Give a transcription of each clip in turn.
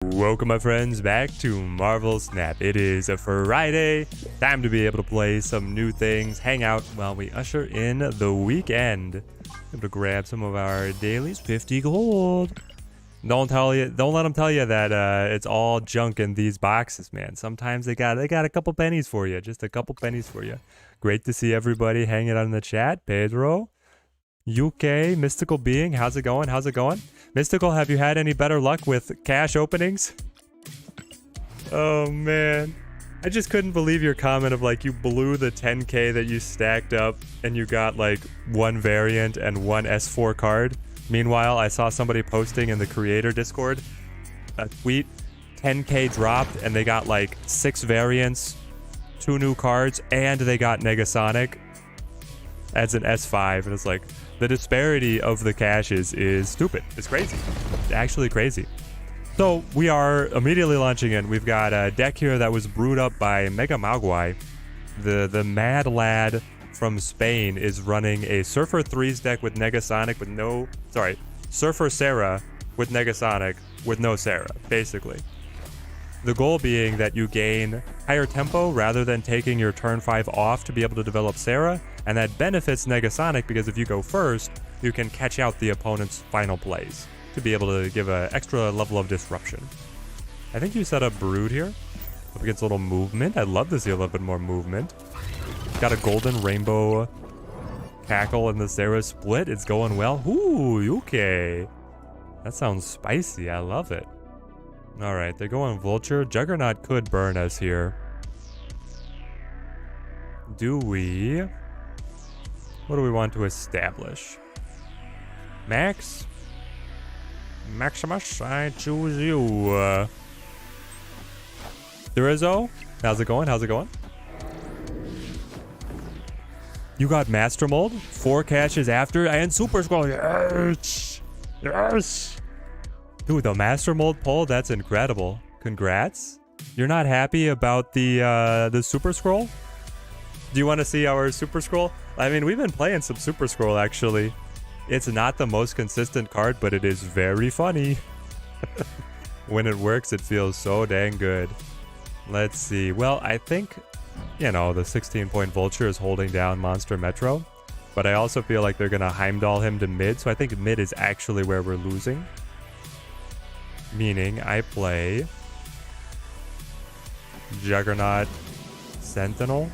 Welcome my friends back to Marvel Snap. It is a Friday, time to be able to play some new things, hang out while we usher in the weekend. Able to grab some of our dailies, 50 gold. Don't let them tell you that it's all junk in these boxes, man. Sometimes they got a couple pennies for you, just a couple pennies for you. Great to see everybody hanging out in the chat. Pedro, UK, Mystical Being, how's it going? How's it going? Mystical, have you had any better luck with cash openings? Oh man, I just couldn't believe your comment of like you blew the 10k that you stacked up and you got like one variant and one S4 card. Meanwhile, I saw somebody posting in the creator Discord a tweet, 10k dropped and they got like 6 variants, 2 new cards, and they got Negasonic as an S5, and it's like the disparity of the caches is stupid. It's crazy. It's actually crazy. So we are immediately launching in. We've got a deck here that was brewed up by Mega Magui. The mad lad from Spain is running a Surfer 3's deck with Negasonic with no... Sorry, Surfer Sarah with Negasonic with no Sarah, basically. The goal being that you gain higher tempo rather than taking your turn 5 off to be able to develop Sarah, and that benefits Negasonic because if you go first, you can catch out the opponent's final plays to be able to give an extra level of disruption. I think you set up Brood here. Up against a little movement. I'd love to see a little bit more movement. Got a golden rainbow cackle in the Sarah split. It's going well. Ooh, okay. That sounds spicy. I love it. Alright, they're going Vulture. Juggernaut could burn us here. Do we? What do we want to establish? Max? Maximus, I choose you. Cerebro? How's it going? How's it going? You got Master Mold? 4 caches after and Super Scroll. Yes! Yes! Dude, the Master Mold pull, that's incredible. Congrats. You're not happy about the Super Scroll? Do you want to see our Super Scroll? I mean, we've been playing some Super Scroll, actually. It's not the most consistent card, but it is very funny. When it works, it feels so dang good. Let's see. Well, I think, you know, the 16-point Vulture is holding down Monster Metro. But I also feel like they're going to Heimdall him to mid, so I think mid is actually where we're losing. Meaning I play Juggernaut Sentinel.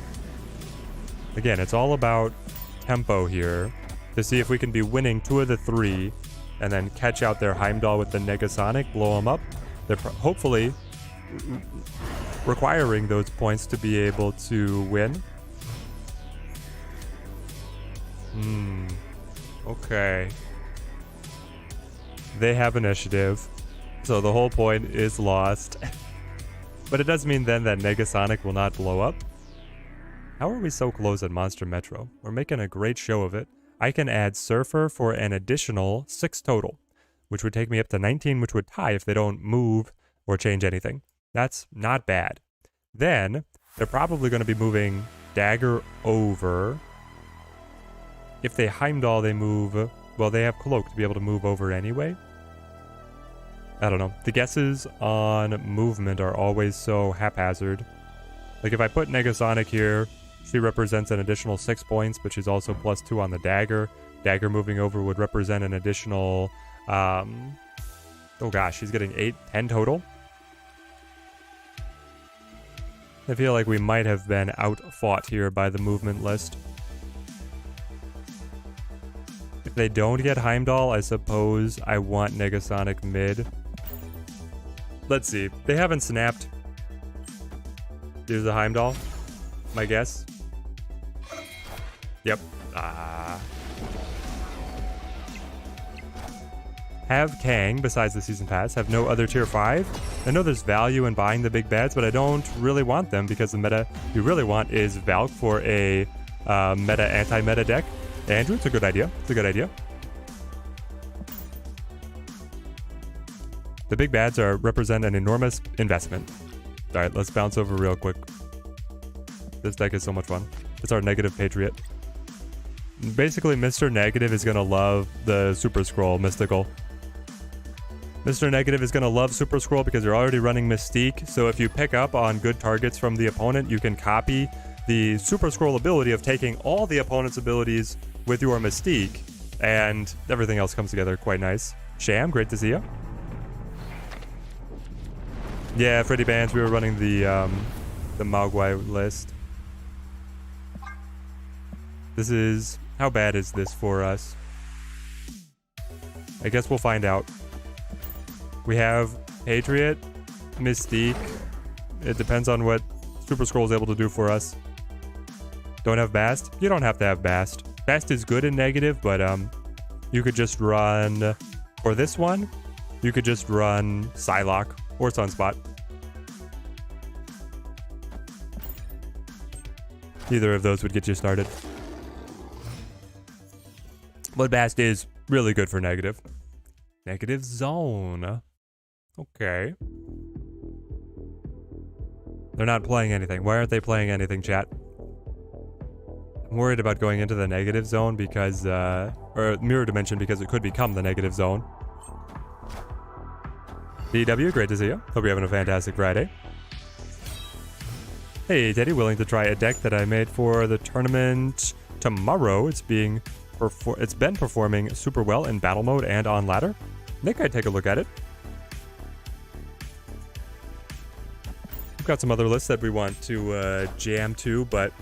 Again, it's all about tempo here to see if we can be winning 2 of the 3 and then catch out their Heimdall with the Negasonic, blow them up. They're hopefully requiring those points to be able to win. Okay. They have initiative. So the whole point is lost. But it does mean then that Negasonic will not blow up. How are we so close at Monster Metro? We're making a great show of it. I can add Surfer for an additional 6 total, which would take me up to 19, which would tie if they don't move or change anything. That's not bad. Then, they're probably going to be moving Dagger over. If they Heimdall, they move... Well, they have Cloak to be able to move over anyway. I don't know. The guesses on movement are always so haphazard. Like if I put Negasonic here, she represents an additional 6 points, but she's also +2 on the Dagger. Dagger moving over would represent an additional... oh gosh, she's getting 8, 10 total. I feel like we might have been outfought here by the movement list. If they don't get Heimdall, I suppose I want Negasonic mid. Let's see. They haven't snapped. Here's the Heimdall. My guess. Yep. Have Kang, besides the Season Pass, have no other tier 5. I know there's value in buying the big bads, but I don't really want them because the meta you really want is Valk for a meta anti-meta deck. Andrew, it's a good idea. It's a good idea. The big bads represent an enormous investment. Alright, let's bounce over real quick. This deck is so much fun. It's our Negative Patriot. Basically, Mr. Negative is going to love the Super Scroll Mystical. Mr. Negative is going to love Super Scroll because you're already running Mystique. So if you pick up on good targets from the opponent, you can copy the Super Scroll ability of taking all the opponent's abilities with your Mystique, and everything else comes together quite nice. Sham, great to see you. Yeah, Freddy Bands, we were running the Mogwai list. This is... How bad is this for us? I guess we'll find out. We have Patriot, Mystique. It depends on what Super Scroll is able to do for us. Don't have Bast? You don't have to have Bast. Bast is good in negative, but you could just run... For this one, you could just run Psylocke or Sunspot. Either of those would get you started. But Bast is really good for negative. Negative zone. Okay. They're not playing anything. Why aren't they playing anything, chat? I'm worried about going into the negative zone because, or mirror dimension because it could become the negative zone. DW, great to see you. Hope you're having a fantastic Friday. Hey, Teddy, willing to try a deck that I made for the tournament tomorrow. It's been performing super well in battle mode and on ladder. Nick, I'd take a look at it. We've got some other lists that we want to jam to, but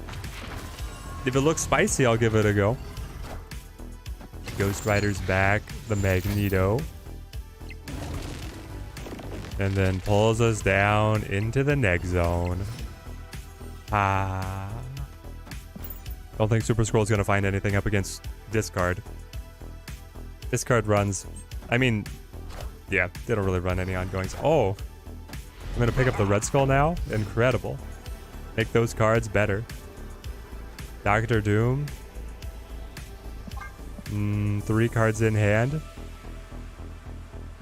if it looks spicy, I'll give it a go. Ghost Rider's back, the Magneto. And then pulls us down into the neg zone. Don't think Super Scroll's gonna find anything up against Discard. Discard runs... I mean, yeah, they don't really run any ongoings. Oh! I'm gonna pick up the Red Skull now? Incredible. Make those cards better. Doctor Doom. 3 cards in hand.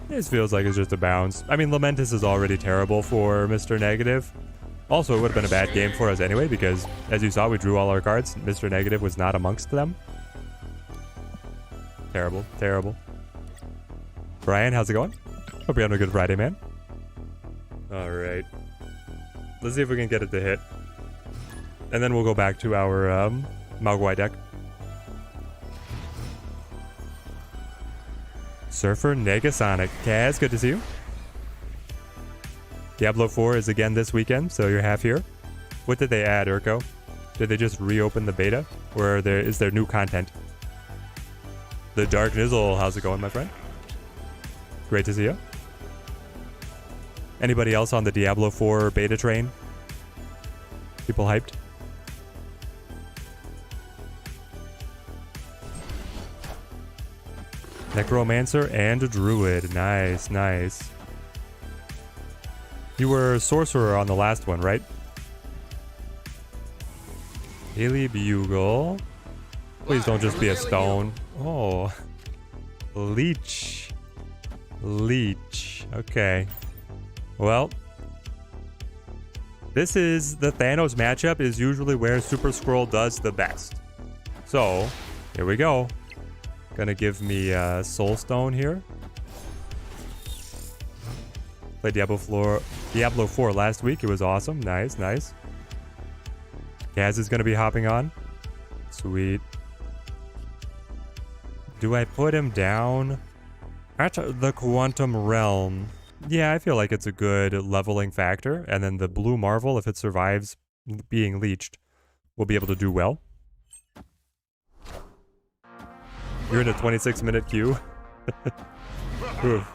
This feels like it's just a bounce. I mean, Lamentus is already terrible for Mr. Negative. Also, it would have been a bad game for us anyway, because, as you saw, we drew all our cards. Mr. Negative was not amongst them. Terrible, terrible. Brian, how's it going? Hope you're having a good Friday, man. Alright. Let's see if we can get it to hit. And then we'll go back to our Mogwai deck. Surfer Negasonic. Kaz, good to see you. Diablo 4 is again this weekend, so you're half here. What did they add, Urko? Did they just reopen the beta? Or is there new content? The Dark Nizzle, how's it going, my friend? Great to see you. Anybody else on the Diablo 4 beta train? People hyped? Necromancer and a Druid. Nice, nice. You were Sorcerer on the last one, right? Daily Bugle. Please don't just be a stone. Oh. Leech. Leech. Okay. Well. This is the Thanos matchup is usually where Super Scroll does the best. So, here we go. Gonna give me Soul Stone here. Played Diablo 4 last week. It was awesome. Nice, nice. Kaz is gonna be hopping on. Sweet. Do I put him down at the Quantum Realm? Yeah, I feel like it's a good leveling factor. And then the Blue Marvel, if it survives being leeched, will be able to do well. You're in a 26-minute queue. Oof.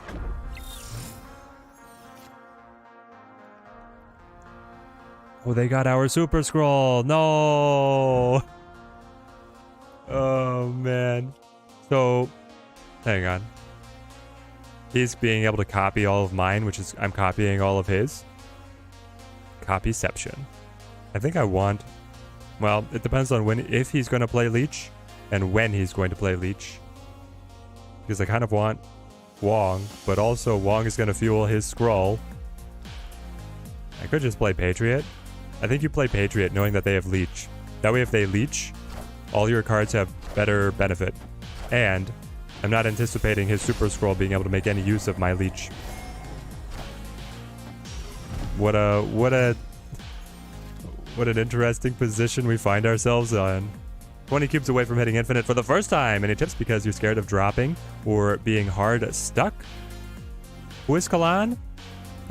Oh, they got our Super Scroll. No. Oh, man. So, hang on. He's being able to copy all of mine, which is I'm copying all of his. Copyception. I think I want... Well, it depends on if he's going to play Leech and when he's going to play Leech. Because I kind of want Wong, but also Wong is going to fuel his scroll. I could just play Patriot. I think you play Patriot knowing that they have Leech. That way if they Leech, all your cards have better benefit. And I'm not anticipating his Super Scroll being able to make any use of my leech. What an interesting position we find ourselves on. 20 cubes away from hitting infinite for the first time. Any tips because you're scared of dropping or being hard stuck? Whiskalan?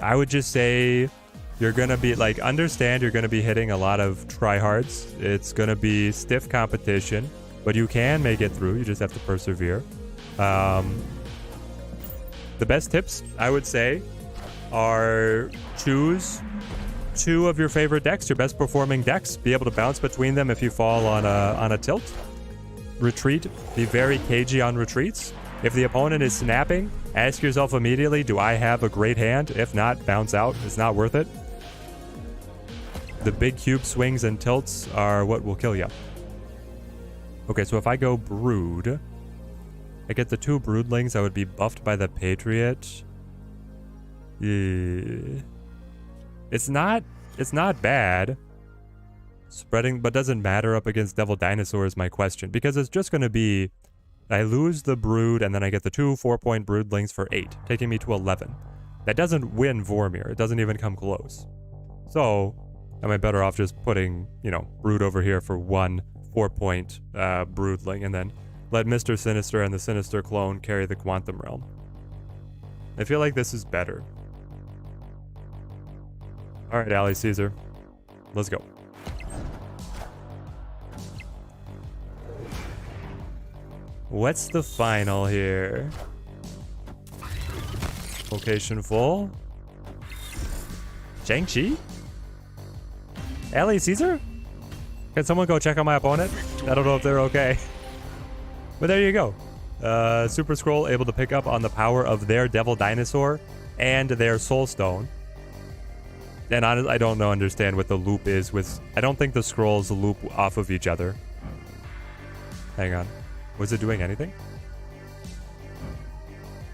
I would just say you're going to be, like, understand you're going to be hitting a lot of tryhards. It's going to be stiff competition, but you can make it through. You just have to persevere. The best tips, I would say, are choose 2 of your favorite decks, your best performing decks. Be able to bounce between them if you fall on a tilt. Retreat. Be very cagey on retreats. If the opponent is snapping, ask yourself immediately, do I have a great hand? If not, bounce out. It's not worth it. The big cube swings and tilts are what will kill you. Okay, so if I go Brood, I get the 2 Broodlings. I would be buffed by the Patriot. Yeah. It's not bad. Spreading, but doesn't matter up against Devil Dinosaur is my question. Because it's just going to be, I lose the Brood, and then I get the 2 4-point Broodlings for 8, taking me to 11. That doesn't win Vormir. It doesn't even come close. So, am I better off just putting, Brood over here for 1 4-point Broodling, and then let Mr. Sinister and the Sinister clone carry the Quantum Realm? I feel like this is better. Alright, Ali Caesar. Let's go. What's the final here? Location full. Shang-Chi? Ali Caesar? Can someone go check on my opponent? I don't know if they're okay. But there you go. Super Scroll able to pick up on the power of their Devil Dinosaur and their Soul Stone. And honestly, I don't understand what the loop is with... I don't think the scrolls loop off of each other. Hang on. Was it doing anything?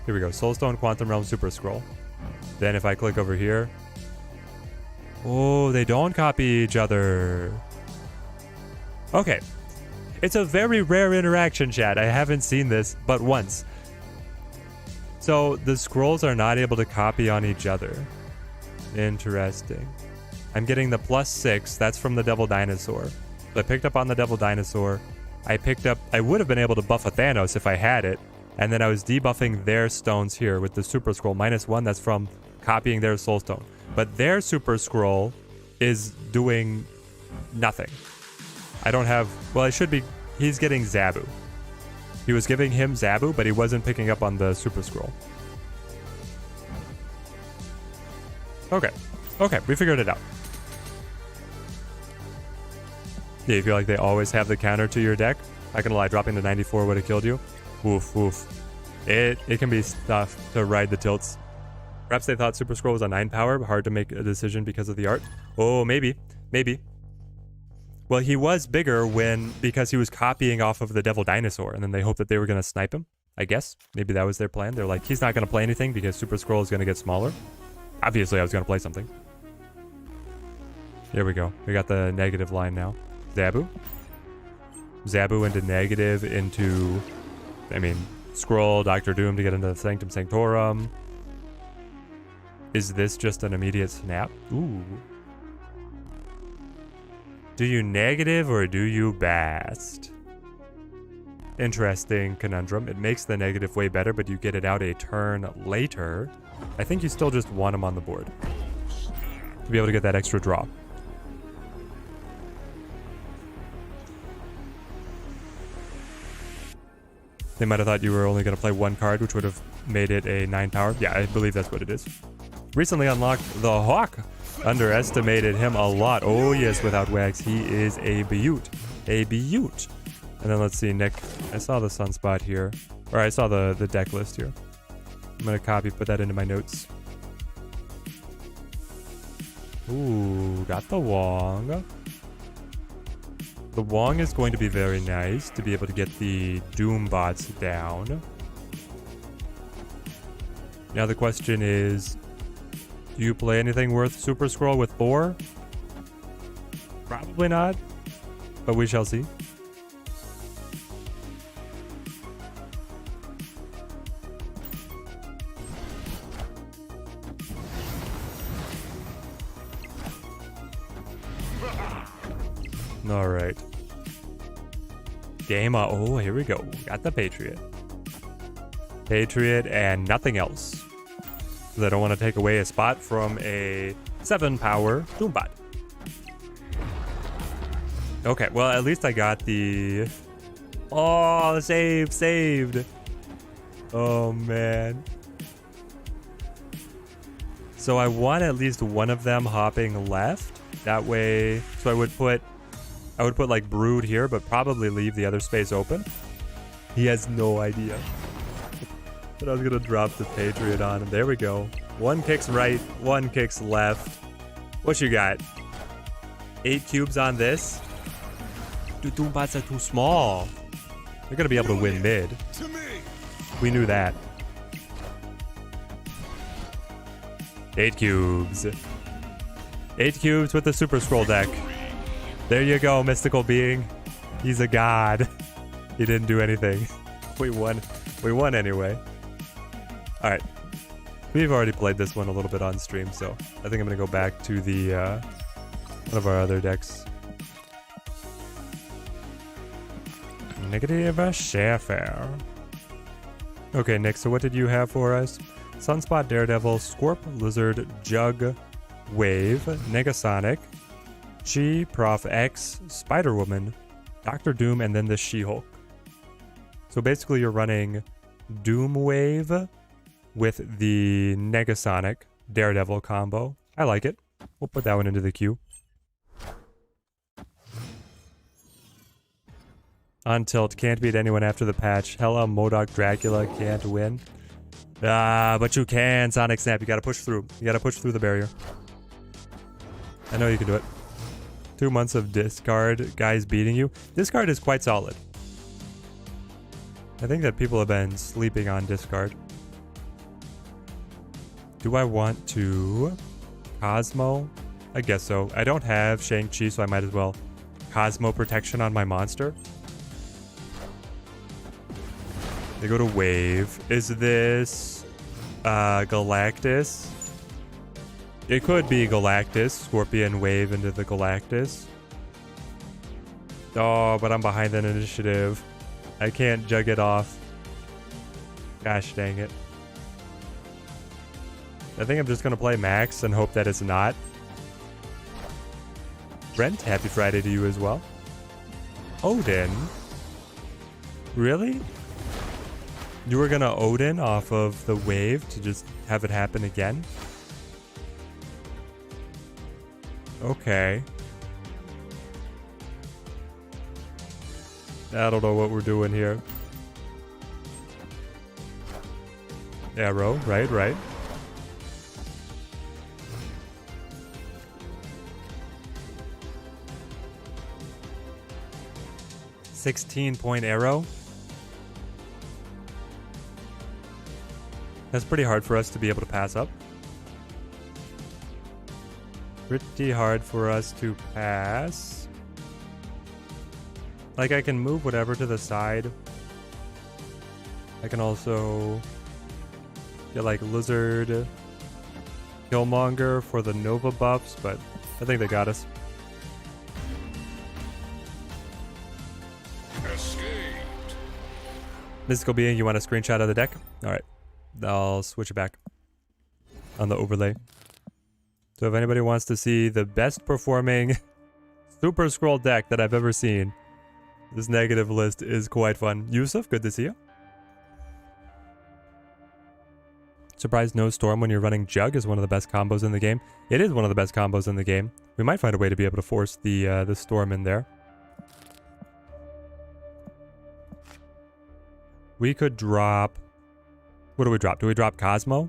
Here we go. Soulstone, Quantum Realm, Super Scroll. Then if I click over here... Oh, they don't copy each other. Okay. It's a very rare interaction, chat. I haven't seen this but once. So the scrolls are not able to copy on each other. Interesting. I'm getting the +6. That's from the Devil Dinosaur. So I picked up on the Devil Dinosaur. I would have been able to buff a Thanos if I had it. And then I was debuffing their stones here with the Super Scroll. -1, that's from copying their Soul Stone. But their Super Scroll is doing nothing. I don't have... Well, it should be... He's getting Zabu. He was giving him Zabu, but he wasn't picking up on the Super Scroll. Okay, we figured it out. Yeah, you feel like they always have the counter to your deck? Not gonna lie, dropping to 94 would have killed you. Woof, woof. It can be tough to ride the tilts. Perhaps they thought Super Scroll was a 9 power, but hard to make a decision because of the art. Oh, maybe. Well, he was bigger because he was copying off of the Devil Dinosaur, and then they hoped that they were gonna snipe him, I guess. Maybe that was their plan. They're like, he's not gonna play anything because Super Scroll is gonna get smaller. Obviously, I was going to play something. Here we go. We got the negative line now. Zabu. Zabu into negative into... Scroll, Doctor Doom to get into the Sanctum Sanctorum. Is this just an immediate snap? Ooh. Do you negative or do you bast? Interesting conundrum. It makes the negative way better, but you get it out a turn later. I think you still just want him on the board to be able to get that extra draw. They might have thought you were only going to play 1 card, which would have made it a 9 power. Yeah, I believe that's what it is. Recently unlocked the Hawk. Underestimated him a lot. Oh, yes, without Wags, he is a beaut. A beaut. And then let's see, Nick. I saw the Sunspot here. Or I saw the deck list here. I'm going to put that into my notes. Ooh, got the Wong. The Wong is going to be very nice to be able to get the Doom bots down. Now the question is, do you play anything worth Super Scroll with Thor? Probably not, but we shall see. All right. Game on. Oh, here we go. Got the Patriot. Patriot and nothing else. Because I don't want to take away a spot from a 7-power Doombot. Okay, well, at least I got the... Oh, saved. Oh, man. So I want at least one of them hopping left. That way, so I would put like Brood here, but probably leave the other space open. He has no idea. But I was gonna drop the Patriot on him. There we go. One kicks right, one kicks left. What you got? 8 cubes on this? Dude, Doombots are too small. They're gonna be able to win mid. We knew that. 8 cubes. 8 cubes with the Super Scroll deck. There you go, mystical being. He's a god. He didn't do anything. We won. We won anyway. Alright. We've already played this one a little bit on stream, so I think I'm gonna go back to the one of our other decks. Negative Shaffair. Okay, Nick, so what did you have for us? Sunspot, Daredevil, Scorp, Lizard, Jug, Wave, Negasonic, Chi, Prof X, Spider-Woman, Doctor Doom, and then the She-Hulk. So basically you're running Doom Wave with the Negasonic Daredevil combo. I like it. We'll put that one into the queue. On tilt, can't beat anyone after the patch. Hella, MODOK, Dracula, can't win. But you can, Sonic Snap. You gotta push through. You gotta push through the barrier. I know you can do it. 2 months of discard, guys beating you. Discard is quite solid. I think that people have been sleeping on discard. Do I want to Cosmo? I guess so. I don't have Shang-Chi, so I might as well Cosmo protection on my monster. They go to Wave. Is this Galactus? It could be Galactus. Scorpion Wave into the Galactus. Oh, but I'm behind that initiative. I can't jug it off. Gosh dang it. I think I'm just going to play Max and hope that it's not. Brent, happy Friday to you as well. Odin? Really? You were gonna Odin off of the wave to just have it happen again? Okay. I don't know what we're doing here. Arrow, right. 16-point arrow. That's pretty hard for us to be able to pass up. Pretty hard for us to pass. Like, I can move whatever to the side. I can also get like Lizard, Killmonger for the Nova buffs, but I think they got us. Escaped. Mystical Being, you want a screenshot of the deck? Alright. I'll switch it back on the overlay. So if anybody wants to see the best performing Super Scroll deck that I've ever seen, this negative list is quite fun. Yusuf, good to see you. Surprised no Storm when you're running Jug is one of the best combos in the game. It is one of the best combos in the game. We might find a way to be able to force the Storm in there. We could drop... What do we drop? Do we drop Cosmo?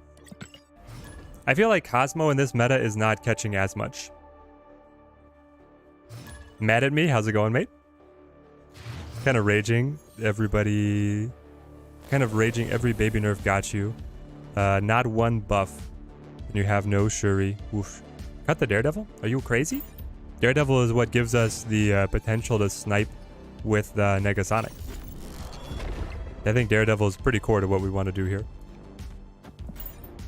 I feel like Cosmo in this meta is not catching as much. Mad at me? How's it going, mate? Kind of raging. Everybody... Kind of raging. Every baby nerf got you. Not one buff. And you have no Shuri. Oof. Cut the Daredevil? Are you crazy? Daredevil is what gives us the potential to snipe with the Negasonic. I think Daredevil is pretty core to what we want to do here.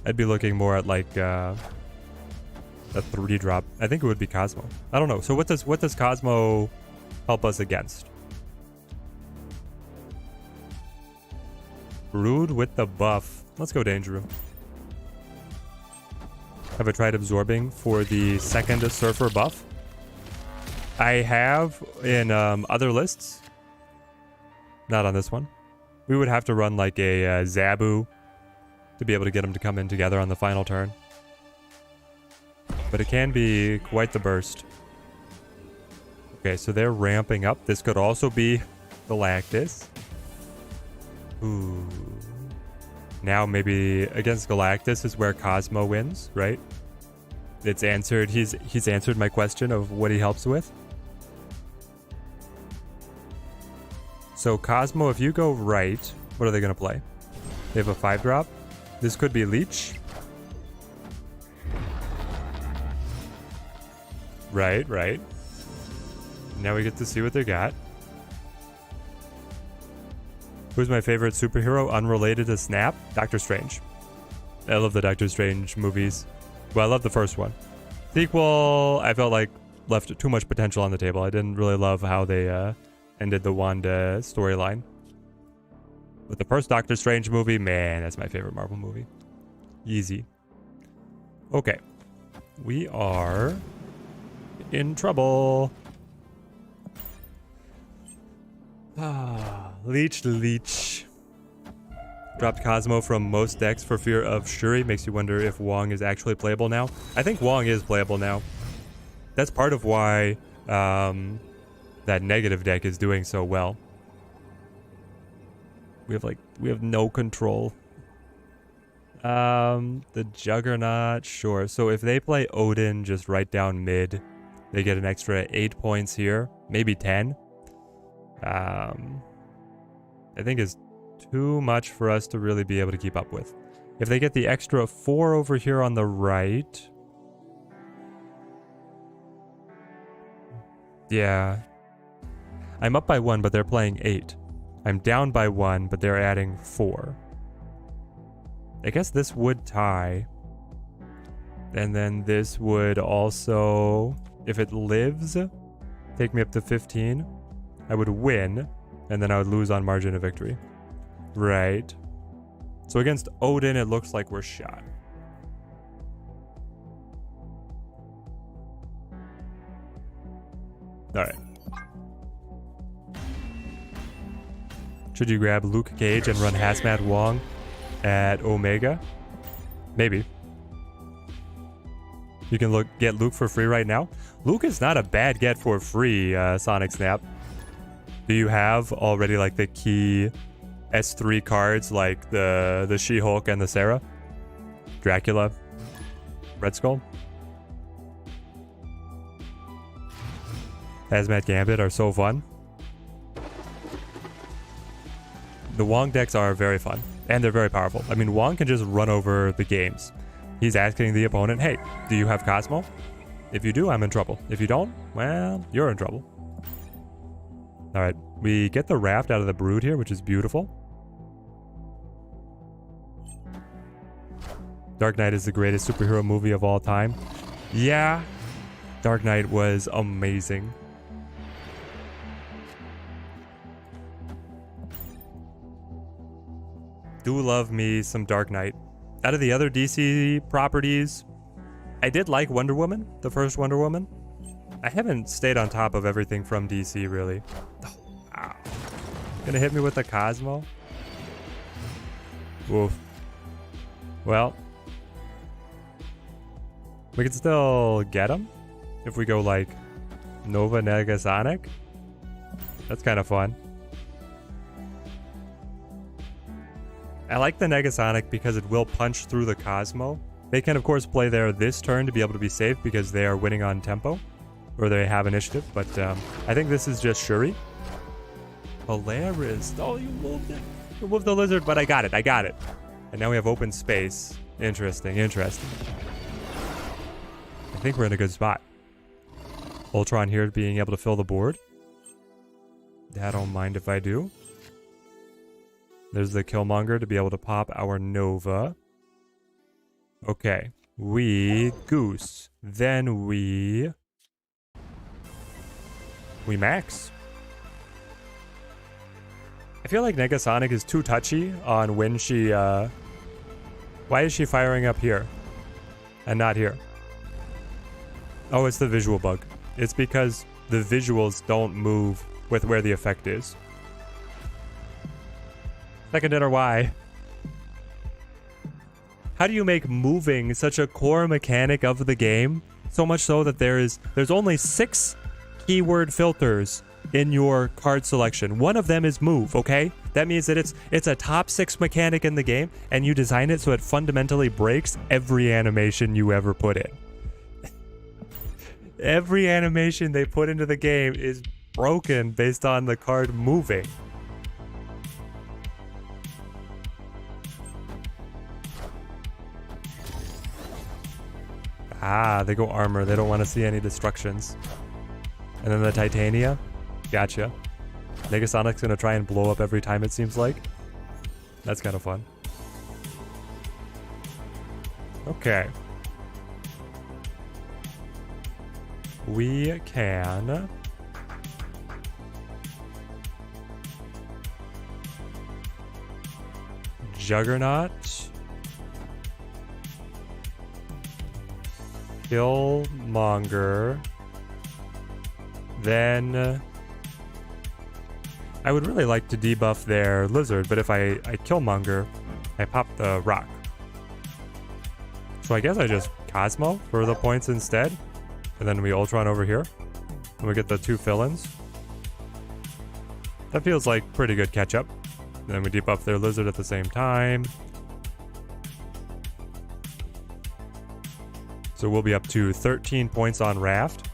I'd be looking more at like a 3 drop. I think it would be Cosmo. I don't know. So what does Cosmo help us against. Brood with the buff. Let's go Danger. Have I tried absorbing for the second Surfer buff? I have in other lists. Not on this one. We would have to run like a Zabu to be able to get them to come in together on the final turn. But it can be quite the burst. Okay, so they're ramping up. This could also be Galactus. Ooh. Now maybe against Galactus is where Cosmo wins, right? It's answered. He's answered my question of what he helps with. So Cosmo, if you go right, what are they going to play? They have a 5-drop. This could be Leech. Right. Now we get to see what they got. Who's my favorite superhero unrelated to Snap? Doctor Strange. I love the Doctor Strange movies. Well, I love the first one. Sequel, I felt like left too much potential on the table. I didn't really love how they ended the Wanda storyline. But the first Doctor Strange movie, man, that's my favorite Marvel movie. Easy. Okay. We are in trouble. Leech. Dropped Cosmo from most decks for fear of Shuri. Makes you wonder if Wong is actually playable now. I think Wong is playable now. That's part of why that negative deck is doing so well. We have no control. The Juggernaut, sure. So if they play Odin just right down mid, they get an extra 8 points here, maybe 10. I think is too much for us to really be able to keep up with. If they get the extra 4 over here on the right, yeah. I'm up by 1, but they're playing 8. I'm down by 1, but they're adding 4. I guess this would tie. And then this would also, if it lives, take me up to 15. I would win, and then I would lose on margin of victory. Right. So against Odin, it looks like we're shot. Alright. Should you grab Luke Cage and run Hazmat Wong at Omega? Maybe. You can get Luke for free right now. Luke is not a bad get for free, Sonic Snap. Do you have already like the key S3 cards like the She-Hulk and the Sarah? Dracula? Red Skull? Hazmat Gambit are so fun. The Wong decks are very fun, and they're very powerful. I mean, Wong can just run over the games. He's asking the opponent, hey, do you have Cosmo? If you do, I'm in trouble. If you don't, well, you're in trouble. Alright, we get the Raft out of the Brood here, which is beautiful. Dark Knight is the greatest superhero movie of all time. Yeah, Dark Knight was amazing. Do love me some Dark Knight. Out of the other DC properties, I did like Wonder Woman, the first Wonder Woman. I haven't stayed on top of everything from DC, really. Oh, wow. Gonna hit me with a Cosmo? Oof. Well, we can still get him if we go like Nova Negasonic. That's kind of fun. I like the Negasonic because it will punch through the Cosmo. They can, of course, play there this turn to be able to be safe because they are winning on tempo, or they have initiative, but I think this is just Shuri. Polaris. Oh, you moved it. You moved the lizard, but I got it. And now we have open space. Interesting. I think we're in a good spot. Ultron here being able to fill the board. I don't mind if I do. There's the Killmonger to be able to pop our Nova. Okay. We Goose. Then we max. I feel like Negasonic is too touchy on when she, why is she firing up here and not here? Oh, it's the visual bug. It's because the visuals don't move with where the effect is. Second dinner, why? How do you make moving such a core mechanic of the game? So much so that there's only 6 keyword filters in your card selection. One of them is move, okay? That means that it's a top 6 mechanic in the game, and you design it so it fundamentally breaks every animation you ever put in. Every animation they put into the game is broken based on the card moving. Ah, they go armor. They don't want to see any destructions. And then the Titania. Gotcha. Negasonic's going to try and blow up every time, it seems like. That's kind of fun. Okay. We can... Juggernaut. Killmonger. Then... I would really like to debuff their lizard, but if I Killmonger, I pop the rock. So I guess I just Cosmo for the points instead. And then we Ultron over here. And we get the 2 fill-ins. That feels like pretty good catch-up. And then we debuff their lizard at the same time. So we'll be up to 13 points on Raft.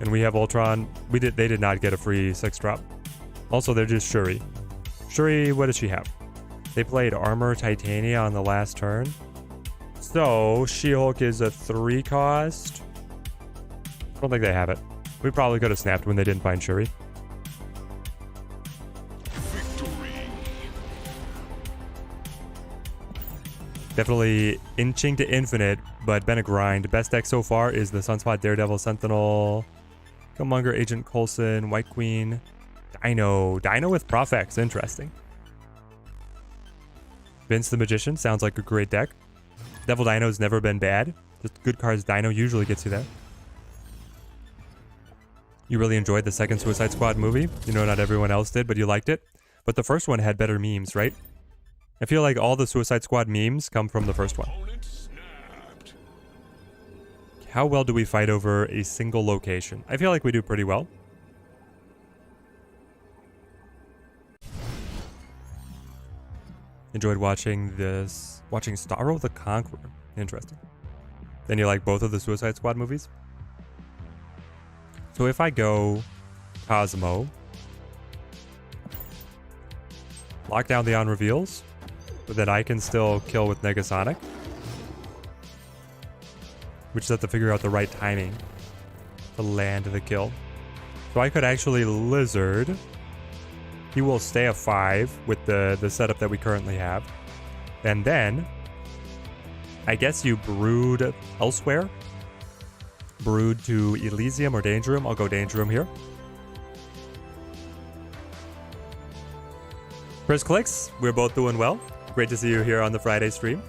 And we have Ultron. They did not get a free 6-drop. Also, they're just Shuri. Shuri, what does she have? They played Armor Titania on the last turn. So, She-Hulk is a 3 cost. I don't think they have it. We probably could have snapped when they didn't find Shuri. Victory. Definitely inching to infinite, but been a grind. Best deck so far is the Sunspot, Daredevil, Sentinel, Killmonger, Agent Coulson, White Queen, Dino with Profex. Interesting. Vince the Magician sounds like a great deck. Devil Dino's never been bad. Just good cards. Dino usually gets you there. You really enjoyed the second Suicide Squad movie. You know, not everyone else did, but you liked it. But the first one had better memes, right? I feel like all the Suicide Squad memes come from the first one. How well do we fight over a single location? I feel like we do pretty well. Enjoyed watching Starro the Conqueror. Interesting. Then you like both of the Suicide Squad movies? So if I go Cosmo, lock down the on reveals, but then I can still kill with Negasonic. We just have to figure out the right timing to land the kill. So I could actually Lizard. He will stay a 5 with the setup that we currently have. And then, I guess you Brood elsewhere. Brood to Elysium or Danger Room. I'll go Danger Room here. Chris Clicks, we're both doing well. Great to see you here on the Friday stream.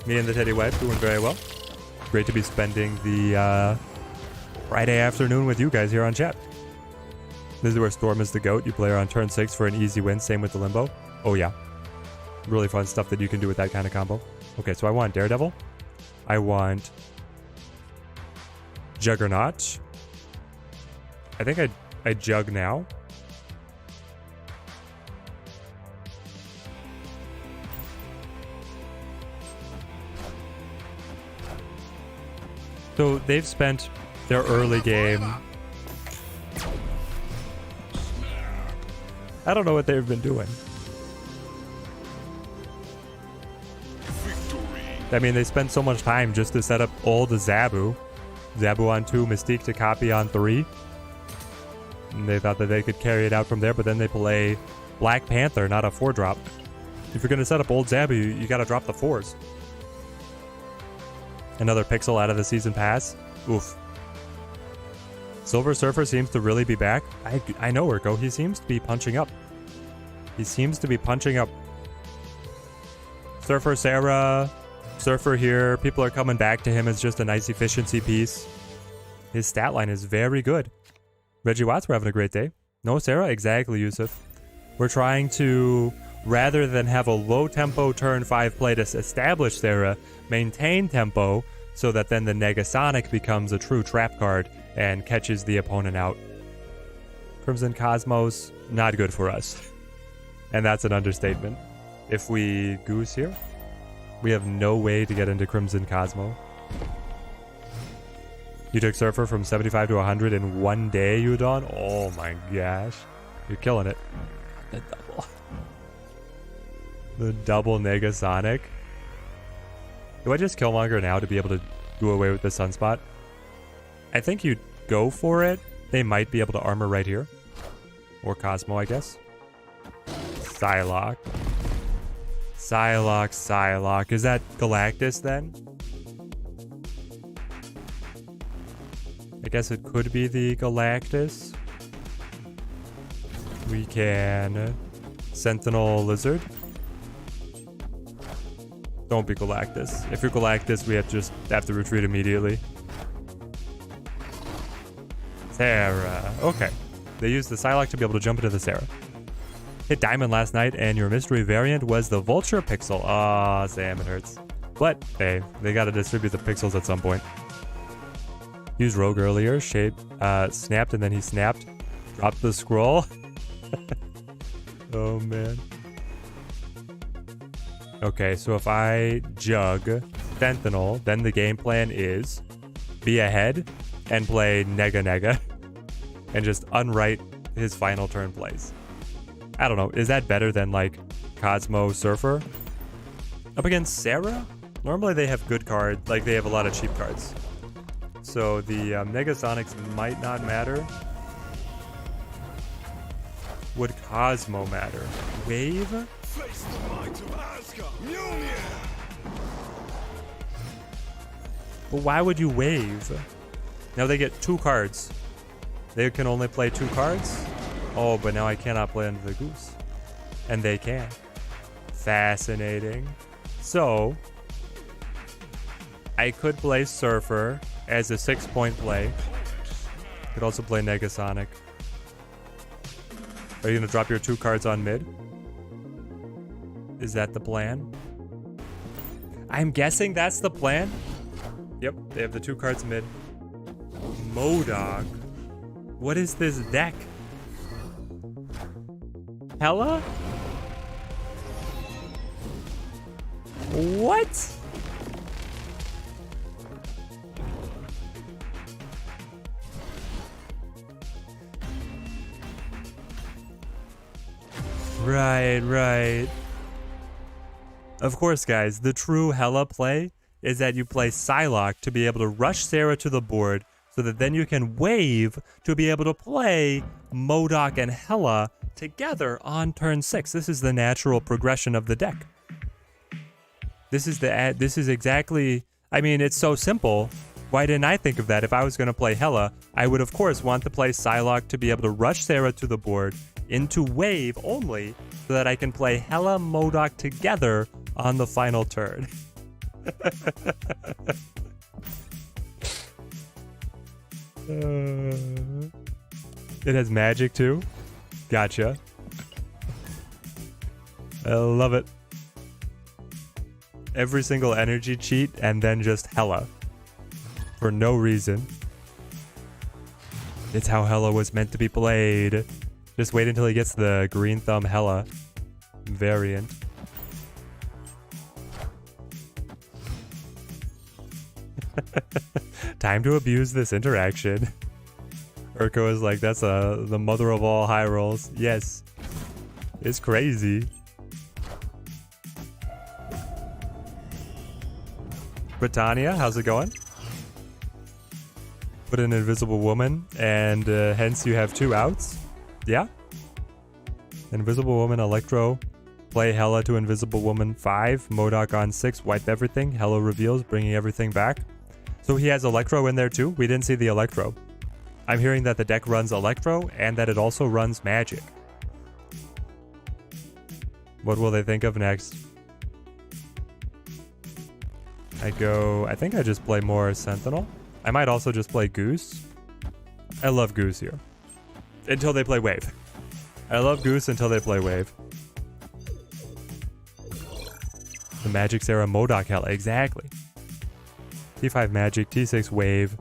Me and the Teddy Wife doing very well. Great to be spending the Friday afternoon with you guys here on chat. This is where Storm is the GOAT. You play her on turn 6 for an easy win. Same with the Limbo. Oh yeah. Really fun stuff that you can do with that kind of combo. Okay, so I want Daredevil. I want Juggernaut. I think I Jug now. So they've spent their early game. I don't know what they've been doing. I mean, they spent so much time just to set up all the Zabu. Zabu on 2, Mystique to copy on 3. And they thought that they could carry it out from there, but then they play Black Panther, not a 4-drop. If you're going to set up old Zabu, you got to drop the 4s. Another pixel out of the season pass. Oof. Silver Surfer seems to really be back. I know, Urko. He seems to be punching up. He seems to be punching up. Surfer Sarah. Surfer here. People are coming back to him as just a nice efficiency piece. His stat line is very good. Reggie Watts, we're having a great day. No, Sarah? Exactly, Yusuf. We're trying to, rather than have a low tempo turn 5 play to establish Sarah, maintain tempo so that then the Negasonic becomes a true trap card and catches the opponent out. Crimson Cosmos, not good for us. And that's an understatement. If we goose here, we have no way to get into Crimson Cosmo. You took Surfer from 75 to 100 in one day, Udon? Oh my gosh. You're killing it. The double. The double Negasonic. Do I just Killmonger now to be able to do away with the Sunspot? I think you'd go for it. They might be able to armor right here. Or Cosmo, I guess. Psylocke. Psylocke. Is that Galactus then? I guess it could be the Galactus. We can Sentinel Lizard. Don't be Galactus. If you're Galactus, we have to retreat immediately. Sarah. Okay. They used the Psylocke to be able to jump into the Sarah. Hit Diamond last night, and your mystery variant was the Vulture Pixel. Ah, Sam, it hurts. But, hey, they gotta distribute the pixels at some point. Used Rogue earlier. Shape snapped, and then he snapped. Dropped the scroll. Oh, man. Okay, so if I jug Sentinel, then the game plan is be ahead and play Nega and just unwrite his final turn plays. I don't know. Is that better than like Cosmo Surfer? Up against Sarah? Normally they have good cards. Like they have a lot of cheap cards. So the Negasonics might not matter. Would Cosmo matter? Wave? Face the might of Asgard. Mjolnir. But why would you wave? Now they get 2 cards. They can only play 2 cards? Oh, but now I cannot play under the goose. And they can. Fascinating. So, I could play Surfer as a 6-point play. Could also play Negasonic. Are you going to drop your 2 cards on mid? Is that the plan? I'm guessing that's the plan. Yep, they have the 2 cards mid. Modok. What is this deck? Hella? What? Right. Of course, guys, the true Hella play is that you play Psylocke to be able to rush Sarah to the board so that then you can wave to be able to play Modok and Hella together on turn 6. This is the natural progression of the deck. This is exactly, I mean, it's so simple. Why didn't I think of that? If I was going to play Hella, I would of course want to play Psylocke to be able to rush Sarah to the board into wave only so that I can play Hella Modok together on the final turn. It has magic too. Gotcha. I love it. Every single energy cheat and then just Hella. For no reason. It's how Hella was meant to be played. Just wait until he gets the green thumb Hella variant. Time to abuse this interaction. Urko is like, that's the mother of all high rolls. Yes. It's crazy. Britannia, how's it going? Put an Invisible Woman, and hence you have 2 outs. Yeah. Invisible Woman, Electro. Play Hella to Invisible Woman 5. Modok on 6. Wipe everything. Hella reveals, bringing everything back. So he has Electro in there too? We didn't see the Electro. I'm hearing that the deck runs Electro and that it also runs Magic. What will they think of next? I think I just play more Sentinel. I might also just play Goose. I love Goose here. Until they play Wave. I love Goose until they play Wave. The Magic Sarah Modok Hell, exactly. T5 Magic, T6 Wave,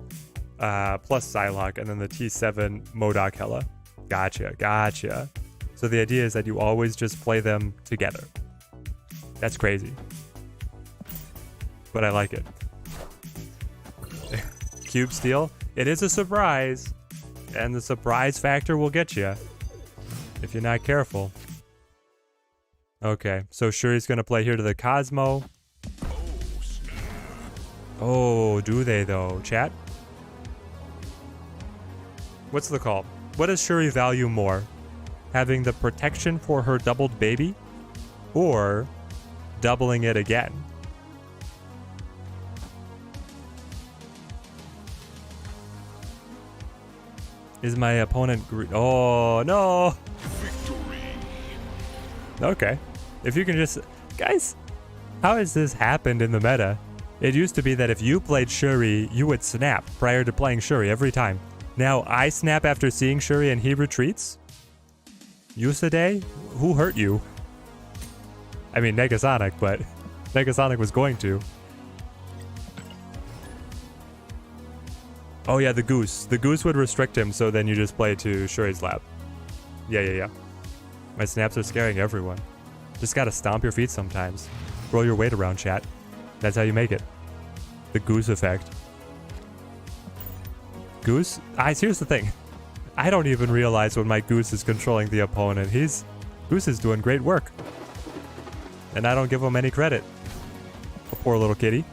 plus Psylocke, and then the T7 Modok Hella. Gotcha. So the idea is that you always just play them together. That's crazy. But I like it. Cube Steal, it is a surprise. And the surprise factor will get you if you're not careful. Okay, so Shuri's gonna play here to the Cosmo. Oh, do they though? Chat? What's the call? What does Shuri value more? Having the protection for her doubled baby? Or doubling it again? Is my opponent oh, no! Victory. Okay. If you can just... Guys, how has this happened in the meta? It used to be that if you played Shuri, you would snap prior to playing Shuri every time. Now I snap after seeing Shuri and he retreats? Yusadei? Who hurt you? I mean, Negasonic, but Negasonic was going to. Oh yeah, the Goose. The Goose would restrict him, so then you just play to Shuri's lap. Yeah. My snaps are scaring everyone. Just gotta stomp your feet sometimes. Roll your weight around, chat. That's how you make it. The Goose effect. Goose? Here's the thing. I don't even realize when my Goose is controlling the opponent. Goose is doing great work. And I don't give him any credit. A poor little kitty.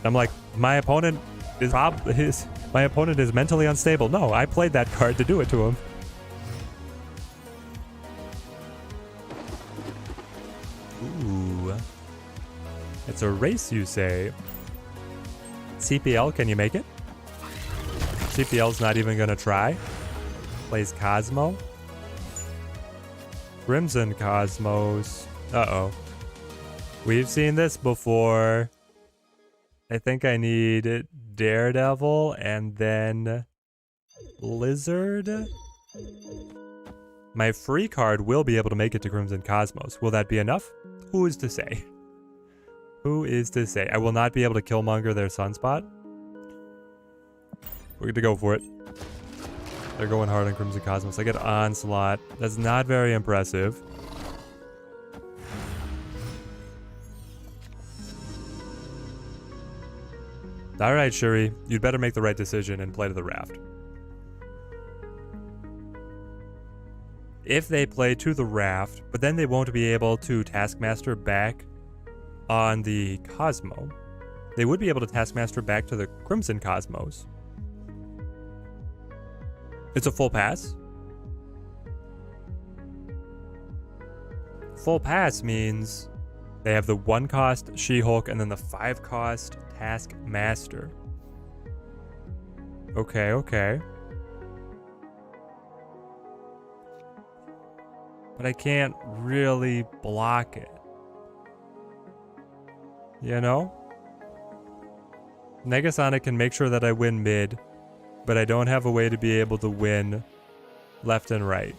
I'm like, my opponent is mentally unstable. No, I played that card to do it to him. Ooh. It's a race, you say? CPL, can you make it? CPL's not even gonna try. Plays Cosmo. Crimson Cosmos. Uh-oh. We've seen this before. I think I need Daredevil and then Lizard. My free card will be able to make it to Crimson Cosmos. Will that be enough? Who is to say? Who is to say? I will not be able to Killmonger their Sunspot. We're going to go for it. They're going hard on Crimson Cosmos. I get Onslaught. That's not very impressive. Alright, Shuri. You'd better make the right decision and play to the Raft. If they play to the Raft, but then they won't be able to Taskmaster back on the Cosmo, they would be able to Taskmaster back to the Crimson Cosmos. It's a full pass. Full pass means they have the 1 cost She-Hulk and then the 5 cost Taskmaster. Okay. But I can't really block it. You know? Negasonic can make sure that I win mid, but I don't have a way to be able to win left and right.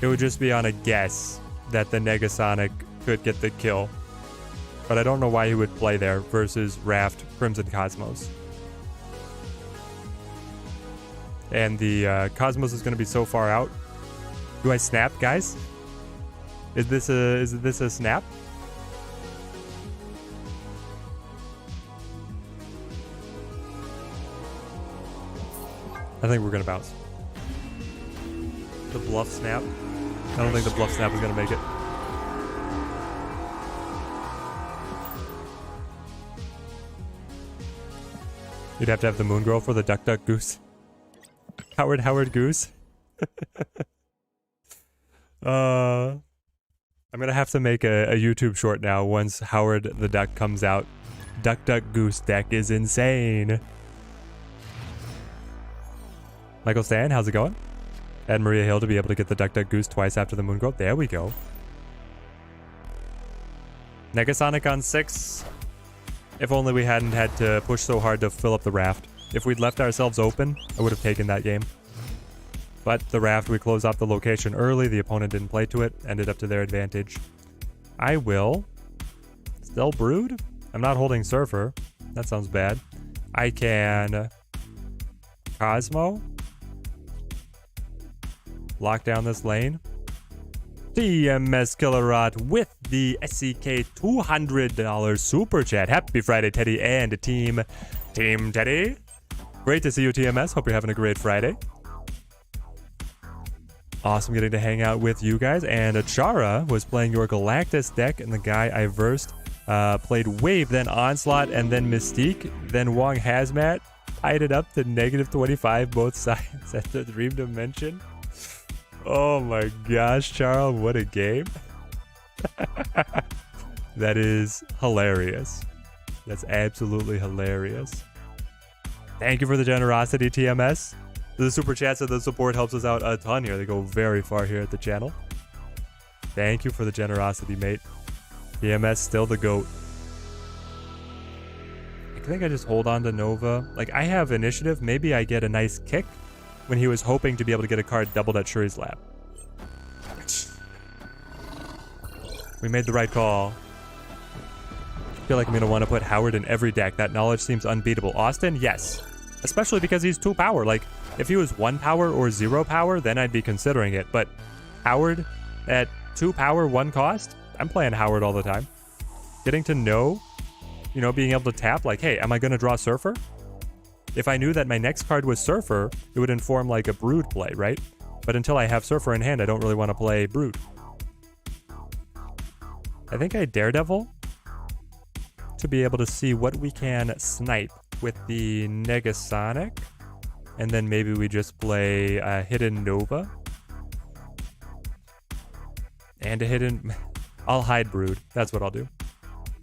It would just be on a guess that the Negasonic could get the kill. But I don't know why he would play there versus Raft Crimson Cosmos. And the Cosmos is going to be so far out. Do I snap, guys? Is this a snap? I think we're going to bounce. The bluff snap. I don't think the bluff snap is going to make it. You'd have to have the Moon Girl for the Duck Duck Goose. Howard Goose. I'm gonna have to make a YouTube short now once Howard the Duck comes out. Duck Duck Goose deck is insane. Michael Stan, how's it going? Add Maria Hill to be able to get the Duck Duck Goose twice after the moon growth. There we go. Negasonic on 6. If only we hadn't had to push so hard to fill up the raft. If we'd left ourselves open, I would have taken that game. But the raft, we closed off the location early. The opponent didn't play to it. Ended up to their advantage. I will still brood. I'm not holding Surfer. That sounds bad. I can Cosmo. Lock down this lane. TMS Killerot with the SCK $200 super chat. Happy Friday, Teddy and Team Teddy. Great to see you, TMS. Hope you're having a great Friday. Awesome getting to hang out with you guys. And Achara was playing your Galactus deck, and the guy I versed played Wave, then Onslaught, and then Mystique, then Wong Hazmat. Tied it up to -25 both sides at the Dream Dimension. Oh my gosh, Charles, what a game. That is hilarious. That's absolutely hilarious. Thank you for the generosity, TMS. The super chats and the support helps us out a ton here. They go very far here at the channel. Thank you for the generosity, mate. TMS still the GOAT. I think I just hold on to Nova. Like, I have initiative. Maybe I get a nice kick when he was hoping to be able to get a card doubled at Shuri's lap. We made the right call. I feel like I'm going to want to put Howard in every deck. That knowledge seems unbeatable. Austin? Yes. Especially because he's 2 power. Like, if he was 1 power or 0 power, then I'd be considering it. But Howard at 2 power, 1 cost? I'm playing Howard all the time. Getting to know, you know, being able to tap, like, hey, am I going to draw Surfer? If I knew that my next card was Surfer, it would inform like a Brood play, right? But until I have Surfer in hand, I don't really want to play Brood. I think I Daredevil to be able to see what we can snipe with the Negasonic. And then maybe we just play a Hidden Nova. And a Hidden... I'll hide Brood. That's what I'll do.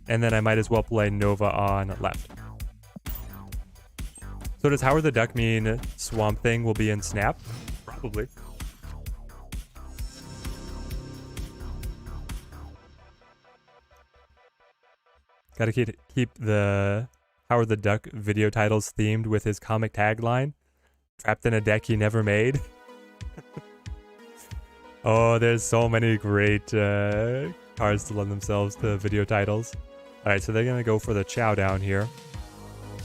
And then I might as well play Nova on left. So does Howard the Duck mean Swamp Thing will be in Snap? Probably. Gotta keep the Howard the Duck video titles themed with his comic tagline. Trapped in a deck he never made. Oh, there's so many great cards to lend themselves to video titles. Alright, so they're gonna go for the Chow down here.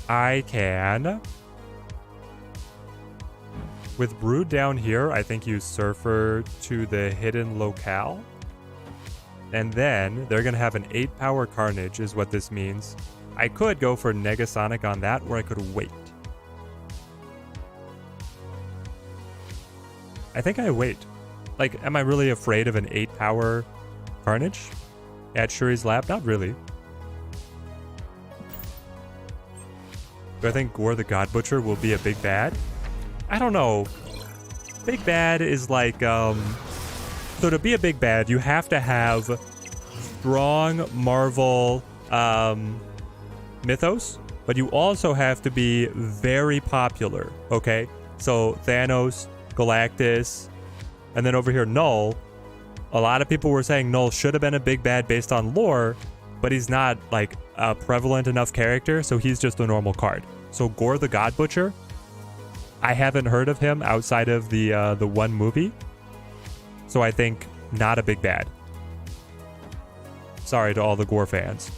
I can... With Brood down here, I think use Surfer to the hidden locale. And then they're going to have an 8 power Carnage is what this means. I could go for Negasonic on that, or I could wait. I think I wait. Like, am I really afraid of an 8 power Carnage at Shuri's lap? Not really. Do I think Gore the God Butcher will be a big bad? I don't know. Big bad is like, so to be a big bad, you have to have strong Marvel mythos, but you also have to be very popular, okay? So Thanos, Galactus, and then over here, Null. A lot of people were saying Null should have been a big bad based on lore, but he's not like a prevalent enough character, so he's just a normal card. So Gore the God Butcher, I haven't heard of him outside of the one movie. So I think not a big bad. Sorry to all the Gore fans.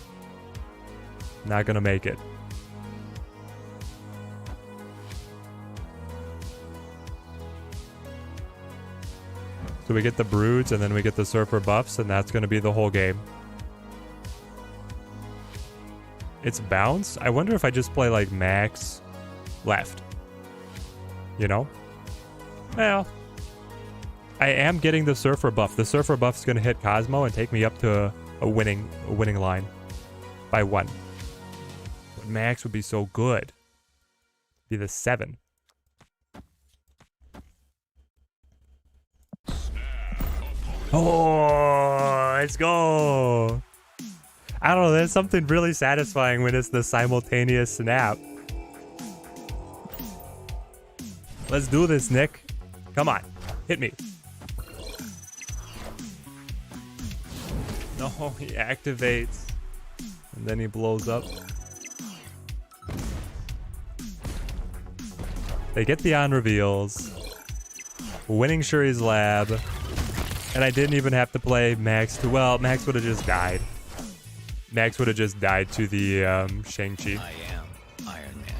Not gonna make it. So we get the Broods and then we get the Surfer buffs, and that's gonna be the whole game. It's bounce. I wonder if I just play like max left. You know? Well, I am getting the Surfer buff. The Surfer buff is going to hit Cosmo and take me up to a winning line by 1. But max would be so good. Be the 7. Oh, let's go. I don't know. There's something really satisfying when it's the simultaneous snap. Let's do this, Nick. Come on. Hit me. No, he activates. And then he blows up. They get the on reveals. Winning Shuri's lab. And I didn't even have to play Max to... Well, Max would have just died. Max would have just died to the Shang-Chi. I am Iron Man.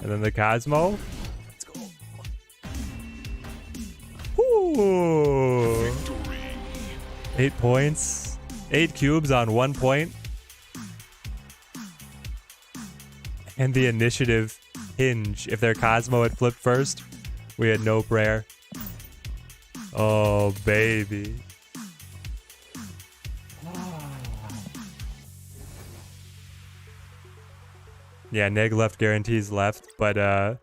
And then the Cosmo. Let's go. Ooh. 8 points. 8 cubes on 1 point. And the initiative hinge. If their Cosmo had flipped first, we had no prayer. Oh, baby. Yeah, Neg left guarantees left, but I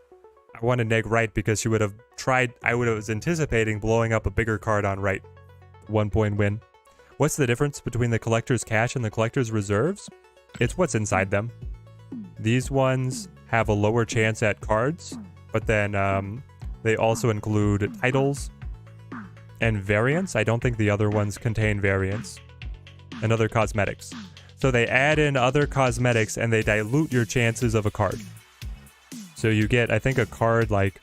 wanted Neg right because she would have tried. I was anticipating blowing up a bigger card on right. 1 point win. What's the difference between the collector's cash and the collector's reserves? It's what's inside them. These ones have a lower chance at cards, but then they also include titles and variants. I don't think the other ones contain variants. And other cosmetics. So they add in other cosmetics and they dilute your chances of a card. So you get, I think, a card like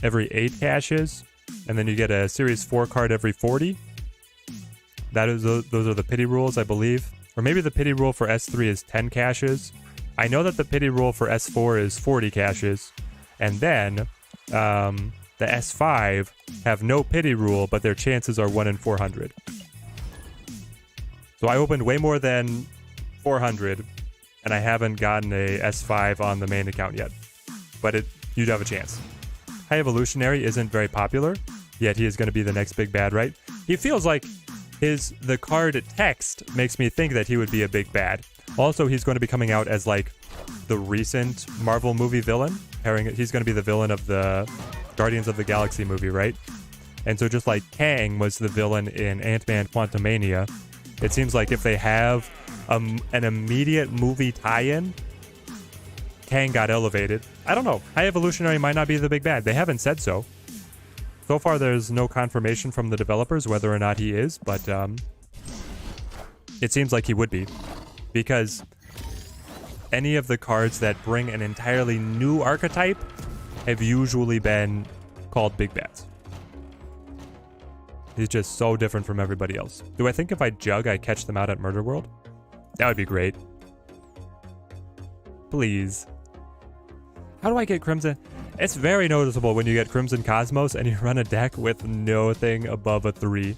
every 8 caches, and then you get a Series 4 card every 40. Those are the pity rules, I believe. Or maybe the pity rule for S3 is 10 caches. I know that the pity rule for S4 is 40 caches. And then the S5 have no pity rule, but their chances are 1 in 400. So I opened way more than 400, and I haven't gotten a S5 on the main account yet. But you'd have a chance. High Evolutionary isn't very popular, yet he is going to be the next big bad, right? He feels like the card text makes me think that he would be a big bad. Also, he's going to be coming out as like the recent Marvel movie villain. He's going to be the villain of the Guardians of the Galaxy movie, right? And so just like Kang was the villain in Ant-Man Quantumania, it seems like if they have an immediate movie tie-in, Kang got elevated. I don't know. High Evolutionary might not be the big bad. They haven't said so. So far, there's no confirmation from the developers whether or not he is, but it seems like he would be. Because any of the cards that bring an entirely new archetype have usually been called big bads. He's just so different from everybody else. Do I think if I jug, I catch them out at Murder World? That would be great. Please. How do I get Crimson? It's very noticeable when you get Crimson Cosmos and you run a deck with nothing above a 3.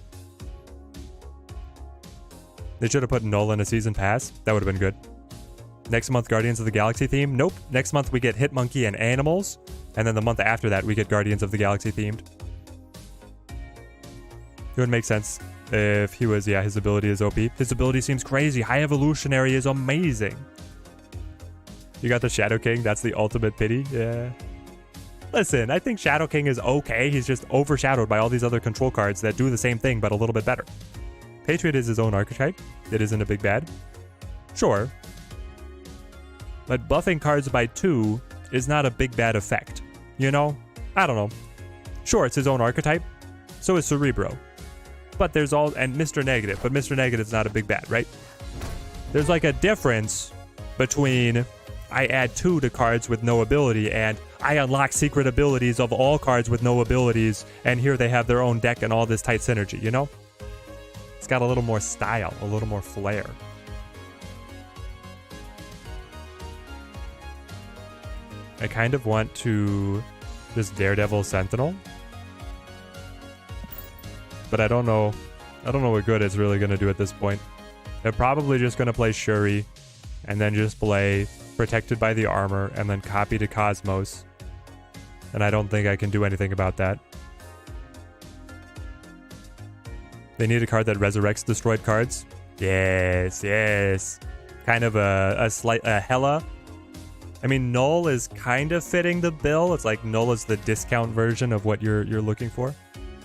They should have put Null in a season pass. That would have been good. Next month, Guardians of the Galaxy theme. Nope. Next month, we get Hitmonkey and Animals. And then the month after that, we get Guardians of the Galaxy themed. It would make sense if he was, yeah, his ability is OP. His ability seems crazy. High Evolutionary is amazing. You got the Shadow King. That's the ultimate pity. Yeah. Listen, I think Shadow King is okay. He's just overshadowed by all these other control cards that do the same thing, but a little bit better. Patriot is his own archetype. It isn't a big bad. Sure. But buffing cards by 2 is not a big bad effect. You know? I don't know. Sure, it's his own archetype. So is Cerebro. But there's and Mr. Negative. But Mr. Negative's not a big bad, right? There's like a difference between I add 2 to cards with no ability and I unlock secret abilities of all cards with no abilities, and here they have their own deck and all this tight synergy, you know? It's got a little more style, a little more flair. I kind of want to just Daredevil Sentinel. But I don't know what good it's really going to do at this point. They're probably just going to play Shuri and then just play Protected by the Armor and then copy to Cosmos. And I don't think I can do anything about that. They need a card that resurrects destroyed cards. Yes, yes. Kind of a Hela. I mean, Null is kind of fitting the bill. It's like Null is the discount version of what you're looking for.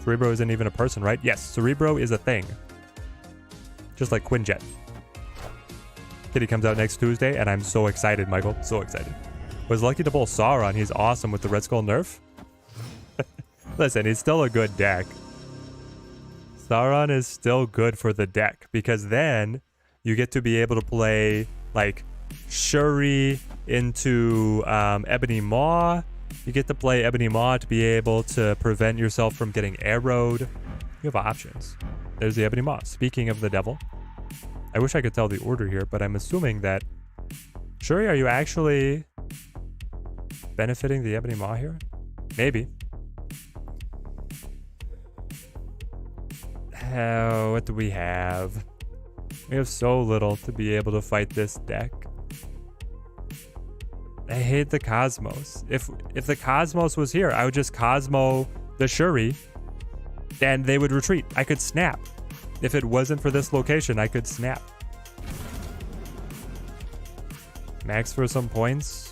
Cerebro isn't even a person, right? Yes, Cerebro is a thing. Just like Quinjet. Kitty comes out next Tuesday, and I'm so excited, Michael. So excited. Was lucky to pull Sauron. He's awesome with the Red Skull nerf. Listen, he's still a good deck. Sauron is still good for the deck because then you get to be able to play like Shuri into Ebony Maw. You get to play Ebony Maw to be able to prevent yourself from getting arrowed. You have options. There's the Ebony Maw. Speaking of the devil, I wish I could tell the order here, but I'm assuming that Shuri, are you actually benefiting the Ebony Maw here? Maybe. What do we have? We have so little to be able to fight this deck. I hate the Cosmos. If the Cosmos was here, I would just Cosmo the Shuri and they would retreat. I could snap. If it wasn't for this location, I could snap. Max for some points.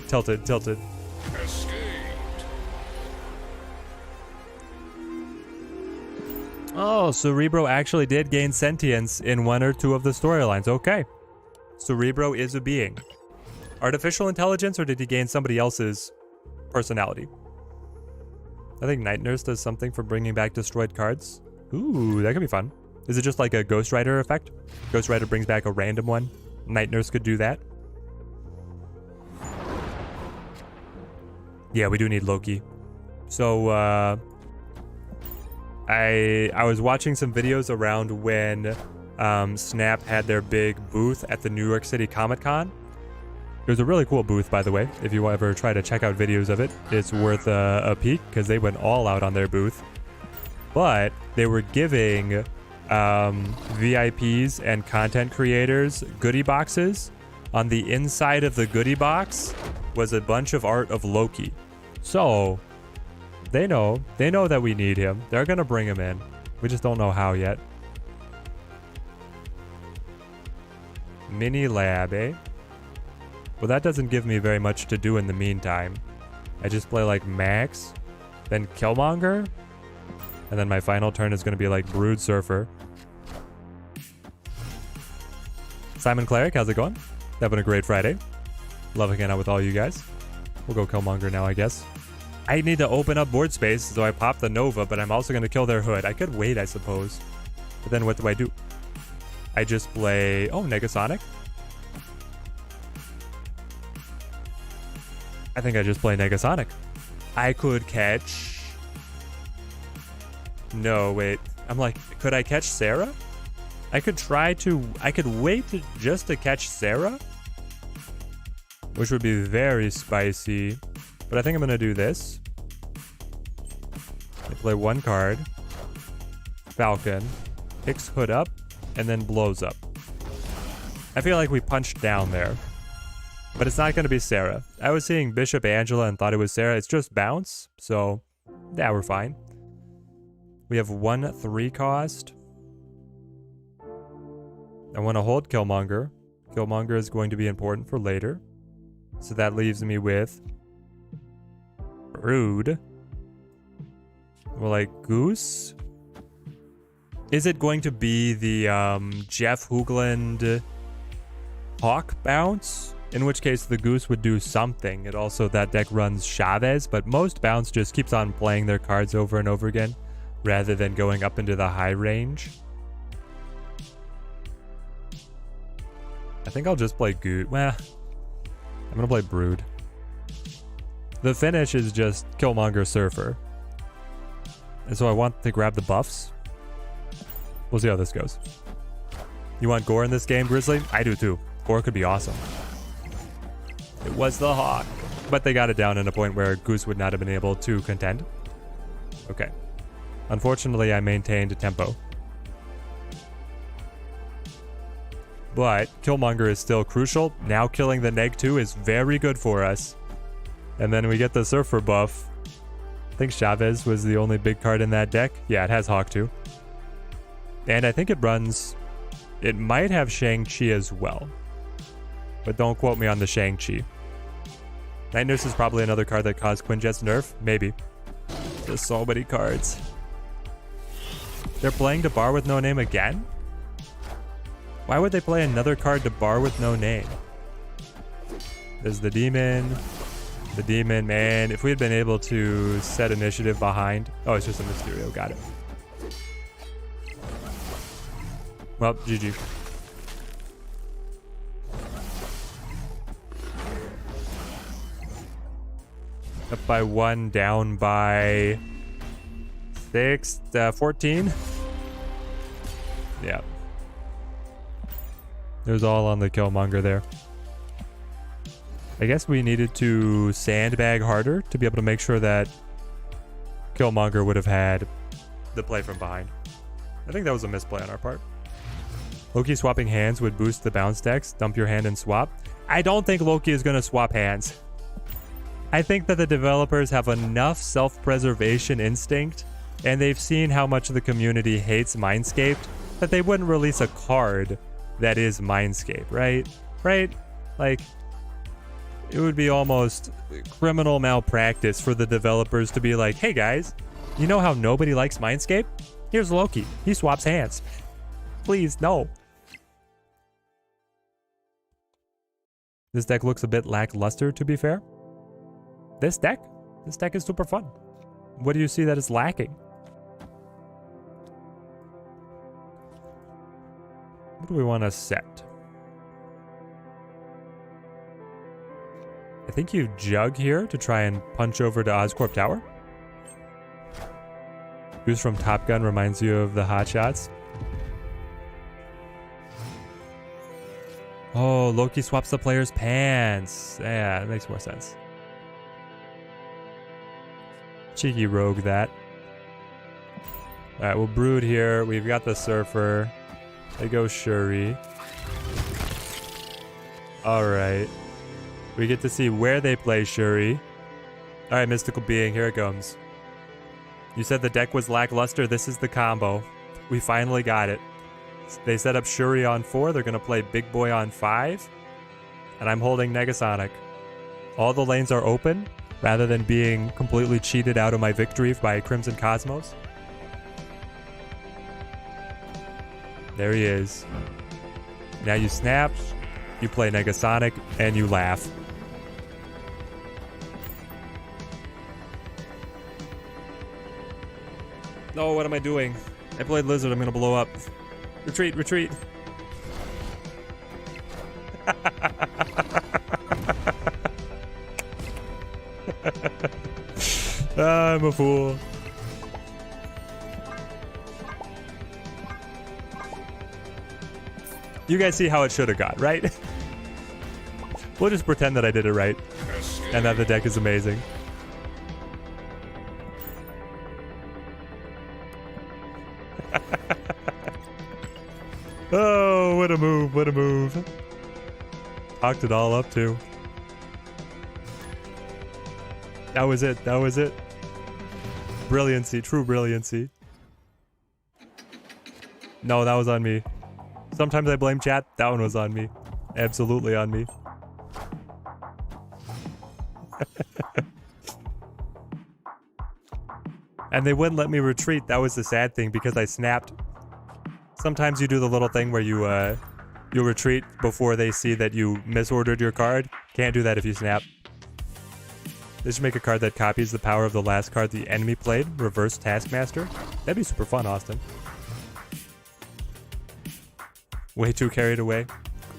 Tilted, tilted. Escaped. Oh, Cerebro actually did gain sentience in one or two of the storylines. Okay. Cerebro is a being. Artificial intelligence, or did he gain somebody else's personality? I think Night Nurse does something for bringing back destroyed cards. Ooh, that could be fun. Is it just like a Ghost Rider effect? Ghost Rider brings back a random one. Night Nurse could do that. Yeah, we do need Loki. So, I was watching some videos around when Snap had their big booth at the New York City Comic Con. It was a really cool booth, by the way. If you ever try to check out videos of it, it's worth a peek because they went all out on their booth. But they were giving VIPs and content creators goodie boxes. On the inside of the goodie box was a bunch of art of Loki. So they know that we need him. They're gonna bring him in. We just don't know how yet. Mini lab, eh? Well, that doesn't give me very much to do in the meantime. I just play like Max, then Killmonger, and then my final turn is gonna be like Brood Surfer. Simon Cleric, how's it going? Having a great Friday. Love hanging out with all you guys. We'll go Killmonger now, I guess. I need to open up board space, so I pop the Nova, but I'm also going to kill their Hood. I could wait, I suppose. But then what do? I just play... Oh, Negasonic. I think I just play Negasonic. I could catch... No, wait. I'm like, could I catch Sarah? I could try to... I could wait just to catch Sarah, which would be very spicy. But I think I'm going to do this. I play one card. Falcon. Picks Hood up. And then blows up. I feel like we punched down there. But it's not going to be Sarah. I was seeing Bishop Angela and thought it was Sarah. It's just bounce. So, yeah, we're fine. We have 1 3 cost. I want to hold Killmonger. Killmonger is going to be important for later. So that leaves me with... Brood. Well, like Goose. Is it going to be the Jeff Hoogland Hawk bounce? In which case the Goose would do something. It also, that deck runs Chavez, but most bounce just keeps on playing their cards over and over again rather than going up into the high range. I think I'll just play Goose. Well, I'm gonna play Brood. The finish is just Killmonger Surfer. And so I want to grab the buffs. We'll see how this goes. You want gore in this game, Grizzly? I do too. Gore could be awesome. It was the Hawk. But they got it down in a point where Goose would not have been able to contend. Okay. Unfortunately, I maintained tempo. But Killmonger is still crucial. Now killing the Neg 2 is very good for us. And then we get the Surfer buff. I think Chavez was the only big card in that deck. Yeah, it has Hawk too. And I think it runs... It might have Shang-Chi as well. But don't quote me on the Shang-Chi. Night Nurse is probably another card that caused Quinjet's nerf. Maybe. Just so many cards. They're playing to bar with no name again? Why would they play another card to bar with no name? There's the demon. The demon, man. If we had been able to set initiative behind. Oh, it's just a Mysterio. Got it. Well, GG. Up by 1, down by 6, 14. Yeah. It was all on the Killmonger there. I guess we needed to sandbag harder to be able to make sure that Killmonger would have had the play from behind. I think that was a misplay on our part. Loki swapping hands would boost the bounce decks. Dump your hand and swap. I don't think Loki is going to swap hands. I think that the developers have enough self-preservation instinct, and they've seen how much the community hates Mindscape, that they wouldn't release a card that is Mindscape, right? Right? Like, it would be almost criminal malpractice for the developers to be like, hey guys, you know how nobody likes Mindscape? Here's Loki. He swaps hands. Please, no. This deck looks a bit lackluster, to be fair. This deck is super fun. What do you see that is lacking? What do we want to set? I think you jug here to try and punch over to Oscorp Tower. Goose from Top Gun reminds you of the Hot Shots. Oh, Loki swaps the player's pants. Yeah, that makes more sense. Cheeky rogue that. Alright, we'll brood here. We've got the Surfer. There goes Shuri. Alright. We get to see where they play Shuri. Alright, Mystical Being, here it comes. You said the deck was lackluster. This is the combo. We finally got it. They set up Shuri on 4. They're going to play Big Boy on 5. And I'm holding Negasonic. All the lanes are open, rather than being completely cheated out of my victory by Crimson Cosmos. There he is. Now you snap, you play Negasonic, and you laugh. No, what am I doing? I played Lizard, I'm gonna blow up. Retreat, retreat. I'm a fool. You guys see how it should have got, right? We'll just pretend that I did it right. And that the deck is amazing. Oh, what a move, what a move. Talked it all up too. That was it, that was it. Brilliancy, true brilliancy. No, that was on me. Sometimes I blame chat, that one was on me. Absolutely on me. And they wouldn't let me retreat, that was the sad thing, because I snapped. Sometimes you do the little thing where you retreat before they see that you misordered your card. Can't do that if you snap. They should make a card that copies the power of the last card the enemy played, Reverse Taskmaster. That'd be super fun, Austin. Way too carried away.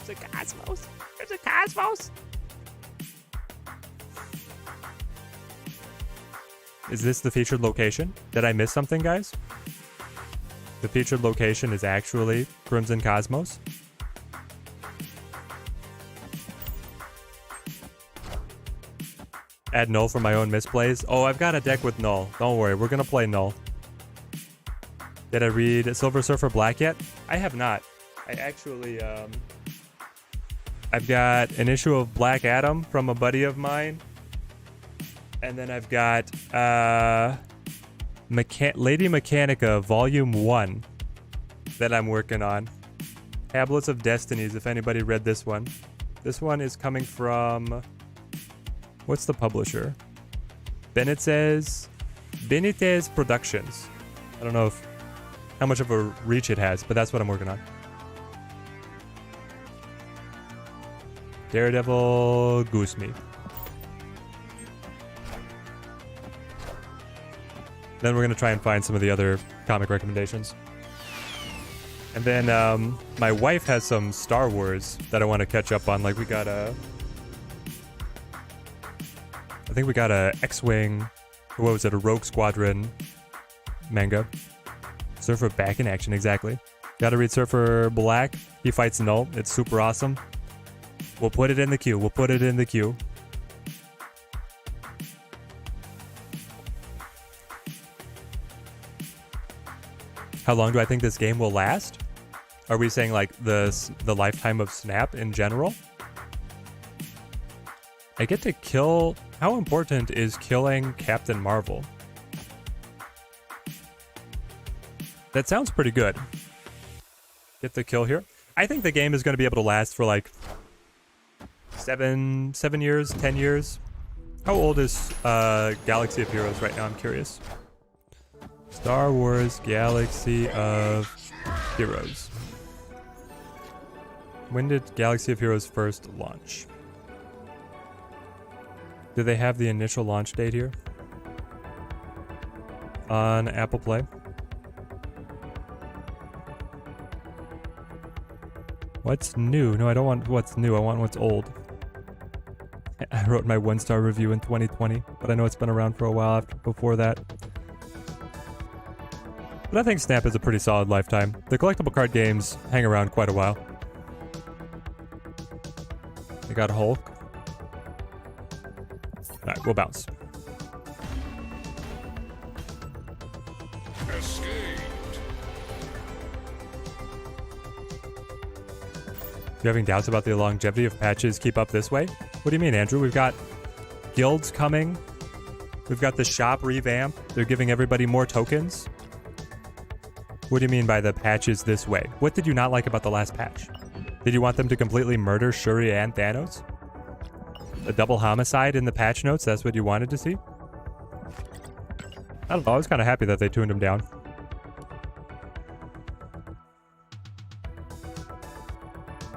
There's a Cosmos. There's a Cosmos. Is this the featured location? Did I miss something, guys? The featured location is actually Crimson Cosmos. Add Null for my own misplays. Oh, I've got a deck with Null. Don't worry, we're gonna play Null. Did I read Silver Surfer Black yet? I have not. I actually, I've got an issue of Black Adam from a buddy of mine. And then I've got Lady Mechanica Volume 1 that I'm working on. Tablets of Destinies, if anybody read this one. This one is coming from... What's the publisher? Benitez Productions. I don't know how how much of a reach it has, but that's what I'm working on. Daredevil, Goose Me. Then we're gonna try and find some of the other comic recommendations. And then my wife has some Star Wars that I want to catch up on. Like we got I think we got a X-Wing, what was it, a Rogue Squadron manga. Surfer back in action, exactly. Gotta read Surfer Black. He fights Null. It's super awesome. We'll put it in the queue. We'll put it in the queue. How long do I think this game will last? Are we saying like the lifetime of Snap in general? I get to kill... How important is killing Captain Marvel? That sounds pretty good. Get the kill here. I think the game is going to be able to last for like 7 years, 10 years. How old is Galaxy of Heroes right now? I'm curious. Star Wars Galaxy of Heroes. When did Galaxy of Heroes first launch? Do they have the initial launch date here? On Apple Play? What's new? No, I don't want what's new. I want what's old. I wrote my 1-star review in 2020, but I know it's been around for a while before that. But I think Snap is a pretty solid lifetime. The collectible card games hang around quite a while. They got Hulk. Alright, we'll bounce. Escaped. You having doubts about the longevity of patches keep up this way? What do you mean, Andrew? We've got guilds coming. We've got the shop revamp. They're giving everybody more tokens. What do you mean by the patches this way? What did you not like about the last patch? Did you want them to completely murder Shuri and Thanos? A double homicide in the patch notes? That's what you wanted to see? I don't know. I was kind of happy that they tuned him down.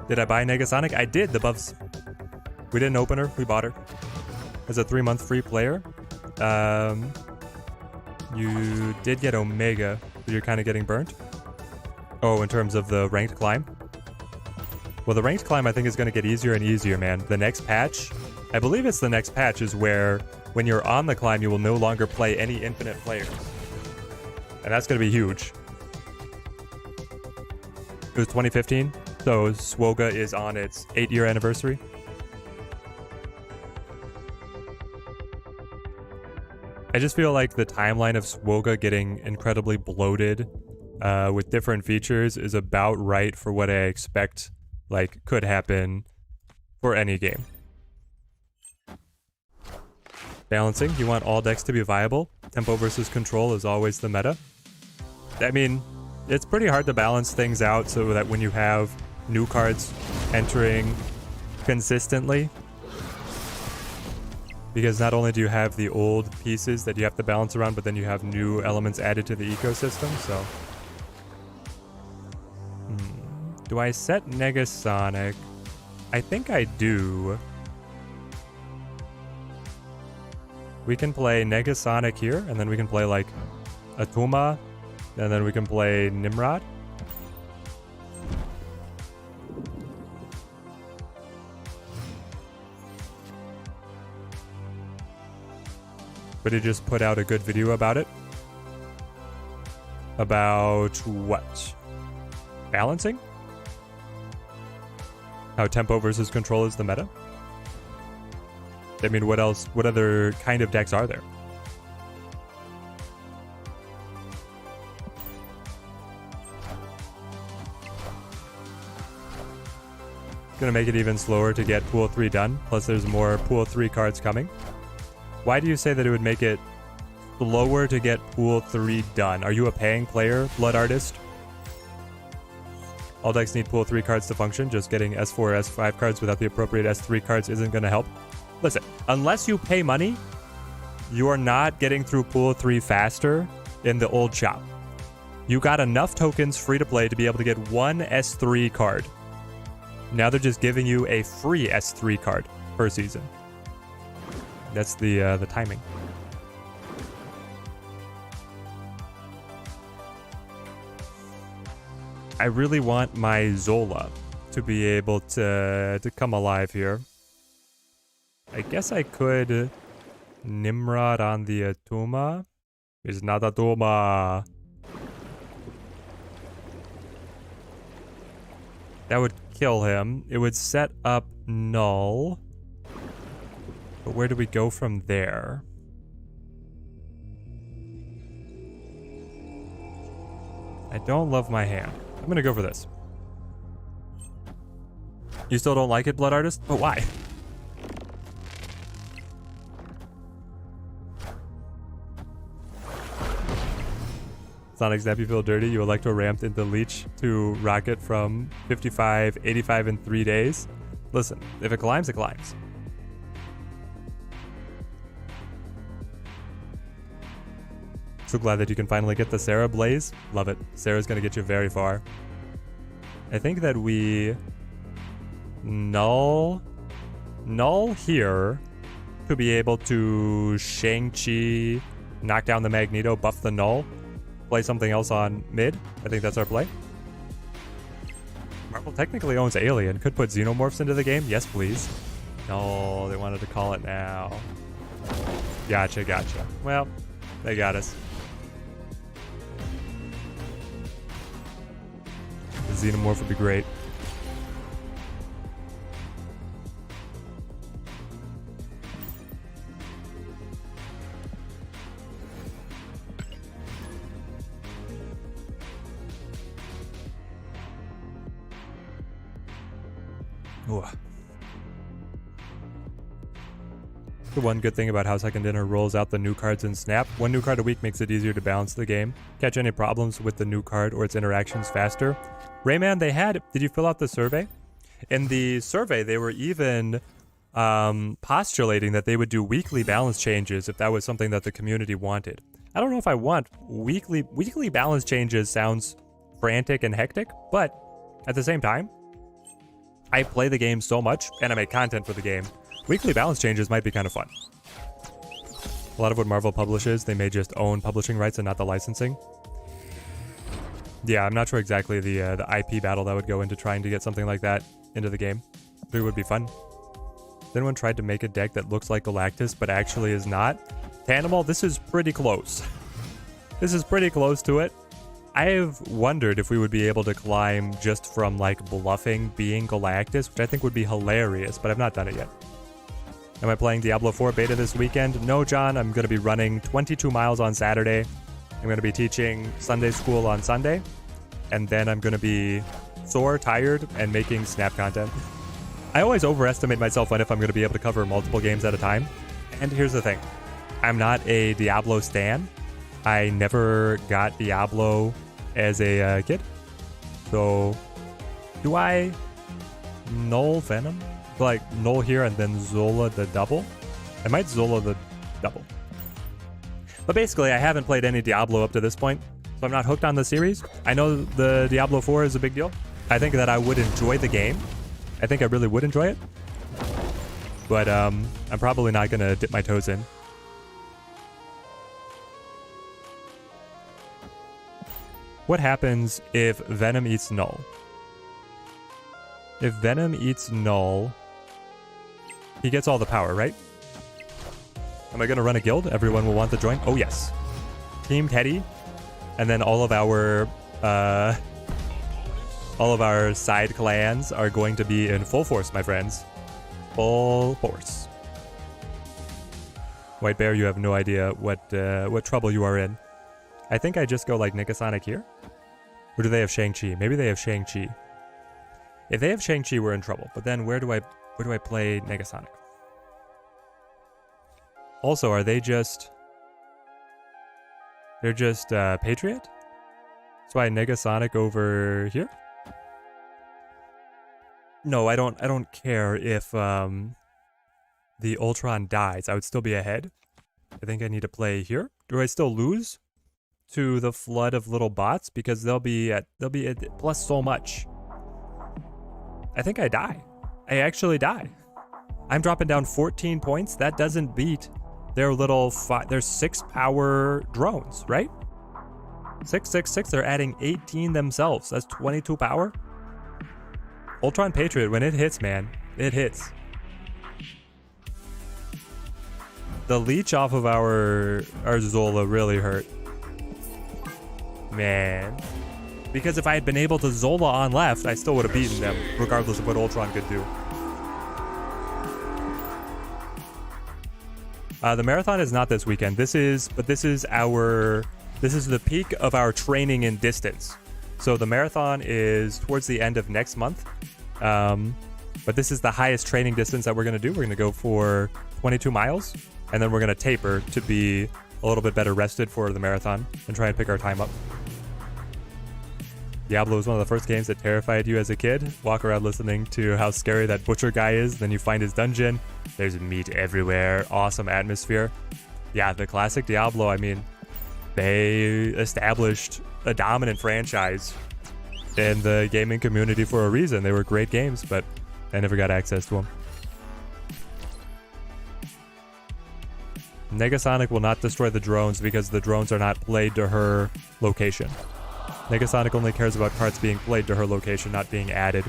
Did I buy Negasonic? I did. The buffs. We didn't open her. We bought her. As a 3-month free player. You did get Omega, but you're kind of getting burnt. Oh, in terms of the ranked climb? Well, the ranked climb I think is going to get easier and easier, man. The next patch, I believe it's the next patch, is where when you're on the climb, you will no longer play any infinite players. And that's going to be huge. It was 2015, so Swoga is on its 8-year anniversary. I just feel like the timeline of Swoga getting incredibly bloated with different features is about right for what I expect like could happen for any game. Balancing, you want all decks to be viable. Tempo versus control is always the meta. I mean, it's pretty hard to balance things out so that when you have new cards entering consistently, because not only do you have the old pieces that you have to balance around, but then you have new elements added to the ecosystem, so. Do I set Negasonic? I think I do. We can play Negasonic here, and then we can play like Atuma, and then we can play Nimrod. But he just put out a good video about it. About what? Balancing? How tempo versus control is the meta? I mean, what else? What other kind of decks are there? Gonna make it even slower to get pool 3 done. Plus there's more pool 3 cards coming. Why do you say that it would make it slower to get pool 3 done? Are you a paying player, Blood Artist? All decks need pool 3 cards to function. Just getting S4 or S5 cards without the appropriate S3 cards isn't going to help. Listen, unless you pay money, you are not getting through pool 3 faster in the old shop. You got enough tokens free to play to be able to get one S3 card. Now they're just giving you a free S3 card per season. That's the timing. I really want my Zola to be able to come alive here. I guess I could Nimrod on the Atuma. It's not Atuma. That would kill him. It would set up Null. But where do we go from there? I don't love my hand. I'm gonna go for this. You still don't like it, Blood Artist? But why? Sonic Snap, you feel dirty. You electro ramped into Leech to Rocket from 55, 85 in 3 days. Listen, if it climbs, it climbs. So glad that you can finally get the Sarah Blaze. Love it. Sarah's gonna get you very far. I think that we null here to be able to Shang-Chi, knock down the Magneto, buff the null, play something else on mid. I think that's our play. Marvel technically owns Alien. Could put Xenomorphs into the game. Yes, please. No, they wanted to call it now. Gotcha. Well, they got us. The Xenomorph would be great. Ooh. The one good thing about how Second Dinner rolls out the new cards in Snap, one new card a week makes it easier to balance the game. Catch any problems with the new card or its interactions faster. Rayman, did you fill out the survey? In the survey, they were even postulating that they would do weekly balance changes if that was something that the community wanted. I don't know if I want weekly balance changes. Sounds frantic and hectic, but at the same time, I play the game so much and I make content for the game. Weekly balance changes might be kind of fun. A lot of what Marvel publishes, they may just own publishing rights and not the licensing. Yeah, I'm not sure exactly the IP battle that would go into trying to get something like that into the game. But it would be fun. If anyone tried to make a deck that looks like Galactus but actually is not, Tanimal, this is pretty close. This is pretty close to it. I've wondered if we would be able to climb just from like bluffing being Galactus, which I think would be hilarious, but I've not done it yet. Am I playing Diablo 4 beta this weekend? No, John. I'm going to be running 22 miles on Saturday. I'm going to be teaching Sunday school on Sunday. And then I'm going to be sore, tired, and making Snap content. I always overestimate myself if I'm going to be able to cover multiple games at a time. And here's the thing. I'm not a Diablo stan. I never got Diablo as a kid. So, do I null Venom? Like null here and then Zola the double? I might Zola the double. But basically, I haven't played any Diablo up to this point, so I'm not hooked on the series. I know the Diablo 4 is a big deal. I think that I would enjoy the game. I think I really would enjoy it. But I'm probably not going to dip my toes in. What happens if Venom eats Null? If Venom eats Null, he gets all the power, right? Am I going to run a guild? Everyone will want to join? Oh, yes. Team Teddy. And then all of our side clans are going to be in full force, my friends. Full force. White Bear, you have no idea what trouble you are in. I think I just go like Negasonic here. Or do they have Shang-Chi? Maybe they have Shang-Chi. If they have Shang-Chi, we're in trouble. But then where do I play Negasonic? Also, are they just... They're just Patriot? So I Negasonic over here? No, I don't care if the Ultron dies. I would still be ahead. I think I need to play here. Do I still lose? to the flood of little bots because they'll be at plus so much. I think I die. I actually die. I'm dropping down 14 points. That doesn't beat their little there's 6 power drones, right? 666. They're adding 18 themselves. That's 22 power. Ultron Patriot, when it hits, man, it hits. The leech off of our Zola really hurt. Man. Because if I had been able to Zola on left, I still would have beaten them, regardless of what Ultron could do. The marathon is not this weekend. This is the peak of our training in distance. So the marathon is towards the end of next month. But this is the highest training distance that we're going to do. We're going to go for 22 miles, and then we're going to taper to be a little bit better rested for the marathon and try and pick our time up. Diablo was one of the first games that terrified you as a kid. Walk around listening to how scary that butcher guy is. Then you find his dungeon. There's meat everywhere. Awesome atmosphere. Yeah, the classic Diablo, I mean, they established a dominant franchise in the gaming community for a reason. They were great games, but I never got access to them. Negasonic will not destroy the drones because the drones are not played to her location. Negasonic only cares about cards being played to her location, not being added.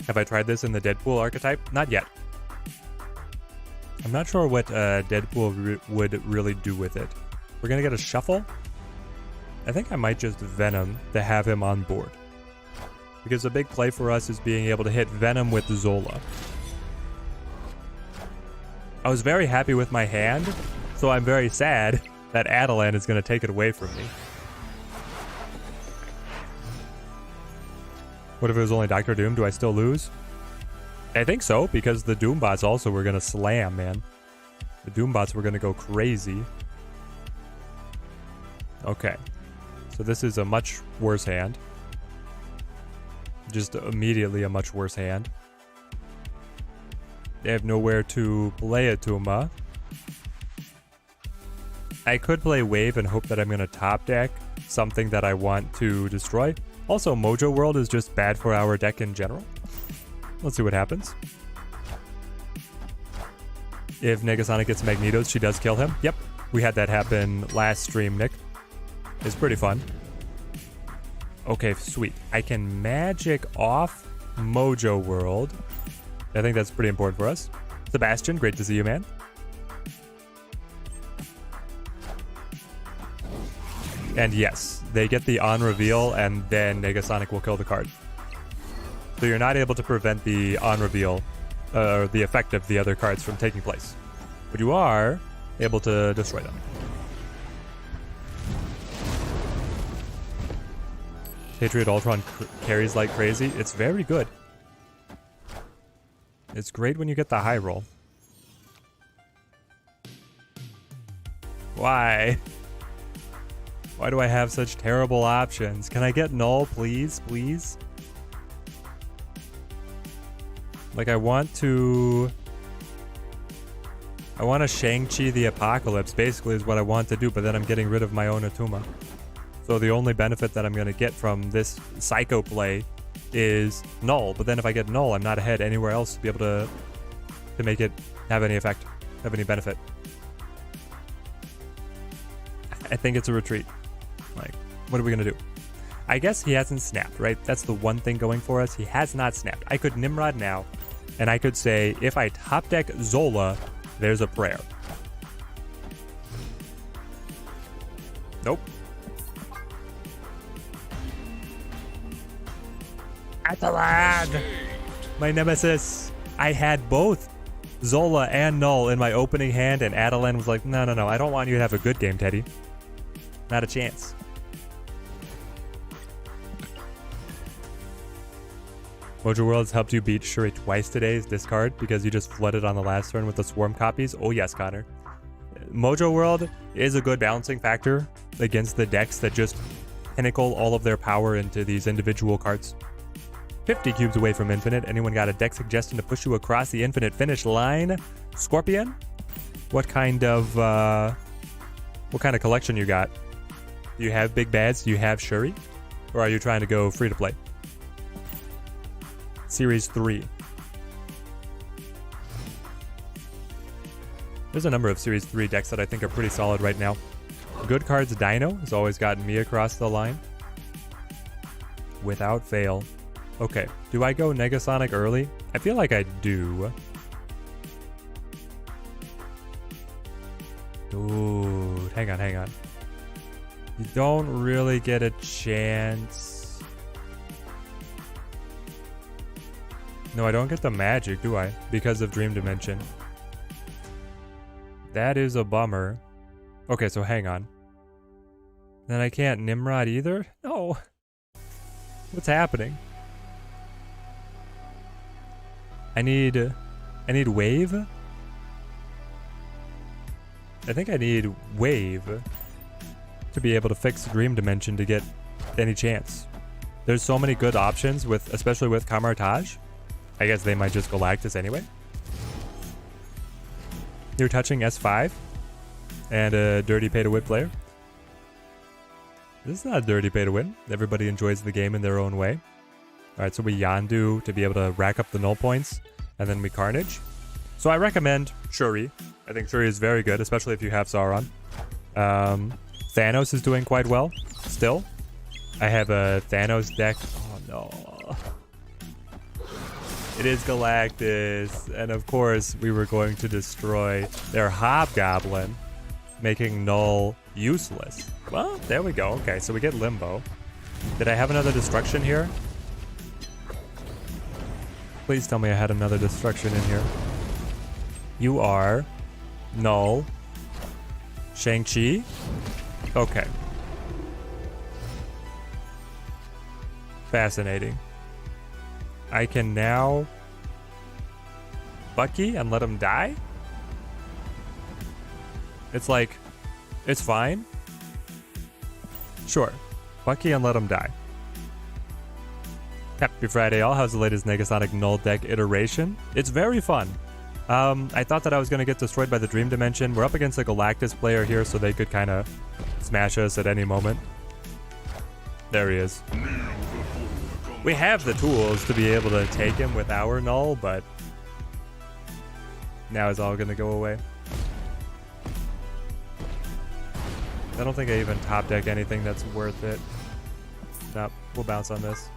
Have I tried this in the Deadpool archetype? Not yet. I'm not sure what Deadpool would really do with it. We're going to get a shuffle. I think I might just Venom to have him on board. Because the big play for us is being able to hit Venom with Zola. I was very happy with my hand, so I'm very sad that Adelan is going to take it away from me. What if it was only Dr. Doom? Do I still lose? I think so, because the Doombots also were going to slam, man. The Doombots were going to go crazy. Okay. So this is a much worse hand. Just immediately a much worse hand. They have nowhere to play a Tuma. I could play Wave and hope that I'm going to top deck something that I want to destroy. Also, Mojo World is just bad for our deck in general. Let's see what happens. If Negasonic gets Magnetos, she does kill him. Yep, we had that happen last stream, Nick. It's pretty fun. Okay, sweet. I can magic off Mojo World. I think that's pretty important for us. Sebastian, great to see you, man. And yes, they get the on reveal, and then Negasonic will kill the card. So you're not able to prevent the on reveal, or the effect of the other cards from taking place. But you are able to destroy them. Patriot Ultron carries like crazy. It's very good. It's great when you get the high roll. Why? Why do I have such terrible options? Can I get null, please? Please? Like, I want to Shang-Chi the Apocalypse, basically, is what I want to do, but then I'm getting rid of my own Atuma. So the only benefit that I'm going to get from this Psycho play is null, but then if I get null, I'm not ahead anywhere else to be able to make it have any effect, have any benefit. I think it's a retreat. Like, what are we going to do? I guess he hasn't snapped, right? That's the one thing going for us. He has not snapped. I could Nimrod now, and I could say, if I top deck Zola, there's a prayer. Nope. Atalad! My nemesis. I had both Zola and Null in my opening hand, and Adelan was like, no, I don't want you to have a good game, Teddy. Not a chance. Mojo World has helped you beat Shuri twice today's discard because you just flooded on the last turn with the swarm copies. Oh yes, Connor. Mojo World is a good balancing factor against the decks that just pinnacle all of their power into these individual cards. 50 cubes away from infinite. Anyone got a deck suggestion to push you across the infinite finish line? Scorpion? What kind of collection you got? Do you have big bads? Do you have Shuri? Or are you trying to go free to play? Series 3. There's a number of Series 3 decks that I think are pretty solid right now. Good Cards Dino has always gotten me across the line. Without fail. Okay, do I go Negasonic early? I feel like I do. Dude, hang on. You don't really get a chance. No, I don't get the magic, do I? Because of Dream Dimension. That is a bummer. Okay, so hang on. Then I can't Nimrod either? No. What's happening? I need wave? I think I need wave to be able to fix Dream Dimension to get any chance. There's so many good options with, especially with Camartage. I guess they might just Galactus anyway. You're touching S5 and a dirty pay to win player. This is not a dirty pay to win. Everybody enjoys the game in their own way. Alright, so we Yondu to be able to rack up the null points, and then we Carnage. So I recommend Shuri. I think Shuri is very good, especially if you have Sauron. Thanos is doing quite well, still. I have a Thanos deck. Oh no. It is Galactus, and of course we were going to destroy their Hobgoblin, making Null useless. Well, there we go. Okay, so we get Limbo. Did I have another destruction here? Please tell me I had another destruction in here. You are Null. Shang-Chi? Okay. Fascinating. I can now Bucky and let him die? It's like, it's fine. Sure. Bucky and let him die. Happy Friday all. How's the latest Negasonic Null deck iteration? It's very fun. I thought that I was going to get destroyed by the Dream Dimension. We're up against a Galactus player here, so they could kind of smash us at any moment. There he is. We have the tools to be able to take him with our Null, but now it's all going to go away. I don't think I even top deck anything that's worth it. Nope, we'll bounce on this.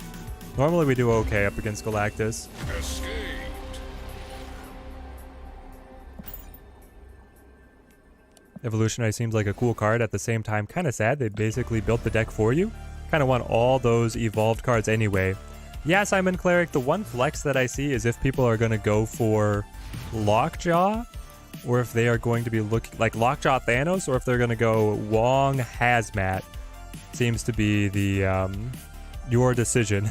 Normally we do okay up against Galactus. Escaped. Evolutionary seems like a cool card. At the same time, kind of sad. They basically built the deck for you. Kind of want all those evolved cards anyway. Yeah, Simon Cleric, the one flex that I see is if people are going to go for Lockjaw, or if they are going to be looking like Lockjaw Thanos, or if they're going to go Wong Hazmat. Seems to be the your decision.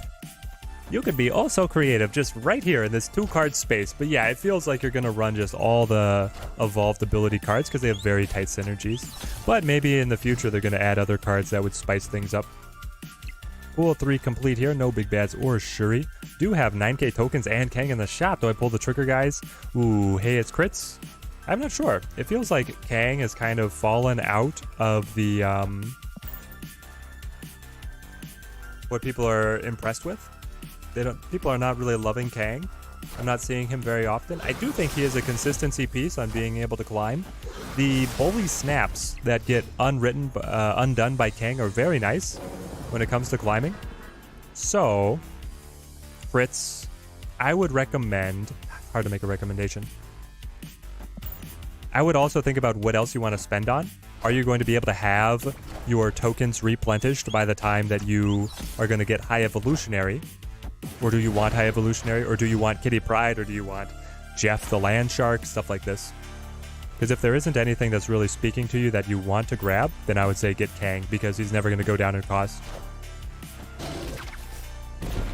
You could be also creative just right here in this 2-card space. But yeah, it feels like you're going to run just all the evolved ability cards because they have very tight synergies. But maybe in the future they're going to add other cards that would spice things up. Pool 3 complete here. No big bads or Shuri. Do have 9k tokens and Kang in the shop. Do I pull the trigger, guys? Ooh, hey, it's crits? I'm not sure. It feels like Kang has kind of fallen out of the what people are impressed with. People are not really loving Kang. I'm not seeing him very often. I do think he is a consistency piece on being able to climb. The bully snaps that get undone by Kang are very nice when it comes to climbing. So, Fritz, I would recommend... Hard to make a recommendation. I would also think about what else you want to spend on. Are you going to be able to have your tokens replenished by the time that you are going to get High Evolutionary? Or do you want High Evolutionary? Or do you want Kitty Pryde? Or do you want Jeff the Land Shark? Stuff like this. Because if there isn't anything that's really speaking to you that you want to grab, then I would say get Kang, because he's never going to go down in cost.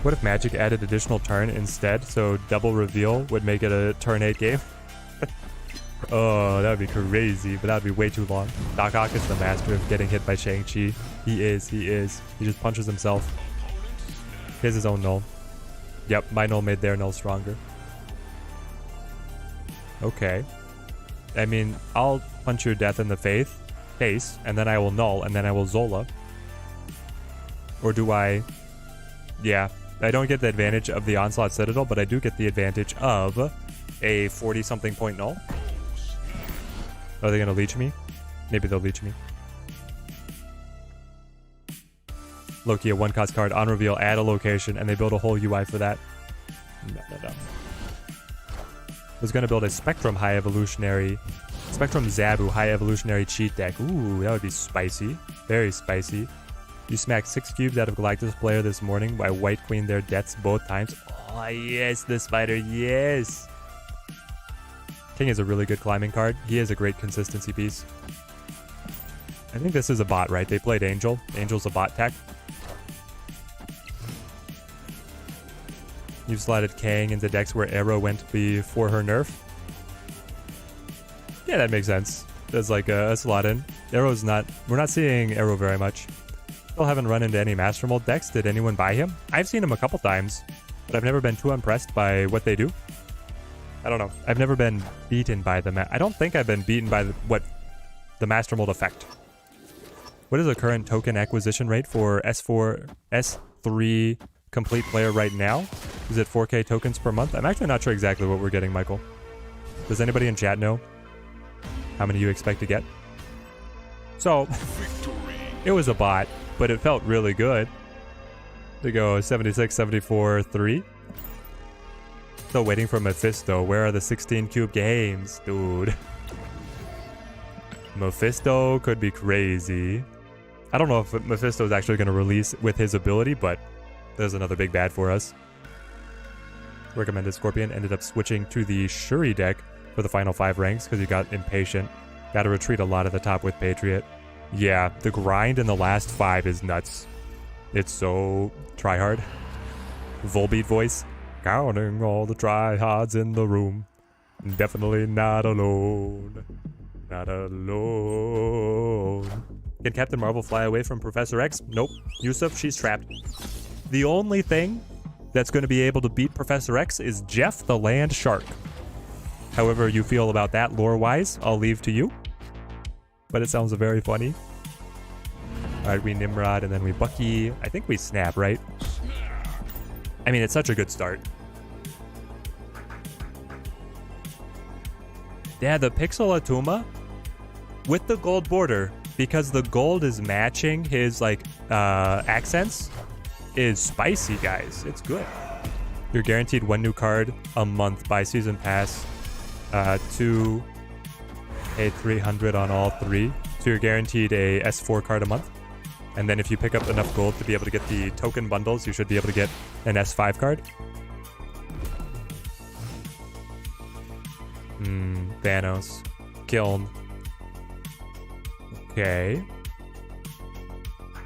What if Magic added additional turn instead, so double reveal would make it a turn 8 game? Oh, that would be crazy, but that would be way too long. Doc Ock is the master of getting hit by Shang-Chi. He is. He just punches himself. He has his own null. Yep, my null made their null stronger. Okay. I mean, I'll punch your death in the face, and then I will null, and then I will Zola. Or do I? Yeah, I don't get the advantage of the Onslaught Citadel, but I do get the advantage of a 40-something point null. Are they going to leech me? Maybe they'll leech me. Loki, a 1-cost card on reveal, add a location, and they build a whole UI for that. No. I was going to build a Spectrum Zabu High Evolutionary cheat deck. Ooh, that would be spicy. Very spicy. You smacked 6 cubes out of Galactus player this morning by White Queen their deaths both times. Oh, yes, the spider, yes. King is a really good climbing card. He is a great consistency piece. I think this is a bot, right? They played Angel. Angel's a bot tech. You've slotted Kang into decks where Arrow went before her nerf. Yeah, that makes sense. There's like a slot in. Arrow's not... We're not seeing Arrow very much. Still haven't run into any Master Mold decks. Did anyone buy him? I've seen him a couple times, but I've never been too impressed by what they do. I don't know. I've never been beaten by the... I don't think I've been beaten by the Master Mold effect. What is the current token acquisition rate for S3 complete player right now? Is it 4K tokens per month? I'm actually not sure exactly what we're getting, Michael. Does anybody in chat know how many you expect to get? So, it was a bot, but it felt really good to go 76, 74, 3. Still waiting for Mephisto. Where are the 16 cube games, dude? Mephisto could be crazy. I don't know if Mephisto is actually going to release with his ability, but there's another big bad for us. Recommended Scorpion ended up switching to the Shuri deck for the final 5 ranks because he got impatient. Got to retreat a lot at the top with Patriot. Yeah, the grind in the last 5 is nuts. It's so tryhard. Volbeat voice. Counting all the tryhards in the room. Definitely not alone. Not alone. Can Captain Marvel fly away from Professor X? Nope. Yusuf, she's trapped. The only thing that's going to be able to beat Professor X is Jeff the Land Shark. However you feel about that lore-wise, I'll leave to you. But it sounds very funny. Alright, we Nimrod and then we Bucky. I think we snap, right? I mean, it's such a good start. Yeah, the Pixel Atuma with the gold border, because the gold is matching his like accents, is spicy, guys. It's good. You're guaranteed 1 new card a month by season pass. 2 a 300 on all 3. So you're guaranteed a S4 card a month. And then if you pick up enough gold to be able to get the token bundles, you should be able to get an S5 card. Thanos. Kiln. Okay.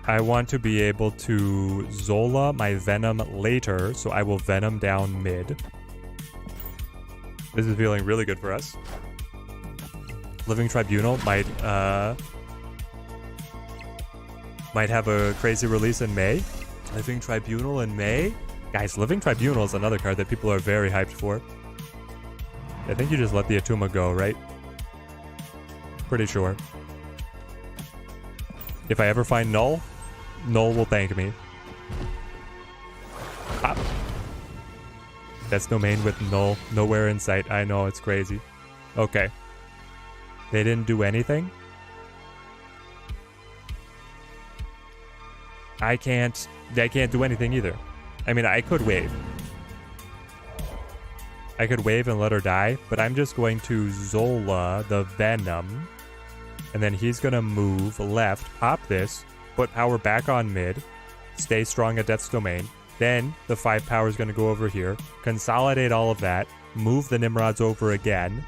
I want to be able to Zola my Venom later, so I will Venom down mid. This is feeling really good for us. Living Tribunal might have a crazy release in May. Living Tribunal in May? Guys, Living Tribunal is another card that people are very hyped for. I think you just let the Atuma go, right? Pretty sure. If I ever find Null, Null will thank me. Pop. That's domain with Null nowhere in sight. I know, it's crazy. Okay. They didn't do anything? I can't do anything either. I mean, I could wave. I could wave and let her die, but I'm just going to Zola the Venom. And then he's going to move left, pop this, put power back on mid, stay strong at Death's Domain. Then the 5 power is going to go over here, consolidate all of that, move the Nimrods over again.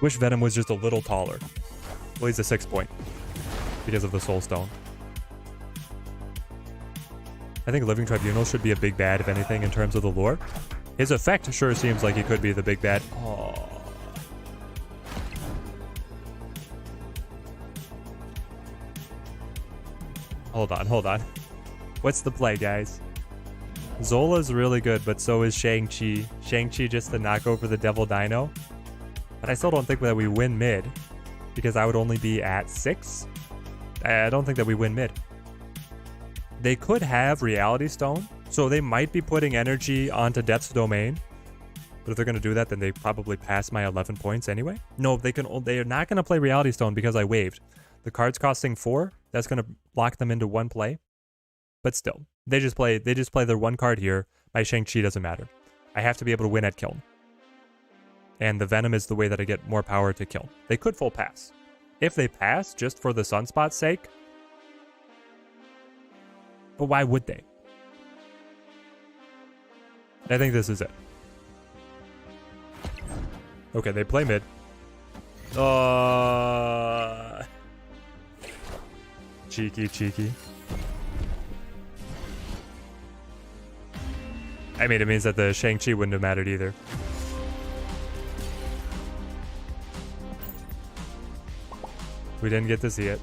Wish Venom was just a little taller. Well, he's a 6 point because of the Soul Stone. I think Living Tribunal should be a big bad, if anything, in terms of the lore. His effect sure seems like he could be the big bad. Oh. Hold on. What's the play, guys? Zola's really good, but so is Shang-Chi. Shang-Chi just to knock over the Devil Dino. But I still don't think that we win mid, because I would only be at 6. I don't think that we win mid. They could have Reality Stone, so they might be putting energy onto Death's Domain. But if they're going to do that, then they probably pass my 11 points anyway. No, they are not going to play Reality Stone because I waived. The card's costing 4. That's going to lock them into 1 play. But still, they just play their 1 card here. My Shang-Chi doesn't matter. I have to be able to win at kill. And the Venom is the way that I get more power to kill. They could full pass. If they pass, just for the Sunspot's sake. But why would they? I think this is it. Okay, they play mid. Cheeky. I mean, it means that the Shang-Chi wouldn't have mattered either. We didn't get to see it.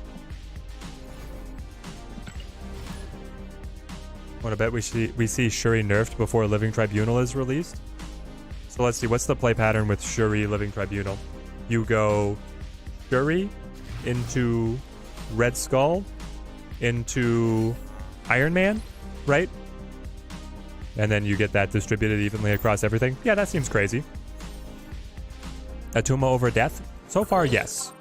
Want to bet we see Shuri nerfed before Living Tribunal is released? So let's see, what's the play pattern with Shuri Living Tribunal? You go Shuri into Red Skull into Iron Man, right? And then you get that distributed evenly across everything. Yeah, that seems crazy. Atuma over Death? So far, yes.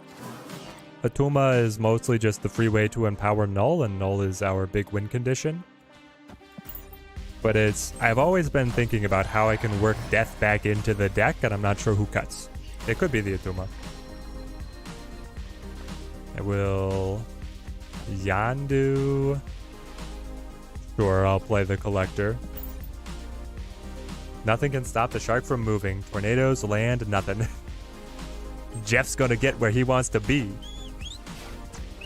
Atuma is mostly just the free way to empower Null, and Null is our big win condition. But I've always been thinking about how I can work Death back into the deck, and I'm not sure who cuts. It could be the Atuma. I will Yandu. Sure, I'll play the Collector. Nothing can stop the shark from moving. Tornadoes, land, nothing. Jeff's gonna get where he wants to be.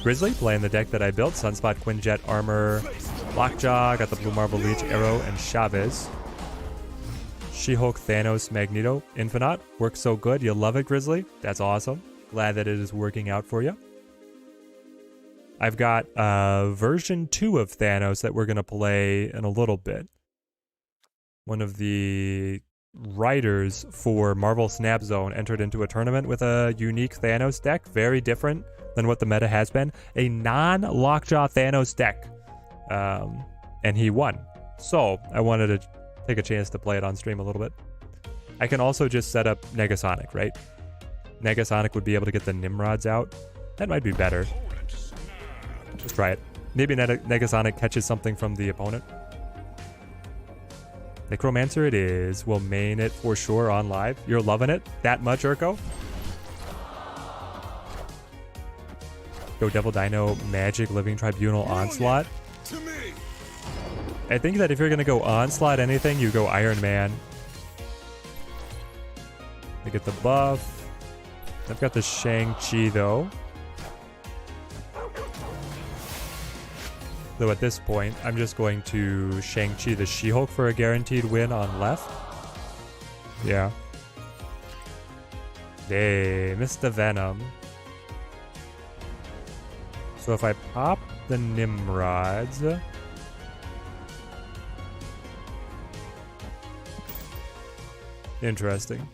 Grizzly, playing the deck that I built. Sunspot, Quinjet, Armor, Lockjaw. Got the Blue Marble Leech, Arrow, and Chavez. She-Hulk, Thanos, Magneto, Infinite. Works so good. You love it, Grizzly. That's awesome. Glad that it is working out for you. I've got version 2 of Thanos that we're going to play in a little bit. One of the writers for Marvel Snap Zone entered into a tournament with a unique Thanos deck. Very different than what the meta has been. A non-Lockjaw Thanos deck. And he won. So I wanted to take a chance to play it on stream a little bit. I can also just set up Negasonic, right? Negasonic would be able to get the Nimrods out. That might be better. Let's try it. Maybe Negasonic catches something from the opponent. Necromancer it is. We'll main it for sure on live. You're loving it that much, Urko? Go Devil Dino, Magic, Living Tribunal, Onslaught. I think that if you're going to go Onslaught anything, you go Iron Man. I get the buff. I've got the Shang-Chi though. Though at this point, I'm just going to Shang-Chi the She-Hulk for a guaranteed win on left. Yeah. They missed the Venom. So if I pop the Nimrods... Interesting.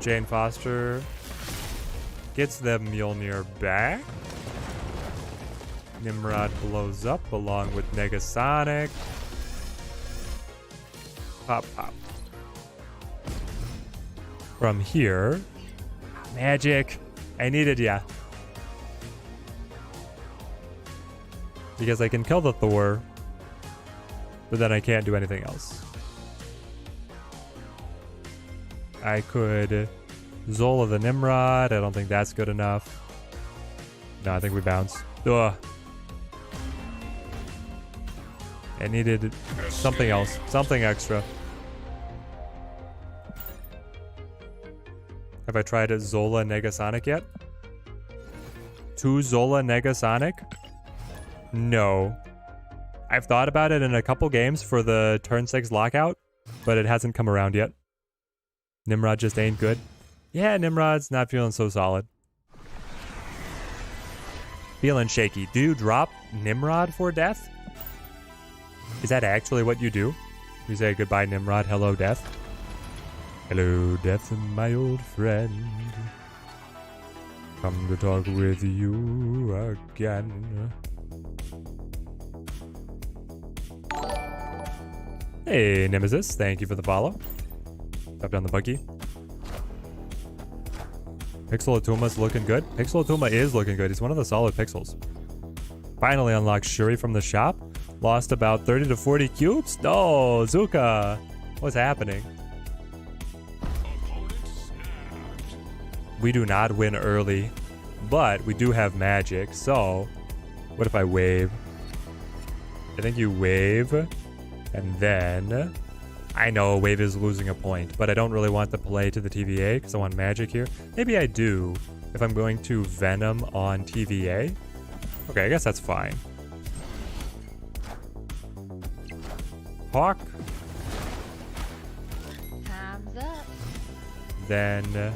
Jane Foster gets the Mjolnir back. Nimrod blows up along with Negasonic. Pop, pop. From here, Magic. I needed ya. Because I can kill the Thor, but then I can't do anything else. I could Zola the Nimrod. I don't think that's good enough. No, I think we bounce. Ugh. I needed something else. Something extra. Have I tried a Zola Negasonic yet? 2 Zola Negasonic? No. I've thought about it in a couple games for the turn 6 lockout, but it hasn't come around yet. Nimrod just ain't good. Yeah, Nimrod's not feeling so solid. Feeling shaky. Do you drop Nimrod for death? Is that actually what you do? You say goodbye Nimrod, hello death? Hello, Death, my old friend. Come to talk with you again. Hey, Nemesis, thank you for the follow. Up down the buggy. Pixel Atuma's looking good. Pixel Atuma is looking good. He's one of the solid pixels. Finally unlocked Shuri from the shop. Lost about 30 to 40 cubes. No, Zuka. What's happening? We do not win early, but we do have magic. So, what if I wave? I think you wave, and then... I know wave is losing a point, but I don't really want the play to the TVA because I want magic here. Maybe I do if I'm going to Venom on TVA. Okay, I guess that's fine. Hawk. Time's up. Then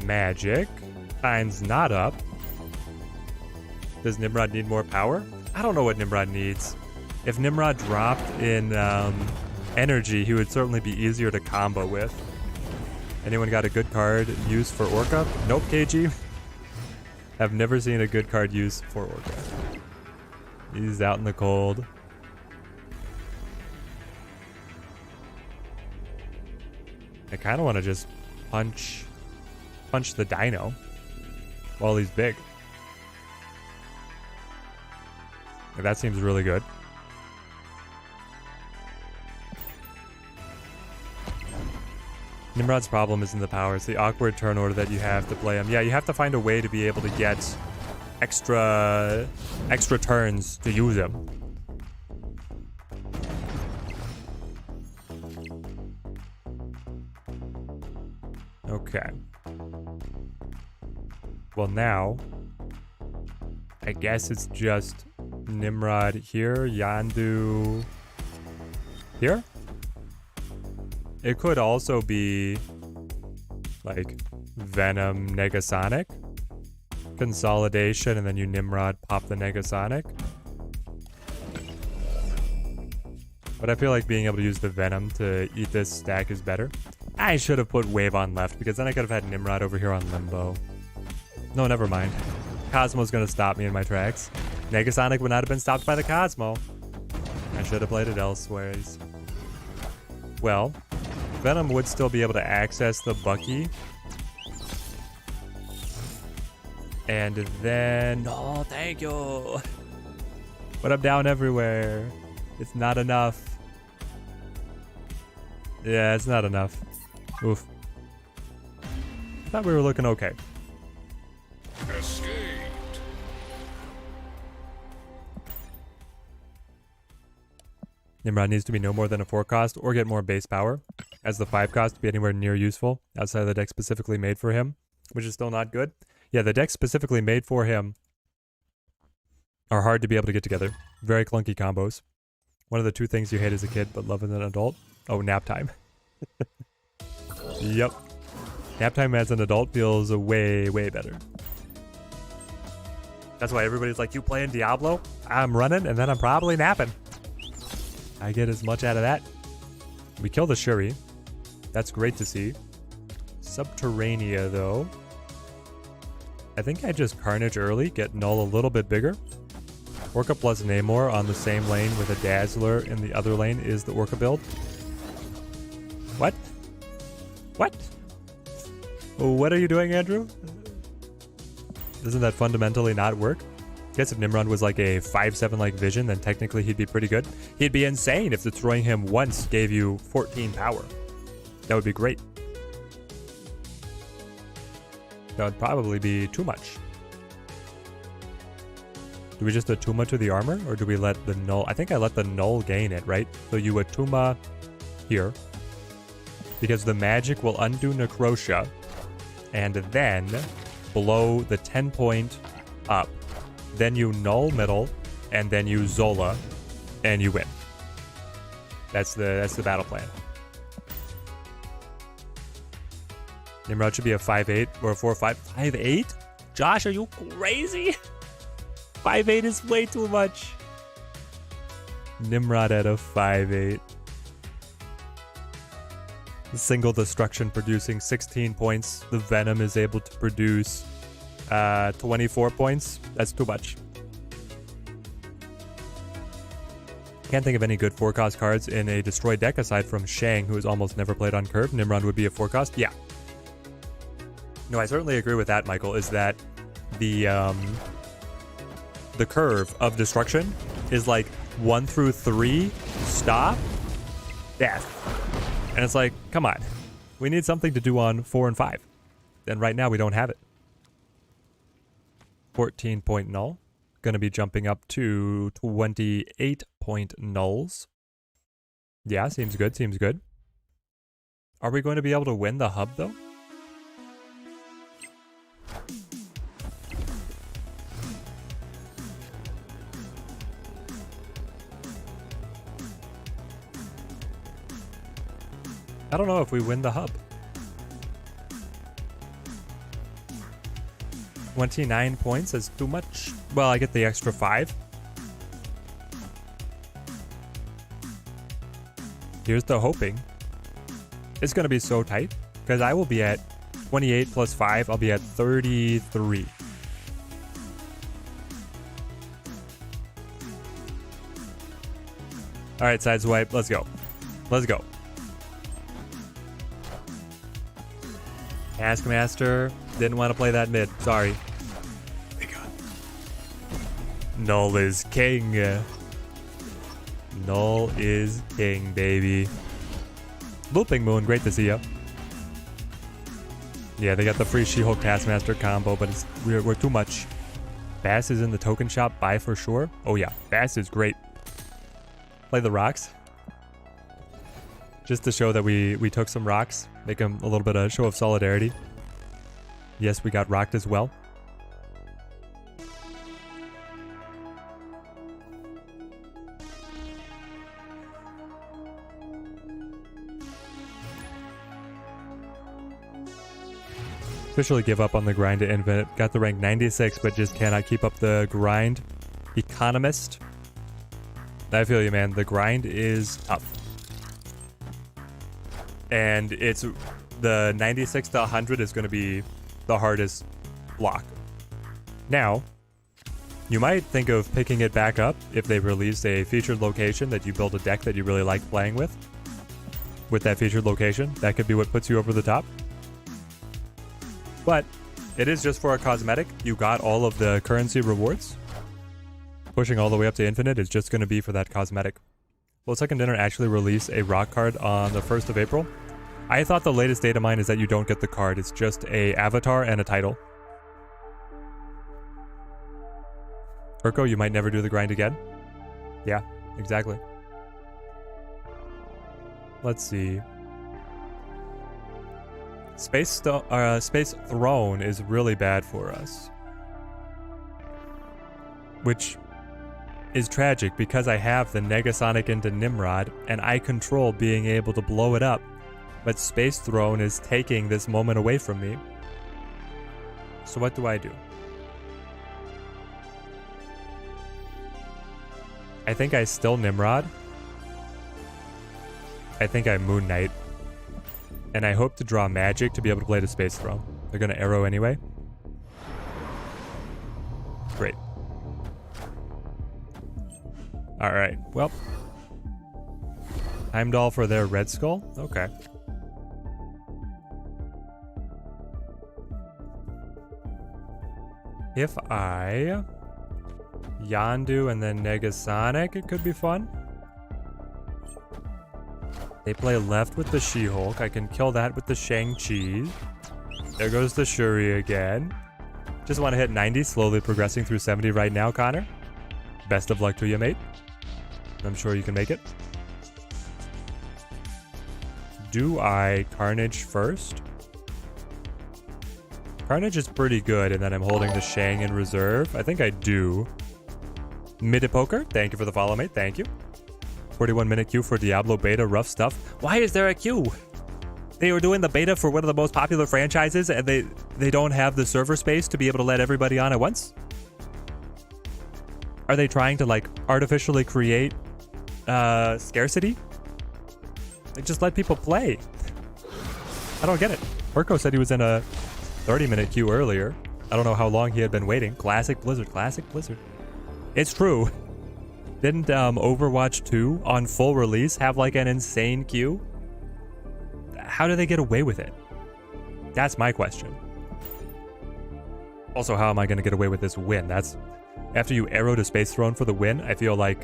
magic. Time's not up. Does Nimrod need more power? I don't know what Nimrod needs. If Nimrod dropped in energy, he would certainly be easier to combo with. Anyone got a good card used for Orca? Nope, KG. I've never seen a good card used for Orca. He's out in the cold. I kind of want to just punch the dino while he's big. Yeah, that seems really good. Nimrod's problem isn't the power, it's the awkward turn order that you have to play him. Yeah, you have to find a way to be able to get extra turns to use him. Okay. Well, now I guess it's just Nimrod here, Yandu here. It could also be like Venom, Negasonic, consolidation, and then you Nimrod pop the Negasonic. But I feel like being able to use the Venom to eat this stack is better. I should have put Wave on left because then I could have had Nimrod over here on Limbo. No, never mind. Cosmo's gonna stop me in my tracks. Negasonic would not have been stopped by the Cosmo. I should have played it elsewhere. Well, Venom would still be able to access the Bucky. And then... Oh, thank you! But I'm down everywhere. It's not enough. Yeah, it's not enough. Oof. I thought we were looking okay. Escaped. Nimrod needs to be no more than a 4 cost or get more base power, as the 5 cost to be anywhere near useful outside of the deck specifically made for him, which is still not good. Yeah, the decks specifically made for him are hard to be able to get together. Very clunky combos. One of the 2 things you hate as a kid but love as an adult. Oh, nap time. Yep. Nap time as an adult feels way, way better. That's why everybody's like, you playing Diablo? I'm running and then I'm probably napping. I get as much out of that. We kill the Shuri. That's great to see. Subterranea, though. I think I just Carnage early, get Null a little bit bigger. Orca plus Namor on the same lane with a Dazzler in the other lane is the Orca build. What? What? What are you doing, Andrew? Doesn't that fundamentally not work? I guess if Nimrod was like a 5/7 like vision, then technically he'd be pretty good. He'd be insane if destroying him once gave you 14 power. That would be great. That would probably be too much. Do we just Attuma to the armor, or do we let the Null? I think I let the Null gain it, right? So you Attuma here, because the magic will undo Necrotia, and then blow the 10 point up. Then you Null middle, and then you Zola, and you win. That's the battle plan. Nimrod should be a 5/8 or a 4/5. 5/8? Josh, are you crazy? 5/8 is way too much. Nimrod at a 5/8. Single destruction producing 16 points. The Venom is able to produce 24 points. That's too much. Can't think of any good 4-cost cards in a Destroy deck aside from Shang, who is almost never played on curve. Nimrod would be a 4-cost. Yeah. No, I certainly agree with that, Michael, is that the curve of destruction is like 1 through 3, stop, death. And it's like, come on. We need something to do on 4 and 5. And right now we don't have it. 14 point null. Going to be jumping up to 28 point nulls. Yeah, seems good, seems good. Are we going to be able to win the hub, though? I don't know if we win the hub. 29 points is too much. Well, I get the extra 5. Here's the hoping. It's going to be so tight because I will be at 28 plus 5. I'll be at 33. All right, sideswipe. Let's go. Let's go. Taskmaster didn't want to play that mid. Sorry. Null is king. Null is king, baby. Looping Moon, great to see ya. Yeah, they got the free She-Hulk Taskmaster combo, but we're too much. Bass is in the token shop. Buy for sure. Oh yeah, Bass is great. Play the rocks. Just to show that we took some rocks. Make them a little bit of show of solidarity. Yes, we got rocked as well. Officially give up on the grind to infinite. Got the rank 96, but just cannot keep up the grind. Economist. I feel you, man. The grind is tough. And it's the 96 to 100 is going to be the hardest block. Now, you might think of picking it back up if they release a featured location that you build a deck that you really like playing with. With that featured location, that could be what puts you over the top. But it is just for a cosmetic. You got all of the currency rewards. Pushing all the way up to infinite is just going to be for that cosmetic. Will Second Dinner actually release a rock card on the 1st of April? I thought the latest data mine is that you don't get the card. It's just a avatar and a title. Urko, you might never do the grind again. Yeah, exactly. Let's see. Space Throne is really bad for us. Which is tragic because I have the Negasonic into Nimrod and I control being able to blow it up. But Space Throne is taking this moment away from me. So what do I do? I think I still Nimrod. I think I Moon Knight. And I hope to draw magic to be able to play the Space Throne. They're going to arrow anyway. Great. Alright, well. Heimdall for their Red Skull? Okay. If I Yondu and then Negasonic, it could be fun. They play left with the She-Hulk. I can kill that with the Shang-Chi. There goes the Shuri again. Just want to hit 90, slowly progressing through 70 right now, Connor. Best of luck to you, mate. I'm sure you can make it. Do I Carnage first? Carnage is pretty good, and then I'm holding the Shang in reserve. I think I do. Mid-Poker, thank you for the follow, mate. Thank you. 41-minute queue for Diablo beta, rough stuff. Why is there a queue? They were doing the beta for one of the most popular franchises, and they don't have the server space to be able to let everybody on at once? Are they trying to, like, artificially create scarcity? They just let people play. I don't get it. Urko said he was in a 30-minute queue earlier. I don't know how long he had been waiting. Classic Blizzard, classic Blizzard. It's true. Didn't Overwatch 2 on full release have like an insane queue? How do they get away with it? That's my question. Also, how am I going to get away with this win? That's after you arrow to Space Throne for the win, I feel like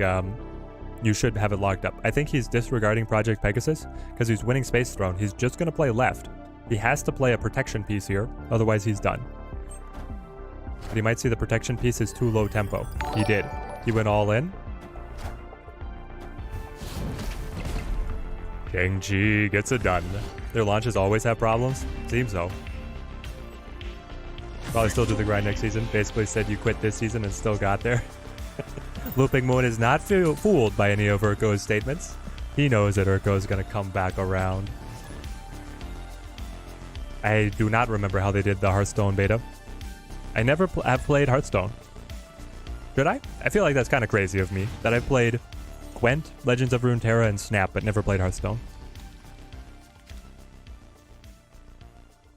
you should have it locked up. I think he's disregarding Project Pegasus because he's winning Space Throne. He's just going to play left. He has to play a protection piece here, otherwise he's done. But he might see the protection piece is too low tempo. He did. He went all in. Genji gets it done. Their launches always have problems? Seems so. Probably still do the grind next season. Basically said you quit this season and still got there. Looping Moon is not fooled by any of Urko's statements. He knows that Urko is going to come back around. I do not remember how they did the Hearthstone beta. I never have played Hearthstone. Should I? I feel like that's kind of crazy of me, that I've played Gwent, Legends of Runeterra, and Snap, but never played Hearthstone.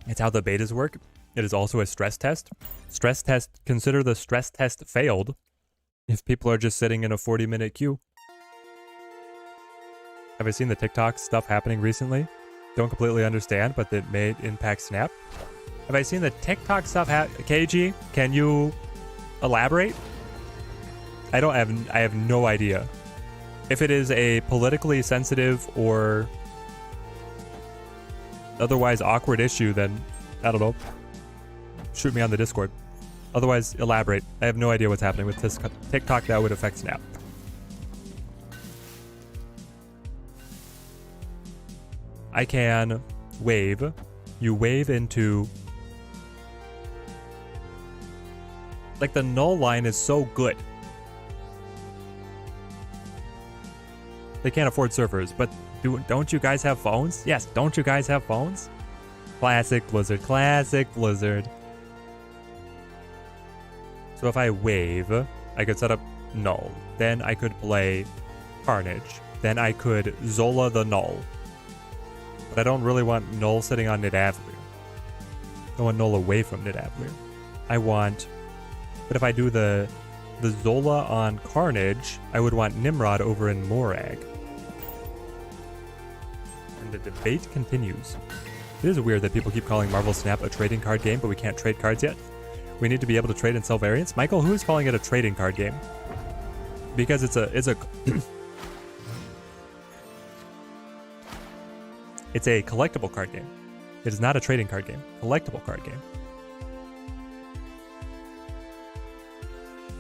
It's how the betas work. It is also a stress test. Stress test, consider the stress test failed if people are just sitting in a 40-minute queue. Have I seen the TikTok stuff happening recently? Don't completely understand, but that may impact Snap. Have I seen the TikTok stuff KG, can you elaborate? I have no idea. If it is a politically sensitive or otherwise awkward issue, then I don't know. Shoot me on the Discord. Otherwise, elaborate. I have no idea what's happening with this TikTok that would affect Snap. I can wave. You wave into... Like, the null line is so good. They can't afford servers, but don't you guys have phones? Yes, don't you guys have phones? Classic Blizzard, classic Blizzard. So if I wave, I could set up null. Then I could play Carnage. Then I could Zola the null. But I don't really want null sitting on Nidavellir. I want null away from Nidavellir. I want... But if I do the Zola on Carnage, I would want Nimrod over in Morag. And the debate continues. It is weird that people keep calling Marvel Snap a trading card game, but we can't trade cards yet. We need to be able to trade and sell variants. Michael, who is calling it a trading card game? Because it's a it's a collectible card game. It is not a trading card game. Collectible card game.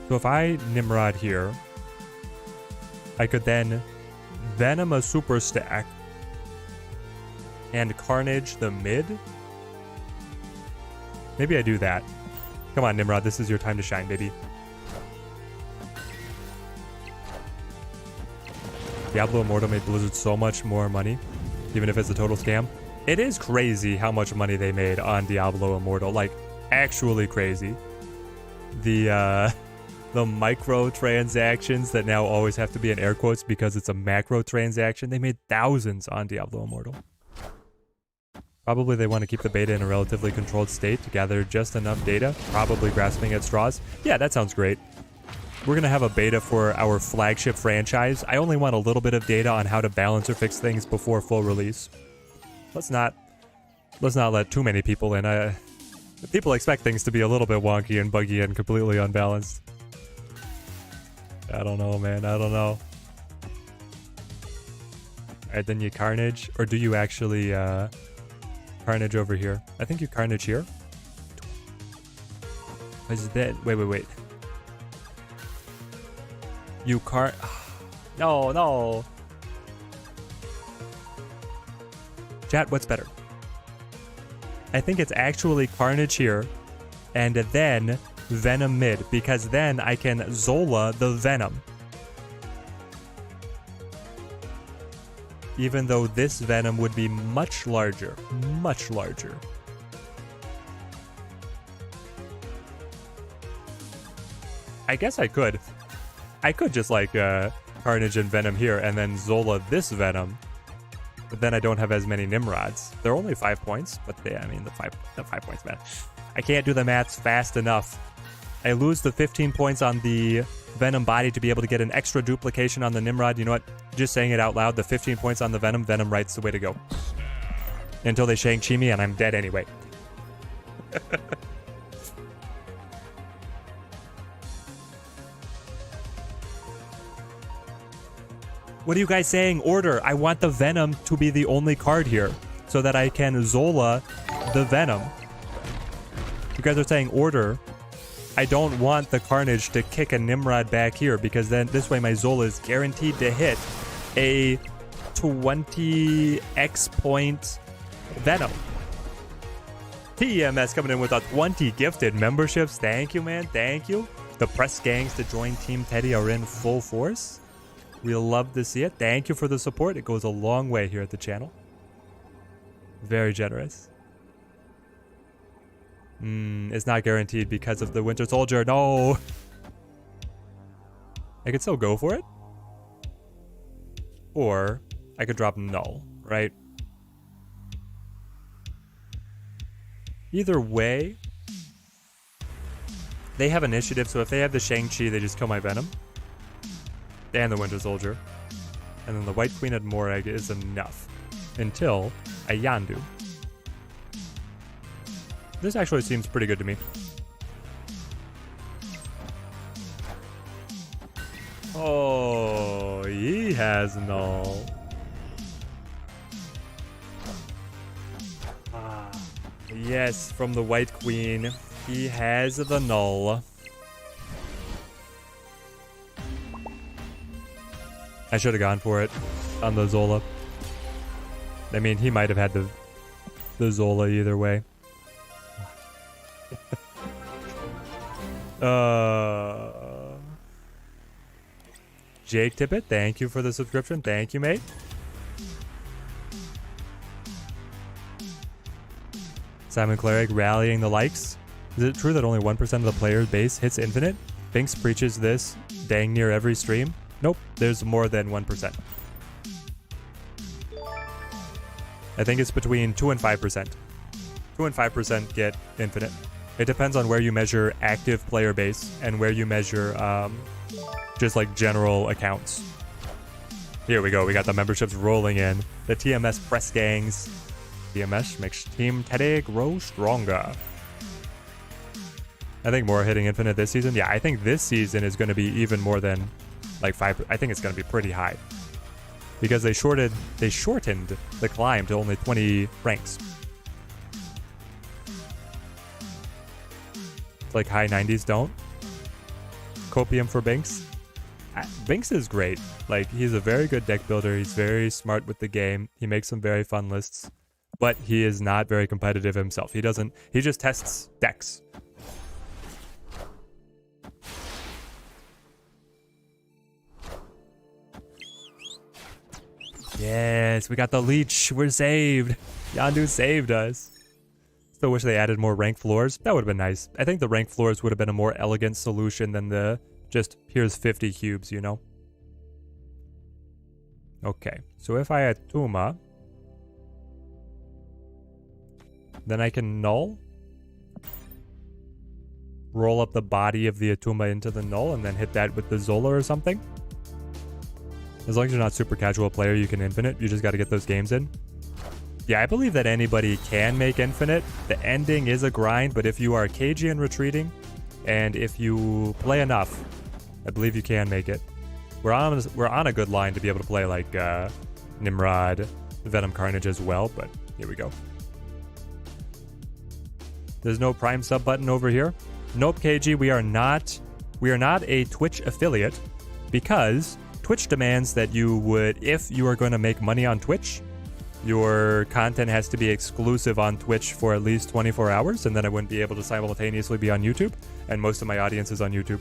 So if I Nimrod here, I could then Venom a super stack and Carnage the mid. Maybe I do that. Come on, Nimrod, this is your time to shine, baby. Diablo Immortal made Blizzard so much more money, even if it's a total scam. It is crazy how much money they made on Diablo Immortal, like, actually crazy. The micro transactions that now always have to be in air quotes because it's a macro transaction, they made thousands on Diablo Immortal. Probably they want to keep the beta in a relatively controlled state to gather just enough data, probably grasping at straws. Yeah, that sounds great. We're going to have a beta for our flagship franchise. I only want a little bit of data on how to balance or fix things before full release. Let's not let too many people in. People expect things to be a little bit wonky and buggy and completely unbalanced. I don't know, man. I don't know. Alright, then you Carnage. Or do you actually Carnage over here? I think you Carnage here. Is that... Wait. You No, no. Chat, what's better? I think it's actually Carnage here, and then Venom mid, because then I can Zola the Venom. Even though this Venom would be much larger. Much larger. I guess I could. I could just like Carnage and Venom here, and then Zola this Venom. But then I don't have as many Nimrods. They're only 5 points, but I mean, the 5 points, man. I can't do the maths fast enough. I lose the 15 points on the Venom body to be able to get an extra duplication on the Nimrod. You know what? Just saying it out loud, the 15 points on the Venom, Venom Right's the way to go. Until they Shang-Chi me and I'm dead anyway. What are you guys saying? Order. I want the Venom to be the only card here so that I can Zola the Venom. You guys are saying order. I don't want the Carnage to kick a Nimrod back here because then this way my Zola is guaranteed to hit a 20x point Venom. TMS coming in with a 20 gifted memberships. Thank you, man. Thank you. The press gangs to join Team Teddy are in full force. We'll love to see it. Thank you for the support. It goes a long way here at the channel. Very generous. It's not guaranteed because of the Winter Soldier. No. I could still go for it. Or I could drop null, right? Either way, they have initiative, so if they have the Shang-Chi, they just kill my Venom. And the Winter Soldier. And then the White Queen at Morag is enough. Until a Yandu. This actually seems pretty good to me. Oh, he has null. Yes, from the White Queen. He has the null. I should have gone for it on the Zola. I mean, he might have had the Zola either way. Jake Tippett, thank you for the subscription. Thank you, mate. Simon Cleric rallying the likes. Is it true that only 1% of the player base hits infinite? Binks preaches this dang near every stream. Nope, there's more than 1%. I think it's between 2 and 5%. 2 and 5% get infinite. It depends on where you measure active player base and where you measure just like general accounts. Here we go. We got the memberships rolling in. The TMS press gangs. TMS makes Team Teddy grow stronger. I think more hitting infinite this season. Yeah, I think this season is going to be even more than like 5. I think it's going to be pretty high because they shortened the climb to only 20 ranks. It's like high 90s don't. Copium for Binks. Binks is great. Like, he's a very good deck builder. He's very smart with the game. He makes some very fun lists, but he is not very competitive himself. He just tests decks. Yes, we got the leech. We're saved. Yandu saved us. Still wish they added more rank floors. That would have been nice. I think the rank floors would have been a more elegant solution than the just here's 50 cubes, you know? Okay, so if I had Tuma, then I can null, roll up the body of the Atuma into the null, and then hit that with the Zola or something. As long as you're not super casual player, you can infinite. You just got to get those games in. Yeah, I believe that anybody can make infinite. The ending is a grind, but if you are cagey and retreating, and if you play enough, I believe you can make it. We're on a good line to be able to play like Nimrod, Venom Carnage as well, but here we go. There's no Prime sub button over here. Nope, KG, we are not a Twitch affiliate because Twitch demands that you would, if you are going to make money on Twitch, your content has to be exclusive on Twitch for at least 24 hours, and then I wouldn't be able to simultaneously be on YouTube, and most of my audience is on YouTube.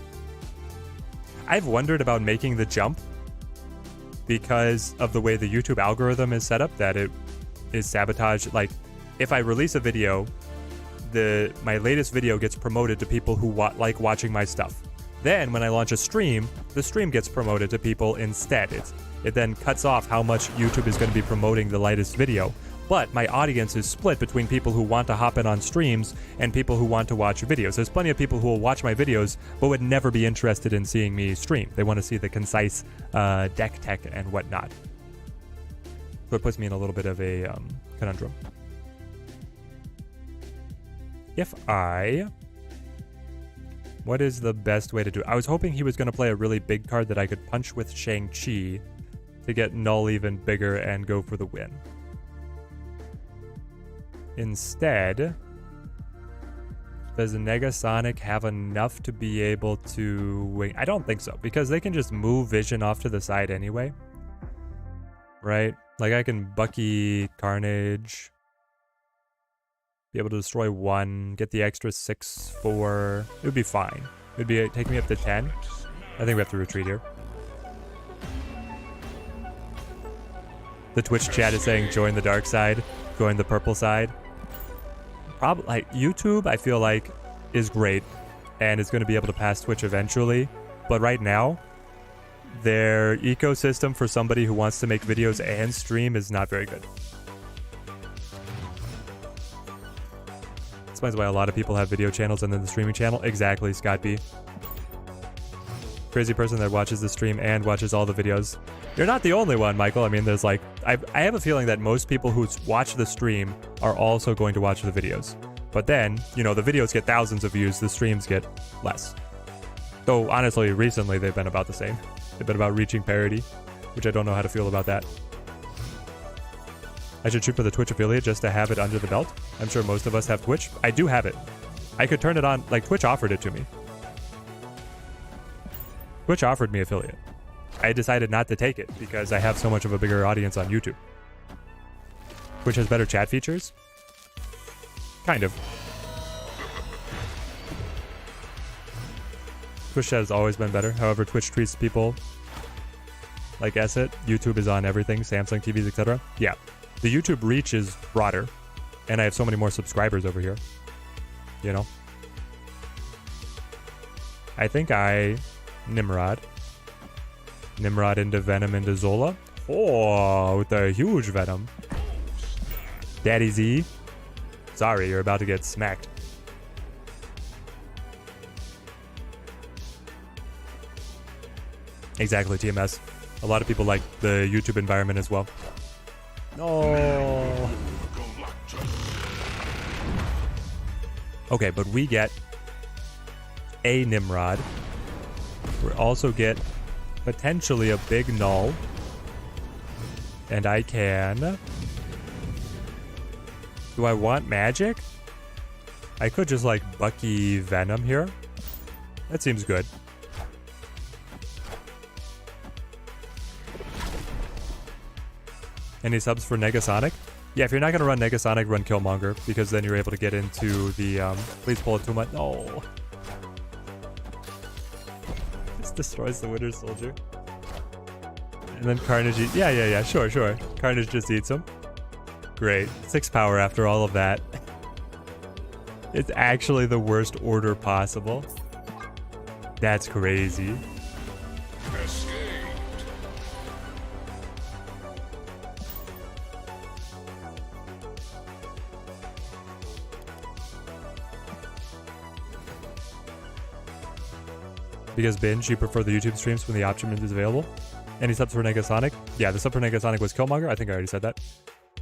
I've wondered about making the jump because of the way the YouTube algorithm is set up, that it is sabotaged. Like, if I release a video, my latest video gets promoted to people who like watching my stuff. Then when I launch a stream, the stream gets promoted to people instead. It then cuts off how much YouTube is going to be promoting the latest video. But my audience is split between people who want to hop in on streams and people who want to watch videos. There's plenty of people who will watch my videos but would never be interested in seeing me stream. They want to see the concise deck tech and whatnot. So it puts me in a little bit of a conundrum. What is the best way to do it? I was hoping he was going to play a really big card that I could punch with Shang-Chi to get Null even bigger and go for the win. Instead, does Negasonic have enough to be able to wing? I don't think so, because they can just move Vision off to the side anyway. Right? Like I can Bucky Carnage, be able to destroy 1, get the extra 6/4. It would be fine. It would be take me up to 10. I think we have to retreat here. The Twitch chat is saying join the dark side, join the purple side. Probably like YouTube, I feel like is great and is going to be able to pass Twitch eventually. But right now, their ecosystem for somebody who wants to make videos and stream is not very good. Explains why a lot of people have video channels and then the streaming channel. Exactly, Scott B. Crazy person that watches the stream and watches all the videos. You're not the only one, Michael. I mean, there's like, I have a feeling that most people who watch the stream are also going to watch the videos. But then, you know, the videos get thousands of views, the streams get less. Though, honestly, recently they've been about the same. They've been about reaching parity, which I don't know how to feel about that. I should shoot for the Twitch affiliate just to have it under the belt. I'm sure most of us have Twitch. I do have it. I could turn it on, like Twitch offered it to me. Twitch offered me affiliate. I decided not to take it because I have so much of a bigger audience on YouTube. Twitch has better chat features? Kind of. Twitch has always been better. However, Twitch treats people like it. YouTube is on everything, Samsung TVs, etc. Yeah. The YouTube reach is broader, and I have so many more subscribers over here. You know? I think Nimrod into Venom into Zola. Oh, with the huge Venom. Daddy Z. Sorry, you're about to get smacked. Exactly, TMS. A lot of people like the YouTube environment as well. Oh. Okay, but we get a Nimrod. We also get potentially a big Null. And I can... Do I want magic? I could just like Bucky Venom here. That seems good. Any subs for Negasonic? Yeah, if you're not going to run Negasonic, run Killmonger, because then you're able to get into the, please pull it too much. No. This destroys the Winter Soldier. And then Carnage, yeah, sure. Carnage just eats him. Great. 6 power after all of that. It's actually the worst order possible. That's crazy. Because binge, you prefer the YouTube streams when the option is available? Any subs for Negasonic? Yeah, the sub for Negasonic was Killmonger. I think I already said that.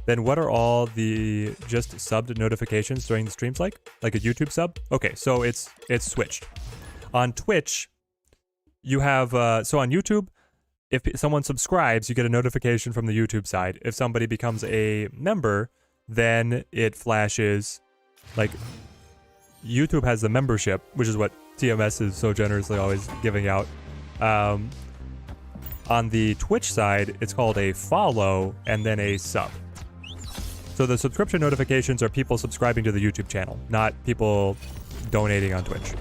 Then what are all the just subbed notifications during the streams like? Like a YouTube sub? Okay, so it's switched. On Twitch, you have... so on YouTube, if someone subscribes, you get a notification from the YouTube side. If somebody becomes a member, then it flashes... Like, YouTube has the membership, which is what TMS is so generously always giving out. On the Twitch side, it's called a follow and then a sub. So the subscription notifications are people subscribing to the YouTube channel, not people donating on Twitch.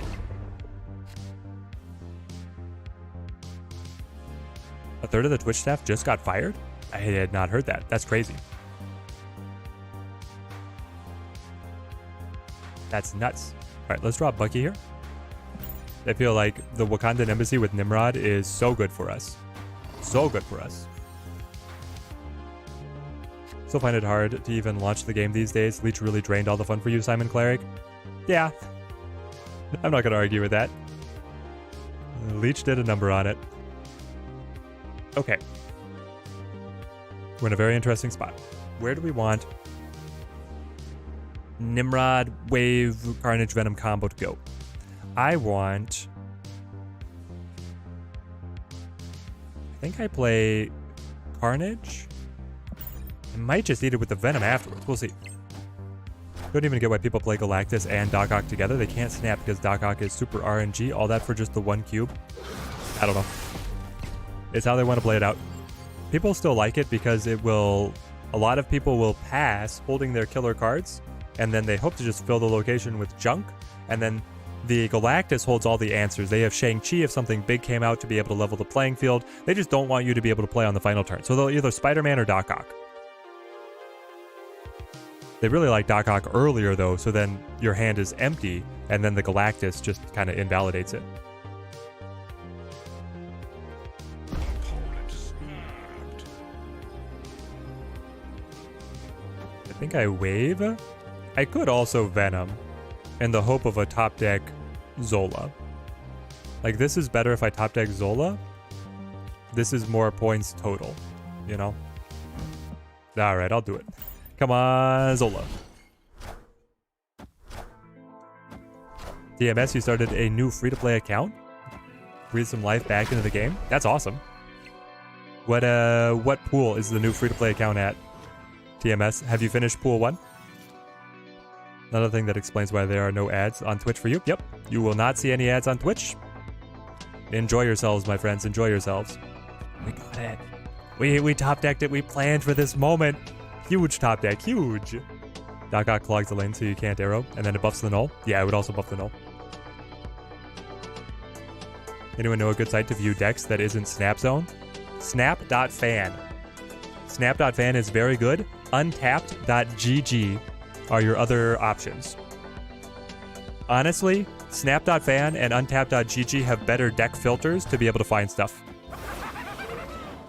A third of the Twitch staff just got fired? I had not heard that. That's crazy. That's nuts. All right, let's drop Bucky here. I feel like the Wakandan Embassy with Nimrod is so good for us. So good for us. Still find it hard to even launch the game these days. Leech really drained all the fun for you, Simon Cleric. Yeah. I'm not going to argue with that. Leech did a number on it. Okay. We're in a very interesting spot. Where do we want Nimrod, Wave, Carnage, Venom combo to go? I want... I think I play Carnage. I might just eat it with the Venom afterwards. We'll see. Don't even get why people play Galactus and Doc Ock together. They can't snap because Doc Ock is super RNG. All that for just the 1 cube. I don't know. It's how they want to play it out. People still like it because it will... A lot of people will pass holding their killer cards, and then they hope to just fill the location with junk, and then the Galactus holds all the answers. They have Shang-Chi if something big came out to be able to level the playing field. They just don't want you to be able to play on the final turn. So they'll either Spider-Man or Doc Ock. They really like Doc Ock earlier, though, so then your hand is empty, and then the Galactus just kind of invalidates it. I think I wave. I could also Venom in the hope of a top deck Zola. Like, this is better if I top deck Zola. This is more points total, you know? Alright, I'll do it. Come on, Zola. DMS, you started a new free-to-play account? Breathe some life back into the game? That's awesome. What pool is the new free-to-play account at? TMS, have you finished pool 1? Another thing that explains why there are no ads on Twitch for you. Yep, you will not see any ads on Twitch. Enjoy yourselves, my friends. Enjoy yourselves. We got it. We top decked it. We planned for this moment. Huge top deck. Huge. Doc Ock clogs the lane so you can't arrow, and then it buffs the null. Yeah, it would also buff the null. Anyone know a good site to view decks that isn't Snap Zone? Snap.fan. Snap.fan is very good. Untapped.gg are your other options. Honestly, Snap.fan and Untapped.gg have better deck filters to be able to find stuff.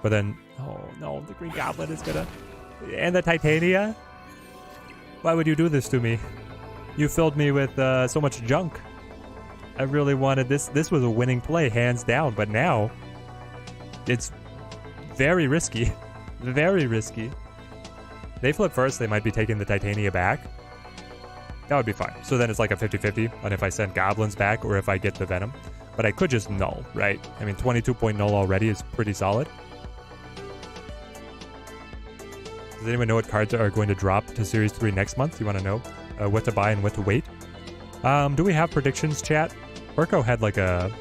But then, oh no, the Green Goblin is gonna... And the Titania? Why would you do this to me? You filled me with so much junk. I really wanted this. This was a winning play, hands down, but now it's very risky. Very risky. They flip first, they might be taking the Titania back. That would be fine. So then it's like a 50-50 on if I send Goblins back or if I get the Venom. But I could just null, right? I mean, 22-point null already is pretty solid. Does anyone know what cards are going to drop to Series 3 next month? You want to know what to buy and what to wait? Do we have predictions, chat? Orko had like a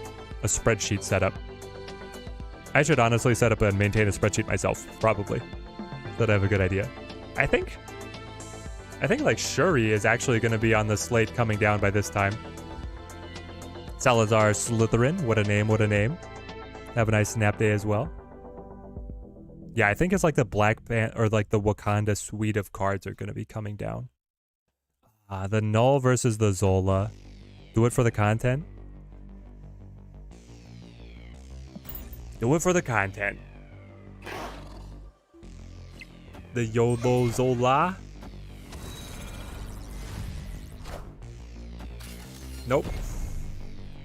spreadsheet set up. I should honestly set up and maintain a spreadsheet myself, probably. So that I have a good idea. I think like Shuri is actually going to be on the slate coming down by this time. Salazar Slytherin, what a name, what a name. Have a nice snap day as well. Yeah, I think it's like the Black or like the Wakanda suite of cards are going to be coming down. The Null versus the Zola. Do it for the content. Do it for the content. The YOLO Zola. Nope.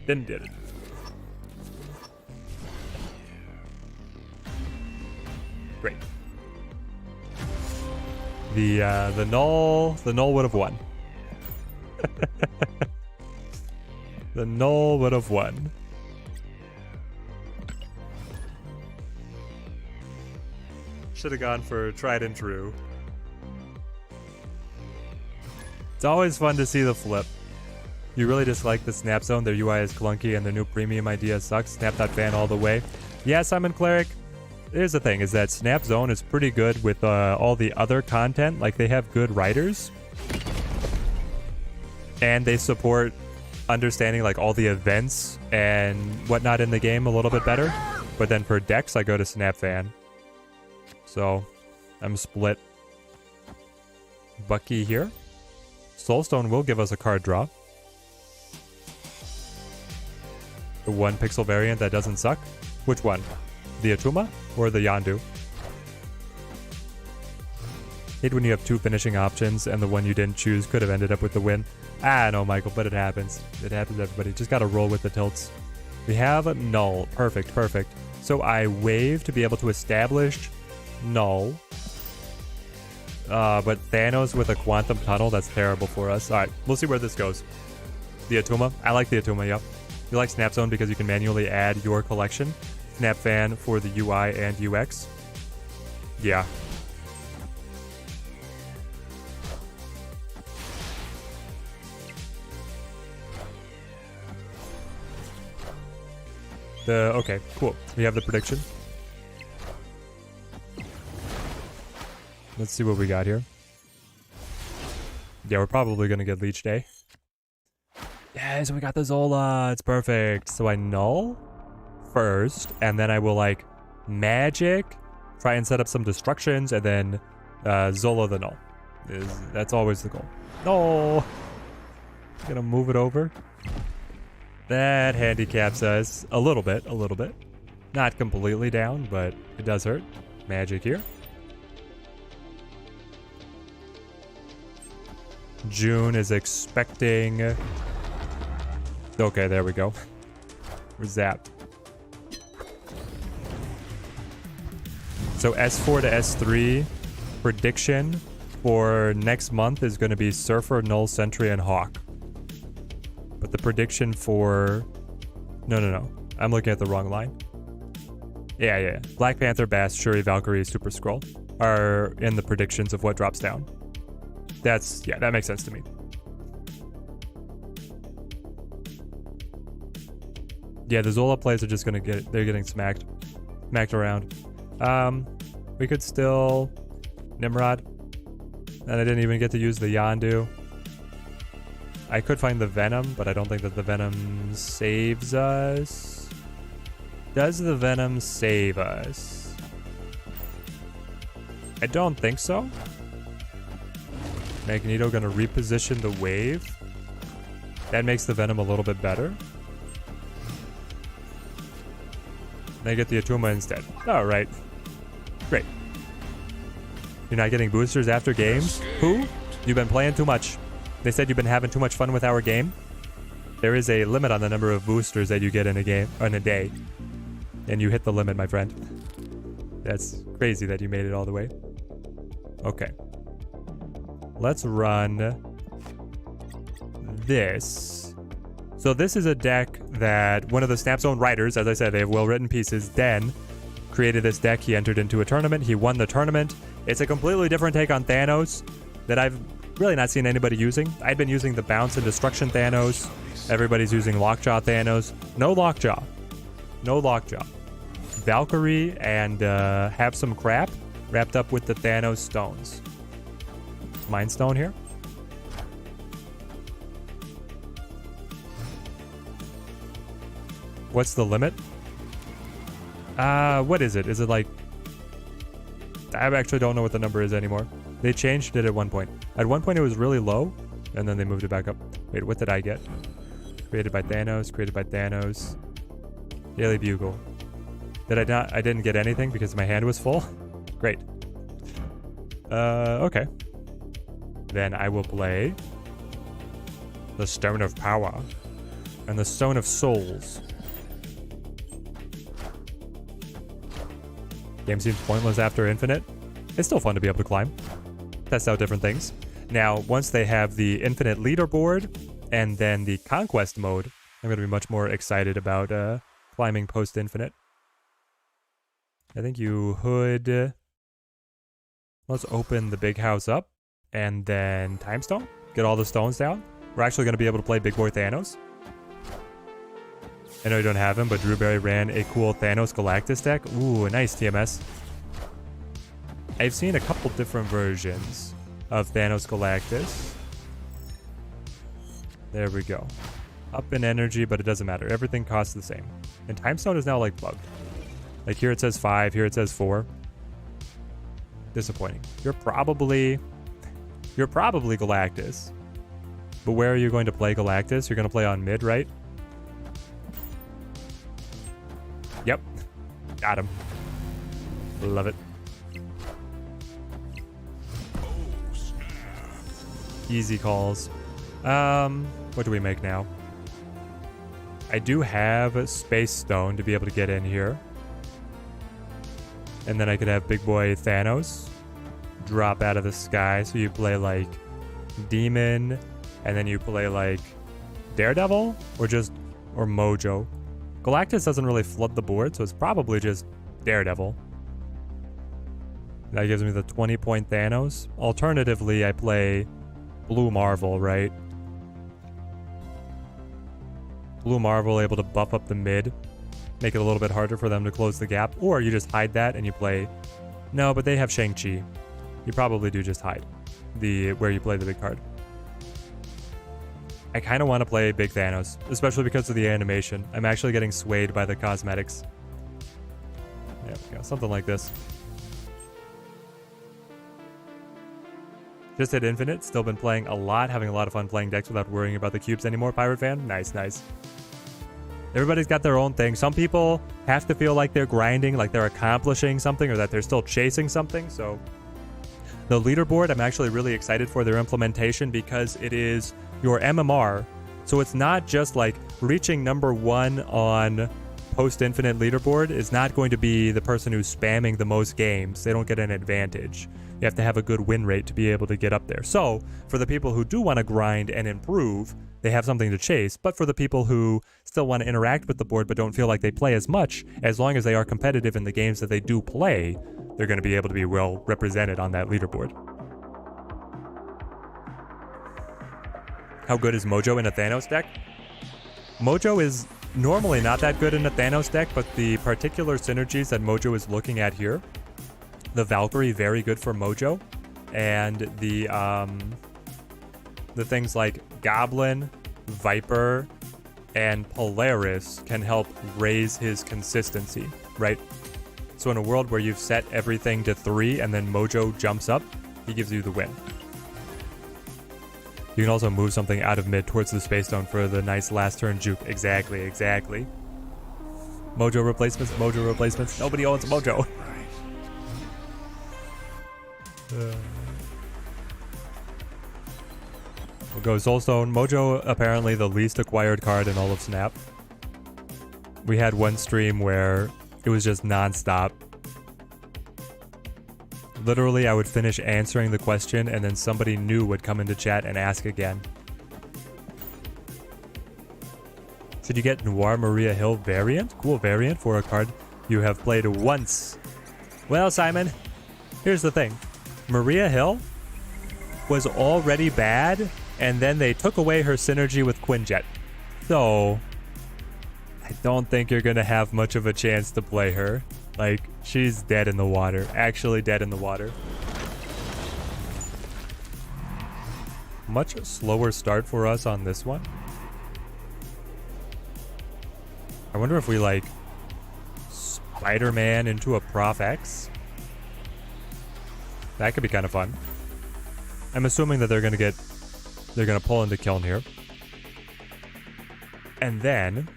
Didn't get it. Great. The null would have won. The null would have won. Should have gone for tried and true. It's always fun to see the flip. You really dislike the Snap Zone. Their UI is clunky and their new premium idea sucks. Snap.fan all the way. Yeah, Simon Cleric. Here's the thing, is that Snap Zone is pretty good with all the other content. Like, they have good writers. And they support understanding, like, all the events and whatnot in the game a little bit better. But then for decks, I go to SnapFan. So, I'm split. Bucky here. Soulstone will give us a card draw. The 1 pixel variant that doesn't suck? Which one? The Atuma or the Yondu? Hate when you have 2 finishing options and the one you didn't choose could have ended up with the win. I know, Michael, but it happens. It happens to everybody. Just gotta roll with the tilts. We have a null. Perfect, perfect. So I wave to be able to establish null. But Thanos with a quantum tunnel, that's terrible for us. Alright, we'll see where this goes. The Atuma. I like the Atuma, yep. You like Snap Zone because you can manually add your collection. Snap Fan for the UI and UX. Yeah. Okay, cool. We have the prediction. Let's see what we got here. Yeah, we're probably going to get Leech Day. Yeah, so we got the Zola. It's perfect. So I null first, and then I will, like, magic, try and set up some destructions, and then Zola the null. That's always the goal. No! Gonna move it over. That handicaps us a little bit, Not completely down, but it does hurt. Magic here. June is expecting... Okay, there we go. We're zapped. So S4 to S3 prediction for next month is going to be Surfer, Null, Sentry, and Hawk. But the prediction for... No. I'm looking at the wrong line. Yeah. Black Panther, Bass, Shuri, Valkyrie, Super Skrull are in the predictions of what drops down. That makes sense to me. Yeah, the Zola plays are just gonna they're getting smacked around. We could still Nimrod. And I didn't even get to use the Yondu. I could find the Venom, but I don't think that the Venom saves us. Does the Venom save us? I don't think so. Magneto gonna reposition the wave. That makes the Venom a little bit better. They get the Atuma instead. Alright. Great. You're not getting boosters after games? Who? You've been playing too much. They said you've been having too much fun with our game. There is a limit on the number of boosters that you get in a game, or in a day. And you hit the limit, my friend. That's crazy that you made it all the way. Okay. Let's run this. So this is a deck that one of the Snap Zone writers, as I said, they have well-written pieces, Den, created this deck. He entered into a tournament. He won the tournament. It's a completely different take on Thanos that I've really not seen anybody using. I'd been using the Bounce and Destruction Thanos. Everybody's using Lockjaw Thanos. No Lockjaw. No Lockjaw. Valkyrie and have some crap wrapped up with the Thanos stones. Mind Stone here. What's the limit? What is it? Is it like... I actually don't know what the number is anymore. They changed it at one point. At one point it was really low, and then they moved it back up. Wait, what did I get? Created by Thanos. Daily Bugle. Did I not? I didn't get anything because my hand was full? Great. Okay. Then I will play the Stone of Power and the Stone of Souls. Game seems pointless after Infinite. It's still fun to be able to climb. Test out different things. Now, once they have the Infinite leaderboard and then the Conquest mode, I'm going to be much more excited about climbing post-Infinite. I think you hood... Let's open the big house up and then Time Stone. Get all the stones down. We're actually going to be able to play Big Boy Thanos. I know you don't have him, but Drewberry ran a cool Thanos Galactus deck. Ooh, a nice TMS. I've seen a couple different versions of Thanos Galactus. There we go. Up in energy, but it doesn't matter. Everything costs the same. And Time Stone is now like plugged. Like here it says 5, here it says 4. Disappointing. You're probably Galactus. But where are you going to play Galactus? You're going to play on mid, right? Got him. Love it. Easy calls. What do we make now? I do have Space Stone to be able to get in here. And then I could have big boy Thanos drop out of the sky. So you play like Demon, and then you play like Daredevil, or Mojo. Galactus doesn't really flood the board, so it's probably just Daredevil. That gives me the 20-point Thanos. Alternatively, I play Blue Marvel, right? Blue Marvel able to buff up the mid, make it a little bit harder for them to close the gap. Or you just hide that and you play... No, but they have Shang-Chi. You probably do just hide where you play the big card. I kind of want to play Big Thanos, especially because of the animation. I'm actually getting swayed by the cosmetics. There we go, something like this. Just hit Infinite, still been playing a lot, having a lot of fun playing decks without worrying about the cubes anymore, Pirate Fan. Nice, nice. Everybody's got their own thing. Some people have to feel like they're grinding, like they're accomplishing something, or that they're still chasing something. So the leaderboard, I'm actually really excited for their implementation because it is your MMR. So it's not just like reaching #1 on post-infinite leaderboard is not going to be the person who's spamming the most games. They don't get an advantage. You have to have a good win rate to be able to get up there. So for the people who do want to grind and improve, they have something to chase. But for the people who still want to interact with the board but don't feel like they play as much, as long as they are competitive in the games that they do play, they're going to be able to be well represented on that leaderboard. How good is Mojo in a Thanos deck? Mojo is normally not that good in a Thanos deck, but the particular synergies that Mojo is looking at here, the Valkyrie, very good for Mojo, and the things like Goblin, Viper, and Polaris can help raise his consistency, right? So in a world where you've set everything to 3 and then Mojo jumps up, he gives you the win. You can also move something out of mid towards the Space Stone for the nice last turn juke. Exactly, exactly. Mojo replacements, Mojo replacements. Nobody owns Mojo. We'll go Soulstone. Mojo, apparently the least acquired card in all of Snap. We had one stream where it was just non-stop. Literally, I would finish answering the question and then somebody new would come into chat and ask again. Should you get Noir Maria Hill variant? Cool variant for a card you have played once. Well, Simon, here's the thing. Maria Hill was already bad, and then they took away her synergy with Quinjet. So, I don't think you're going to have much of a chance to play her. Like, she's dead in the water. Actually dead in the water. Much slower start for us on this one. I wonder if we, like, Spider-Man into a Prof X. That could be kind of fun. I'm assuming that they're gonna pull into Kiln here. And then,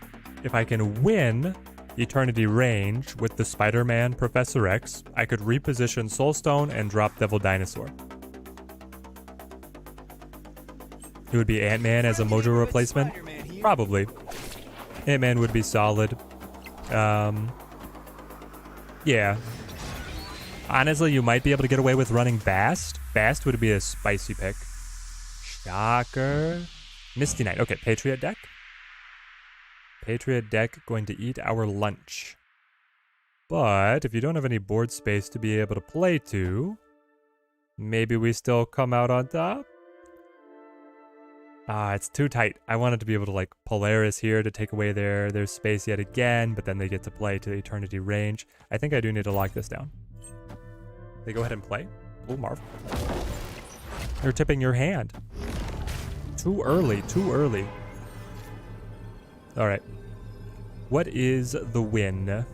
if I can win Eternity Range with the Spider-Man Professor X, I could reposition Soulstone and drop Devil Dinosaur. It would be Ant-Man as a Mojo replacement? Probably. Ant-Man would be solid. Yeah. Honestly, you might be able to get away with running Bast. Bast would be a spicy pick. Shocker. Misty Knight. Okay, Patriot deck. Patriot deck going to eat our lunch. But if you don't have any board space to be able to play to, maybe we still come out on top? It's too tight. I wanted to be able to like Polaris here to take away their space yet again, but then they get to play to Eternity Range. I think I do need to lock this down. They go ahead and play. Oh, Marvel. You're tipping your hand. Too early, too early. All right. What is the win?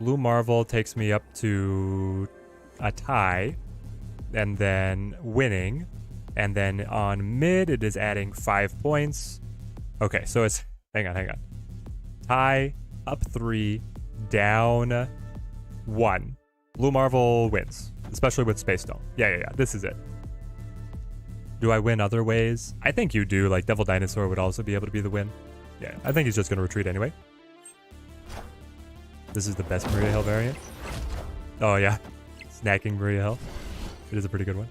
Blue Marvel takes me up to a tie, and then winning. And then on mid, it is adding 5 points. Okay, so it's... Hang on. Tie, Up 3, down 1. Blue Marvel wins, especially with Space Stone. Yeah. This is it. Do I win other ways? I think you do. Like Devil Dinosaur would also be able to be the win. Yeah, I think he's just going to retreat anyway. This is the best Maria Hill variant. Oh yeah, snacking Maria Hill. It is a pretty good one.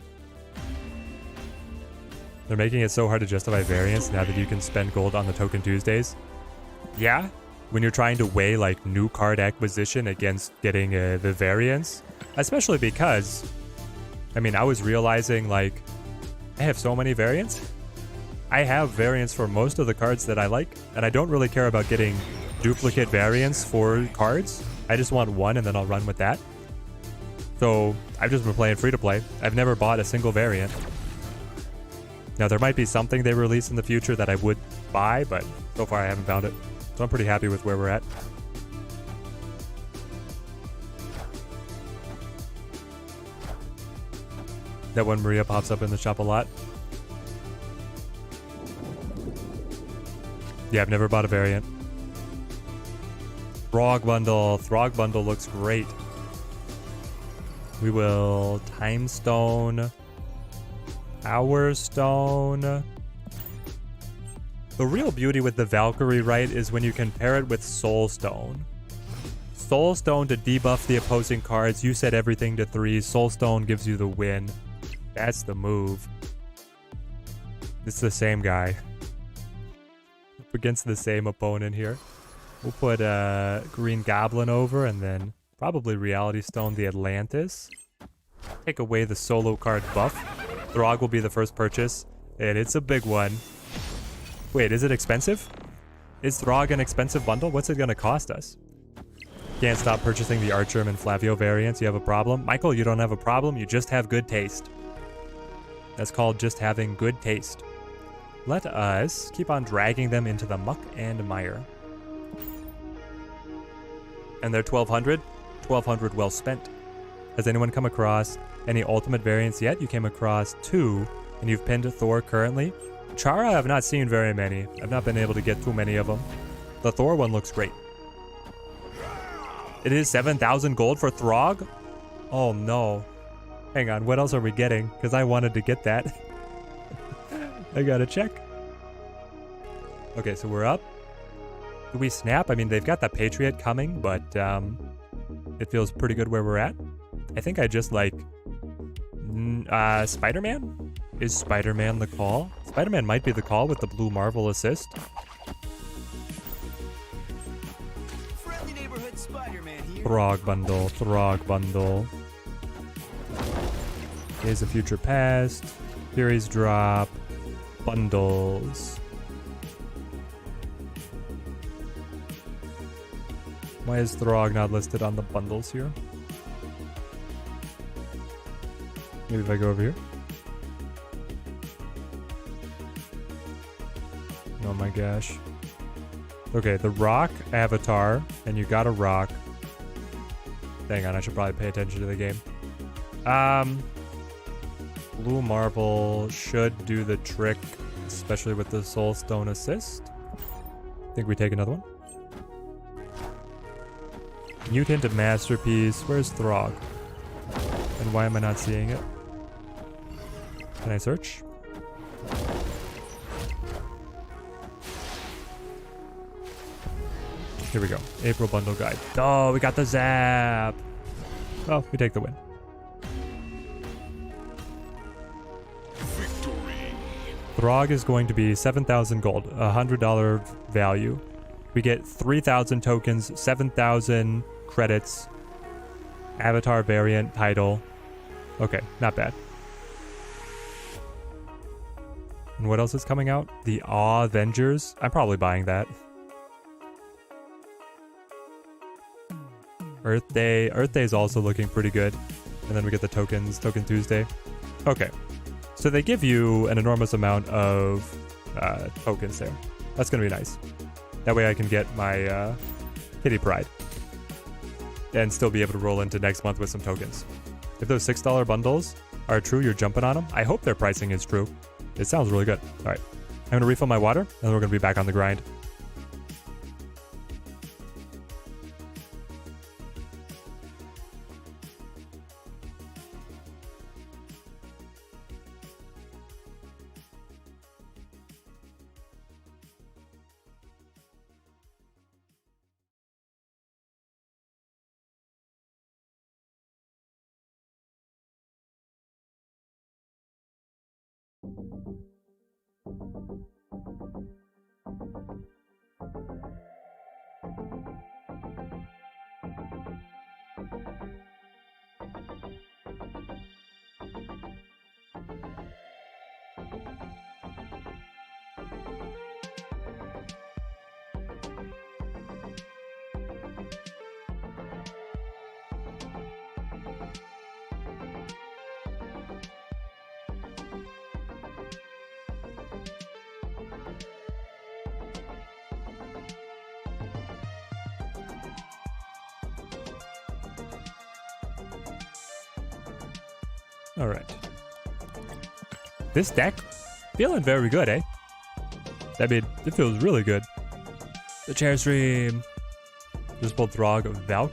They're making it so hard to justify variants now that you can spend gold on the Token Tuesdays. Yeah, when you're trying to weigh like new card acquisition against getting the variants. Especially because, I mean, I was realizing like, I have so many variants. I have variants for most of the cards that I like, and I don't really care about getting duplicate variants for cards. I just want one and then I'll run with that. So I've just been playing free to play. I've never bought a single variant. Now there might be something they release in the future that I would buy, but so far I haven't found it. So I'm pretty happy with where we're at. That one Maria pops up in the shop a lot. Yeah, I've never bought a variant. Throg bundle. Throg bundle looks great. We will Time Stone. Power Stone. The real beauty with the Valkyrie, right, is when you can pair it with Soul Stone. Soul Stone to debuff the opposing cards. You set everything to 3. Soul Stone gives you the win. That's the move. It's the same guy. Up against the same opponent here. We'll put Green Goblin over and then probably Reality Stone the Atlantis. Take away the solo card buff. Throg will be the first purchase, and it's a big one. Wait, is it expensive? Is Throg an expensive bundle? What's it going to cost us? Can't stop purchasing the Archer and Flavio variants. You have a problem? Michael, you don't have a problem. You just have good taste. That's called just having good taste. Let us keep on dragging them into the muck and mire. And they're 1,200. 1,200 well spent. Has anyone come across any ultimate variants yet? You came across 2, and you've pinned Thor currently. Chara, I've not seen very many. I've not been able to get too many of them. The Thor one looks great. It is 7,000 gold for Throg? Oh no. Hang on, what else are we getting? Because I wanted to get that. I gotta check. Okay, so we're up. Do we snap? I mean, they've got the Patriot coming, but it feels pretty good where we're at. I think I just like... Spider-Man? Is Spider-Man the call? Spider-Man might be the call with the Blue Marvel assist. Friendly neighborhood Spider-Man here. Throg bundle, Throg bundle. Days of Future Past. Series drop. Bundles. Why is Throg not listed on the bundles here? Maybe if I go over here. Oh my gosh. Okay, the rock avatar, and you got a rock. Hang on, I should probably pay attention to the game. Blue Marvel should do the trick, especially with the Soul Stone assist. I think we take another one. Mutant Masterpiece. Where's Throg? And why am I not seeing it? Can I search? Here we go. April bundle guide. Oh, we got the zap. Oh, we take the win. Victory. Throg is going to be 7,000 gold, $100 value. We get 3,000 tokens, 7,000 credits, avatar variant title. Okay, not bad. And what else is coming out? The Awe Avengers. I'm probably buying that. Earth Day. Earth Day is also looking pretty good. And then we get the tokens, Token Tuesday. Okay. So they give you an enormous amount of tokens there. That's going to be nice. That way I can get my Kitty Pride. And still be able to roll into next month with some tokens. If those $6 bundles are true, you're jumping on them. I hope their pricing is true. It sounds really good. All right. I'm going to refill my water, and then we're going to be back on the grind. All right. This deck feeling very good, eh? I mean, it feels really good. The chair stream. Just pulled Throg of Valk.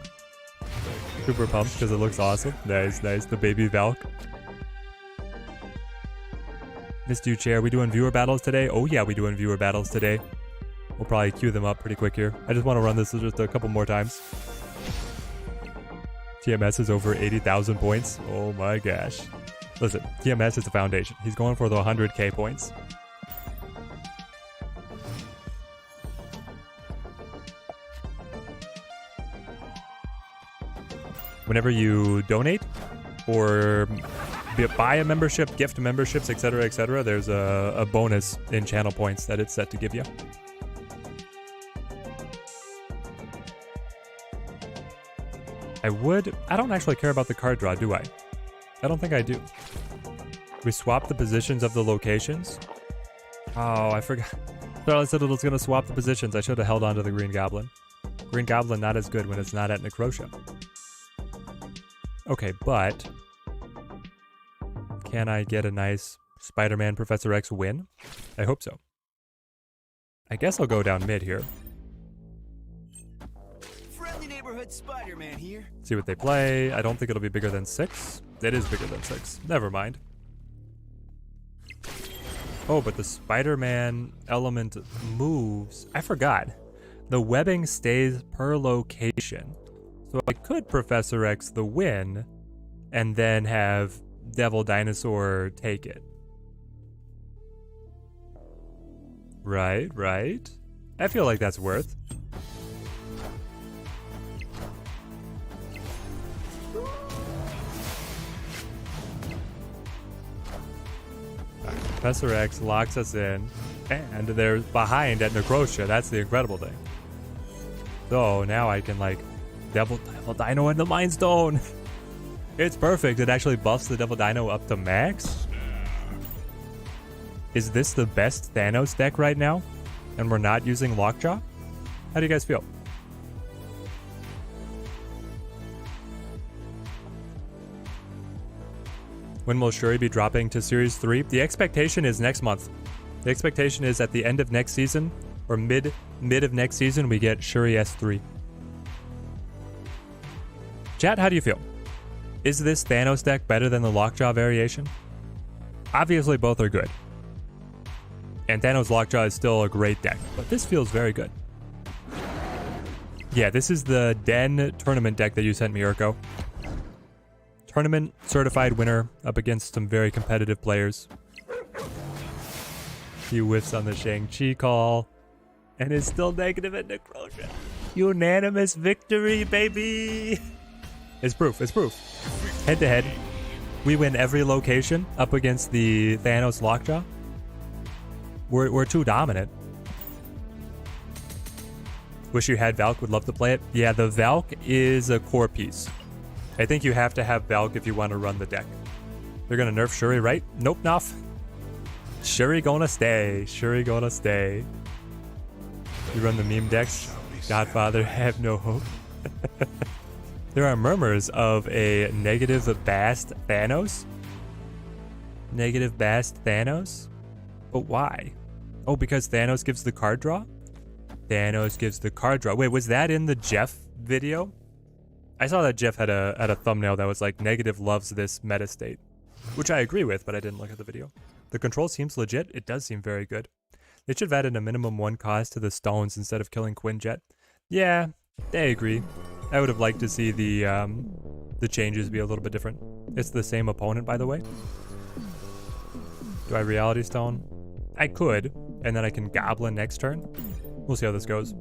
Super pumped because it looks awesome. Nice, nice. The baby Valk. Missed you, chair. We doing viewer battles today? Oh yeah, we doing viewer battles today. We'll probably queue them up pretty quick here. I just want to run this just a couple more times. TMS is over 80,000 points. Oh my gosh. Listen, TMS is the foundation. He's going for the 100k points. Whenever you donate or buy a membership, gift memberships, etc., there's a bonus in channel points that it's set to give you. I don't actually care about the card draw, do I? I don't think I do. We swap the positions of the locations. Oh, I forgot. Charlotte said it was going to swap the positions. I should have held on to the Green Goblin. Green Goblin not as good when it's not at Necrotia. Okay, but can I get a nice Spider-Man Professor X win? I hope so. I guess I'll go down mid here. Friendly neighborhood Spider-Man here. See what they play. I don't think it'll be bigger than 6. It is bigger than 6. Never mind. Oh, but the Spider-Man element moves. I forgot. The webbing stays per location. So I could Professor X the win and then have Devil Dinosaur take it. Right, right. I feel like that's worth. Professor X locks us in, and they're behind at Necrotia. That's the incredible thing. So now I can like Devil Dino in the Mind Stone. It's perfect. It actually buffs the Devil Dino up to max. Is this the best Thanos deck right now? And we're not using Lockjaw? How do you guys feel? When will Shuri be dropping to Series 3? The expectation is next month. The expectation is at the end of next season, or mid of next season, we get Shuri S3. Chat, how do you feel? Is this Thanos deck better than the Lockjaw variation? Obviously, both are good. And Thanos Lockjaw is still a great deck, but this feels very good. Yeah, this is the Den tournament deck that you sent me, Urko. Tournament certified winner up against some very competitive players. He whiffs on the Shang-Chi call and is still negative at Necrotia. Unanimous victory, baby! It's proof, it's proof. Head to head, we win every location up against the Thanos Lockjaw. We're too dominant. Wish you had Valk, would love to play it. Yeah, the Valk is a core piece. I think you have to have Valk if you want to run the deck. They're gonna nerf Shuri, right? Nope, nof. Shuri gonna stay. Shuri gonna stay. You run the meme decks. Godfather, have no hope. There are murmurs of a negative Bast Thanos. Negative Bast Thanos? But why? Oh, because Thanos gives the card draw? Thanos gives the card draw. Wait, was that in the Jeff video? I saw that Jeff had a thumbnail that was like, negative loves this meta state. Which I agree with, but I didn't look at the video. The control seems legit. It does seem very good. They should have added a minimum 1 cost to the stones instead of killing Quinjet. Yeah, I agree. I would have liked to see the changes be a little bit different. It's the same opponent, by the way. Do I Reality Stone? I could, and then I can Goblin next turn. We'll see how this goes.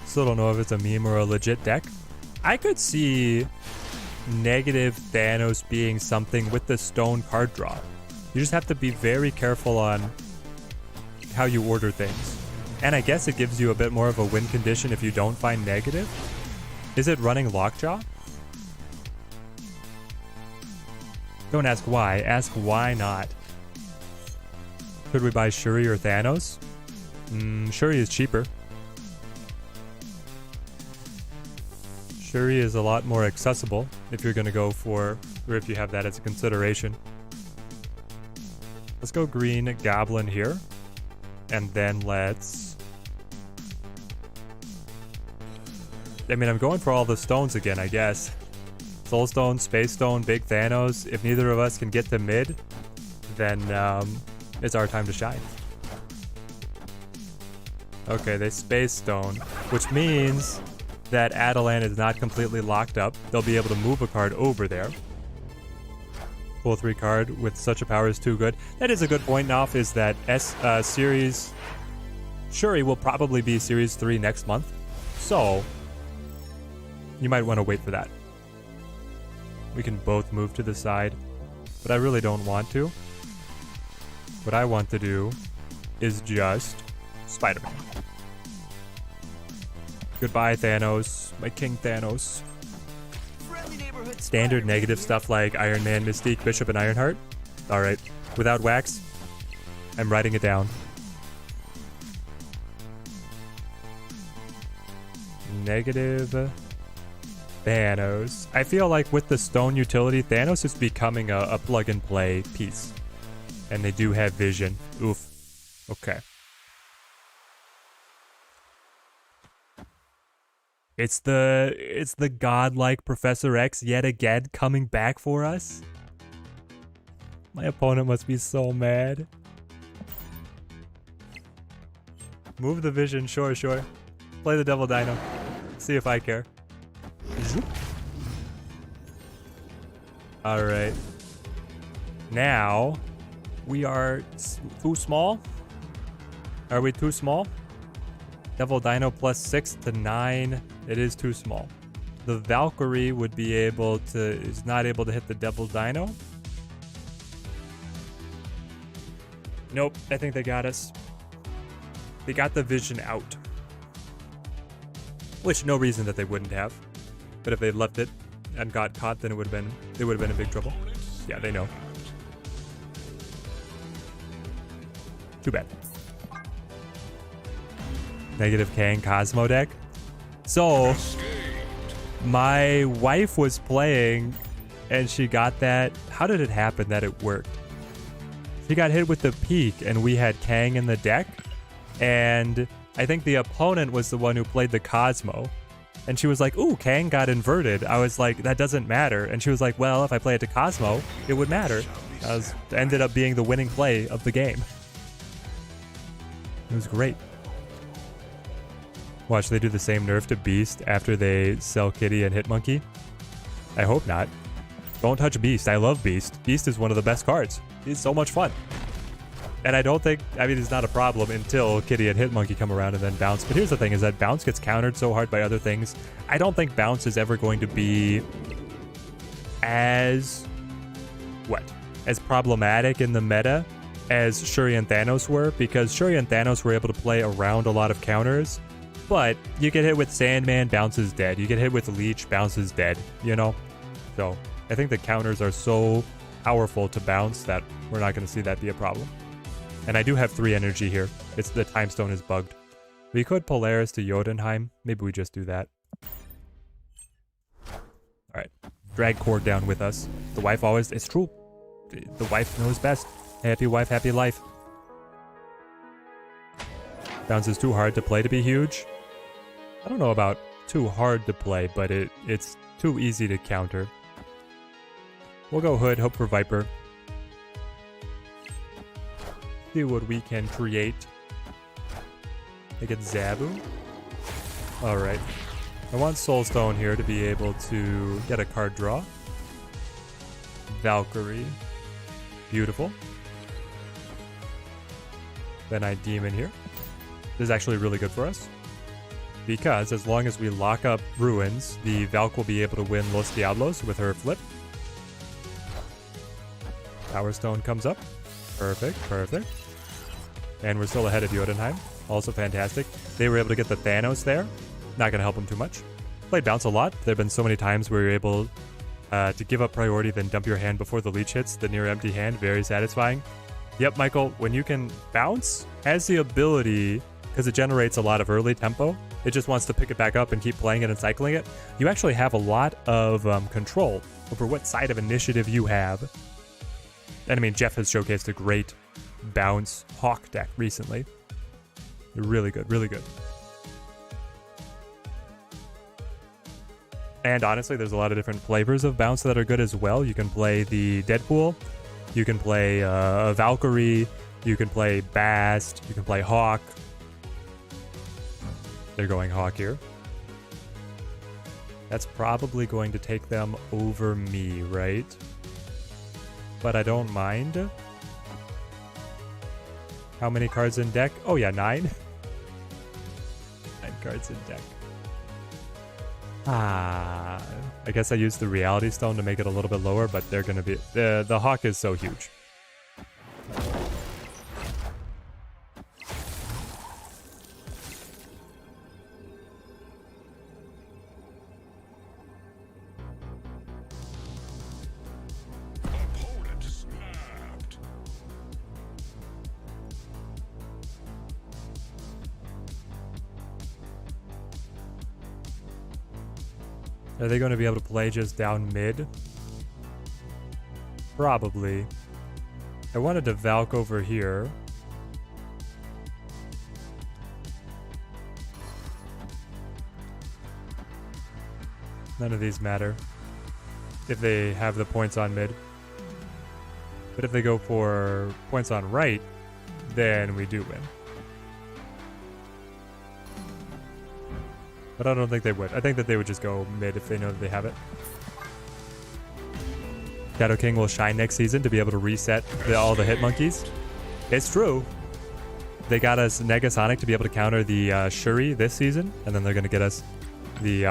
Still don't know if it's a meme or a legit deck. I could see negative Thanos being something with the stone card draw. You just have to be very careful on how you order things. And I guess it gives you a bit more of a win condition if you don't find negative. Is it running lockjaw? Don't ask why, ask why not. Could we buy Shuri or Thanos? Shuri is cheaper. Shuri is a lot more accessible if you're gonna go for, or if you have that as a consideration. Let's go green Goblin here. And then let's... I mean, I'm going for all the stones again, I guess. Soul Stone, Space Stone, Big Thanos. If neither of us can get to mid, then it's our time to shine. Okay, they Space Stone, which means that Adelan is not completely locked up. They'll be able to move a card over there. Pull 3 card with such a power is too good. That is a good point, Noff, is that Series... Shuri will probably be Series 3 next month. So, you might want to wait for that. We can both move to the side, but I really don't want to. What I want to do is just Spider-Man. Goodbye, Thanos. My King Thanos. Standard negative stuff like Iron Man, Mystique, Bishop, and Ironheart. Alright. Without wax, I'm writing it down. Negative Thanos. I feel like with the stone utility, Thanos is becoming a plug-and-play piece. And they do have vision. Oof. Okay. It's the godlike Professor X yet again coming back for us. My opponent must be so mad. Move the vision, sure. Play the Devil Dino. See if I care. Alright. Now, we are too small? Are we too small? Devil Dino plus 6 to 9. It is too small. The Valkyrie would be able to... is not able to hit the Devil Dino. Nope, I think they got us. They got the vision out. Which, no reason that they wouldn't have. But if they left it and got caught, then it would have been in big trouble. Yeah, they know. Too bad. Negative Kang Cosmo deck. So, my wife was playing and she got that. How did it happen that it worked? She got hit with the peak and we had Kang in the deck. And I think the opponent was the one who played the Cosmo. And she was like, ooh, Kang got inverted. I was like, that doesn't matter. And she was like, well, if I play it to Cosmo, it would matter. Ended up being the winning play of the game. It was great. Watch, they do the same nerf to Beast after they sell Kitty and Hitmonkey. I hope not. Don't touch Beast. I love Beast. Beast is one of the best cards. He's so much fun. And I don't think, I mean, it's not a problem until Kitty and Hitmonkey come around and then Bounce. But here's the thing, is that Bounce gets countered so hard by other things. I don't think Bounce is ever going to be as problematic in the meta as Shuri and Thanos were, because Shuri and Thanos were able to play around a lot of counters. But you get hit with Sandman, Bounce is dead. You get hit with Leech, Bounce is dead, you know? So I think the counters are so powerful to Bounce that we're not going to see that be a problem. And I do have 3 energy here. It's the Time Stone is bugged. We could Polaris to Jotunheim. Maybe we just do that. Alright. Drag Korg down with us. The wife always... It's true. The wife knows best. Happy wife, happy life. Bounce is too hard to play to be huge. I don't know about too hard to play, but it's too easy to counter. We'll go Hood, hope for Viper. See what we can create. I get Zabu. Alright. I want Soul Stone here to be able to get a card draw. Valkyrie. Beautiful. Then I Demon here. This is actually really good for us, because as long as we lock up Ruins, the Valk will be able to win Los Diablos with her flip. Power Stone comes up. Perfect, perfect. And we're still ahead of Jotunheim. Also fantastic. They were able to get the Thanos there. Not going to help them too much. Played Bounce a lot. There have been so many times where you're able to give up priority, then dump your hand before the leech hits. The near empty hand, very satisfying. Yep, Michael, when you can bounce, has the ability, because it generates a lot of early tempo, it just wants to pick it back up and keep playing it and cycling it. You actually have a lot of control over what side of initiative you have. And I mean, Jeff has showcased a great bounce Hawk deck recently. Really good, really good. And honestly, there's a lot of different flavors of bounce that are good as well. You can play the Deadpool, you can play Valkyrie, you can play Bast, you can play Hawk. They're going Hawk here. That's probably going to take them over me, right? But I don't mind. How many cards in deck? Oh yeah, 9. 9 cards in deck. I guess I used the Reality Stone to make it a little bit lower, but they're going to be... The Hawk is so huge. Opponent snapped. Are they going to be able to play just down mid? Probably. I wanted to Valk over here. None of these matter if they have the points on mid. But if they go for points on right, then we do win. But I don't think they would. I think that they would just go mid if they know that they have it. Shadow King will shine next season to be able to reset all the hit monkeys. It's true. They got us Negasonic to be able to counter the Shuri this season, and then they're going to get us the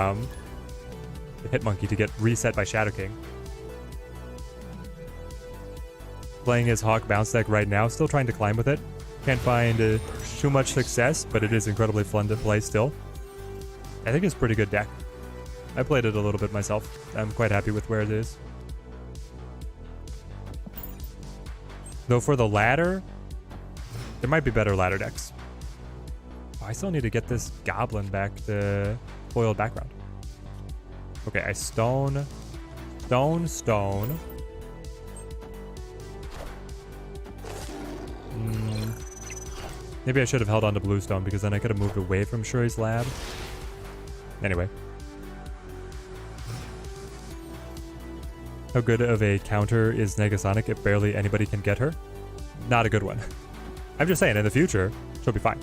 hit monkey to get reset by Shadow King. Playing his Hawk bounce deck right now, still trying to climb with it. Can't find too much success, but it is incredibly fun to play still. I think it's a pretty good deck. I played it a little bit myself. I'm quite happy with where it is. Though for the ladder, there might be better ladder decks. Oh, I still need to get this goblin back to foiled background. Okay, I stone. Maybe I should have held on to blue stone, because then I could have moved away from Shuri's lab. Anyway. How good of a counter is Negasonic if barely anybody can get her? Not a good one. I'm just saying, in the future, she'll be fine.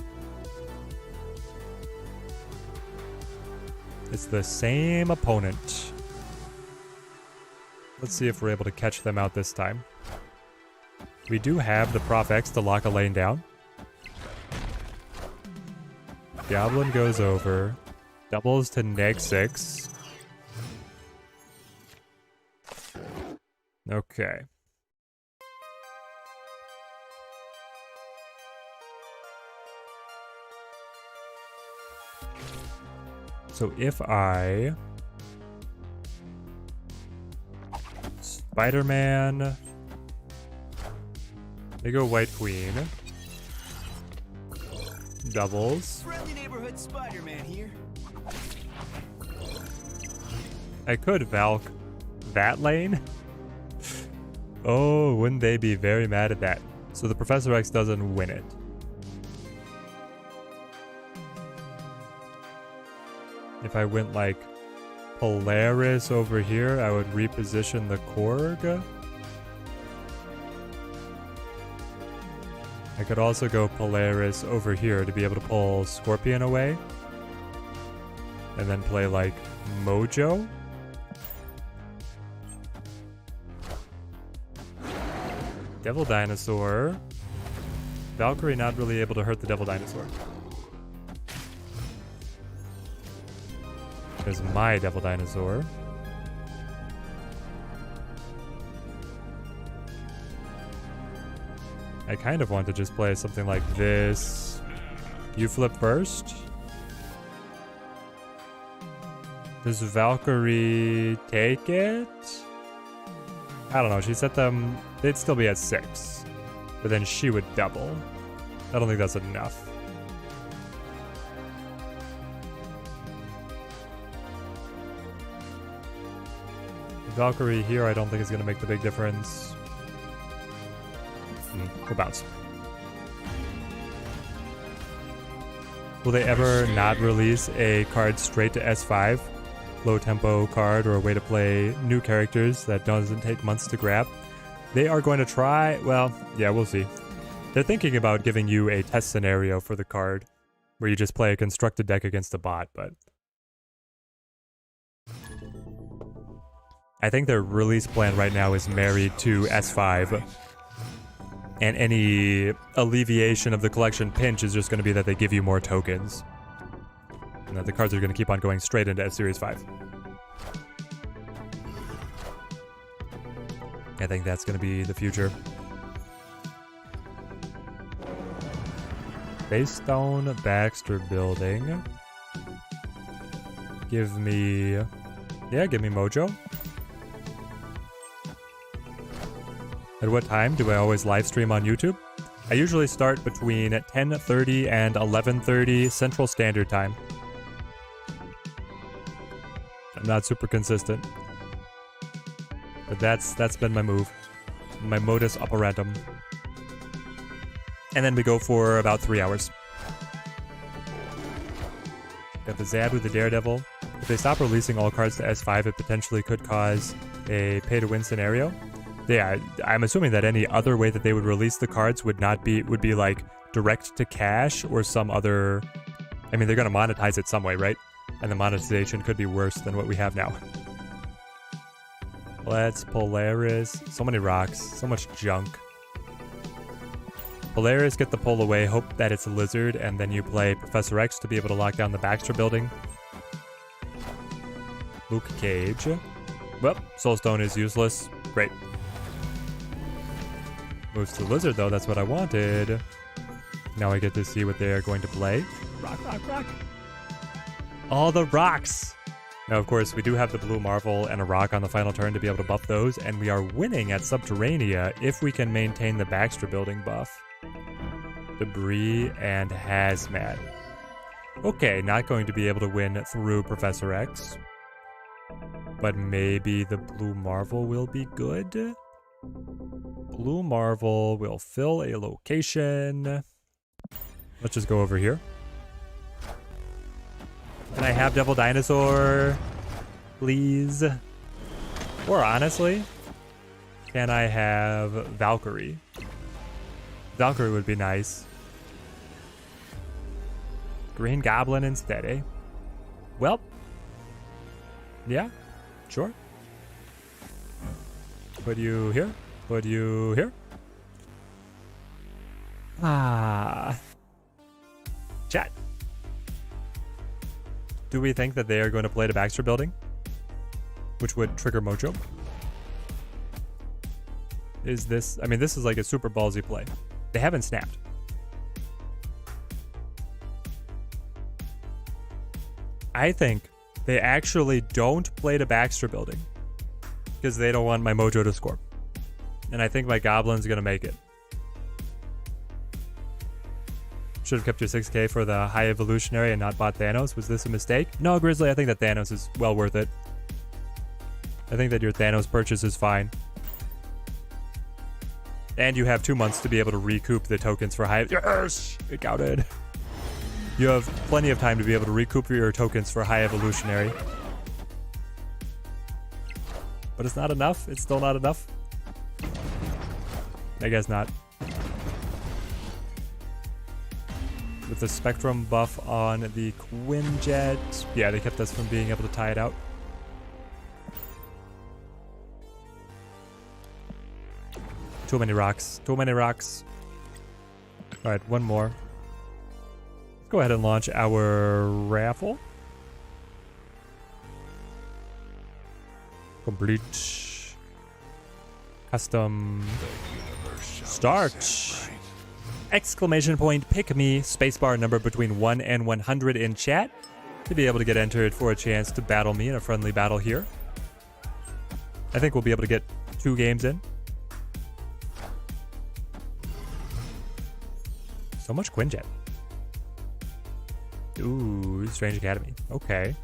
It's the same opponent. Let's see if we're able to catch them out this time. We do have the Prof X to lock a lane down. Goblin goes over. Doubles to neg 6. Okay. So if I... Spider-Man... They go White Queen. Doubles. Friendly neighborhood Spider-Man here. I could Valk that lane. Oh, wouldn't they be very mad at that? So the Professor X doesn't win it. If I went like Polaris over here, I would reposition the Korg. I could also go Polaris over here to be able to pull Scorpion away. And then play like Mojo. Devil Dinosaur. Valkyrie not really able to hurt the Devil Dinosaur. There's my Devil Dinosaur. I kind of want to just play something like this. You flip first. Does Valkyrie take it? I don't know. She set them... They'd still be at 6. But then she would double. I don't think that's enough. Valkyrie here I don't think is going to make the big difference. We'll bounce. Will they ever not release a card straight to S5? Low tempo card or a way to play new characters that doesn't take months to grab? They are going to try, well, yeah, we'll see. They're thinking about giving you a test scenario for the card where you just play a constructed deck against a bot, but I think their release plan right now is married to S5. And any alleviation of the collection pinch is just going to be that they give you more tokens. And that the cards are going to keep on going straight into S-Series 5. I think that's going to be the future. Baystone Baxter Building. Give me... Yeah, give me Mojo. At what time do I always live stream on YouTube? I usually start between 10:30 and 11:30 Central Standard Time. I'm not super consistent. But that's been my move. My modus operandum. And then we go for about 3 hours. Got the Zab with the Daredevil. If they stop releasing all cards to S5, it potentially could cause a pay-to-win scenario. Yeah, I'm assuming that any other way that they would release the cards would be like direct to cash or some other... I mean, they're going to monetize it some way, right? And the monetization could be worse than what we have now. Let's Polaris. So many rocks. So much junk. Polaris, get the pull away. Hope that it's a lizard. And then you play Professor X to be able to lock down the Baxter building. Luke Cage. Well, Soulstone is useless. Great. Moves to Lizard, though. That's what I wanted. Now I get to see what they are going to play. Rock, rock, rock. All the rocks. Now, of course, we do have the Blue Marvel and a rock on the final turn to be able to buff those, and we are winning at Subterranea if we can maintain the Baxter building buff. Debris and Hazmat. Okay, not going to be able to win through Professor X. But maybe the Blue Marvel will be good. Blue Marvel will fill a location. Let's just go over here. Can I have Devil Dinosaur? Please. Or honestly, can I have Valkyrie? Valkyrie would be nice. Green Goblin instead, eh? Well. Yeah, sure. Put you here. Put you here. Chat. Do we think that they are going to play the Baxter building? Which would trigger Mojo? Is this... I mean, this is like a super ballsy play. They haven't snapped. I think they actually don't play the Baxter building. Because they don't want my Mojo to score. And I think my Goblin's going to make it. Should have kept your 6k for the high evolutionary and not bought Thanos. Was this a mistake? No, Grizzly, I think that Thanos is well worth it. I think that your Thanos purchase is fine. And you have 2 months to be able to recoup the tokens for high... Yes! It counted. You have plenty of time to be able to recoup your tokens for high evolutionary. But it's not enough? It's still not enough? I guess not. With the Spectrum buff on the Quinjet. Yeah, they kept us from being able to tie it out. Too many rocks. Too many rocks. All right, one more. Let's go ahead and launch our raffle. Complete. Custom. Start. Exclamation point, pick me, spacebar number between 1 and 100 in chat to be able to get entered for a chance to battle me in a friendly battle here. I think we'll be able to get 2 games in. So much Quinjet. Ooh, Strange Academy. Okay.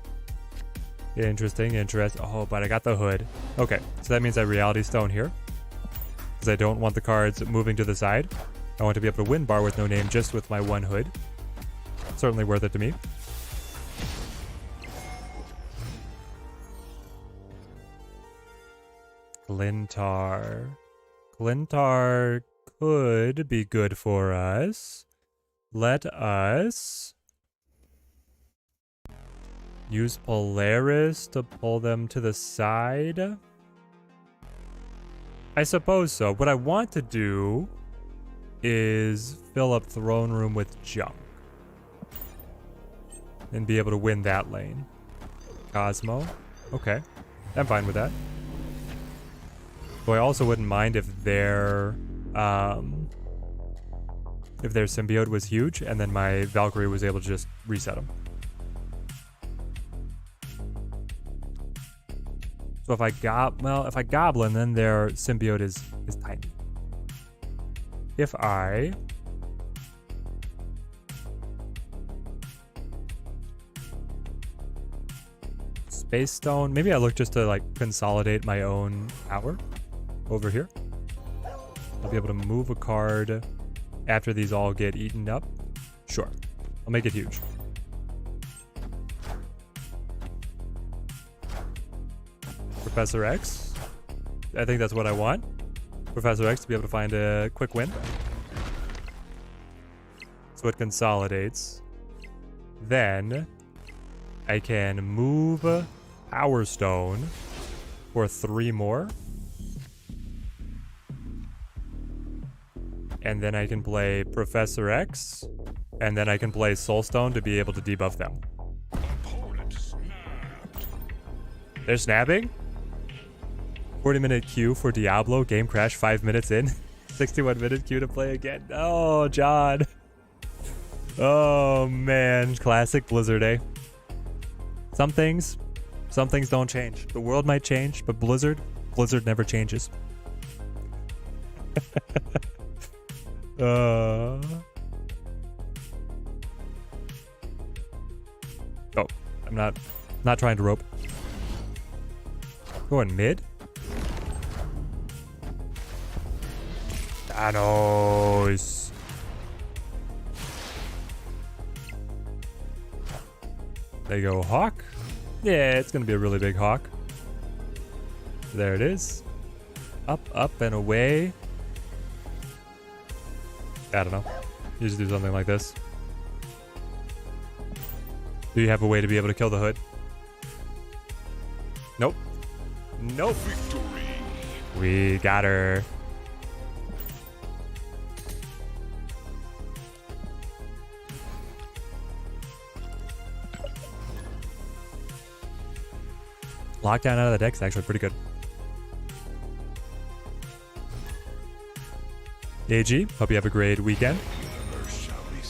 Interesting, interesting. Oh, but I got the hood. Okay, so that means I Reality Stone here. Because I don't want the cards moving to the side. I want to be able to win bar with no name just with my 1 hood. Certainly worth it to me. Glintar. Glintar could be good for us. Let us use Polaris to pull them to the side. I suppose so. What I want to do is fill up Throne Room with junk and be able to win that lane. Cosmo. Okay. I'm fine with that. Though I also wouldn't mind if their symbiote was huge and then my Valkyrie was able to just reset them. So if I goblin, then their symbiote is tiny. If I Space Stone, maybe I look just to like consolidate my own power over here. I'll be able to move a card after these all get eaten up. Sure, I'll make it huge. Professor X. I think that's what I want. Professor X to be able to find a quick win. So it consolidates. Then I can move Power Stone for 3 more. And then I can play Professor X. And then I can play Soul Stone to be able to debuff them. They're snapping? 40-minute queue for Diablo. Game crash 5 minutes in. 61-minute queue to play again. Oh, John. Oh, man. Classic Blizzard, eh? Some things don't change. The world might change, but Blizzard never changes. Oh, I'm not trying to rope. Going mid. Thanos. There you go, Hawk. Yeah, it's gonna be a really big Hawk. There it is. Up, up, and away. I don't know. You just do something like this. Do you have a way to be able to kill the hood? Nope. Nope. Victory. We got her. Lockdown out of the deck's actually pretty good. AG, hope you have a great weekend.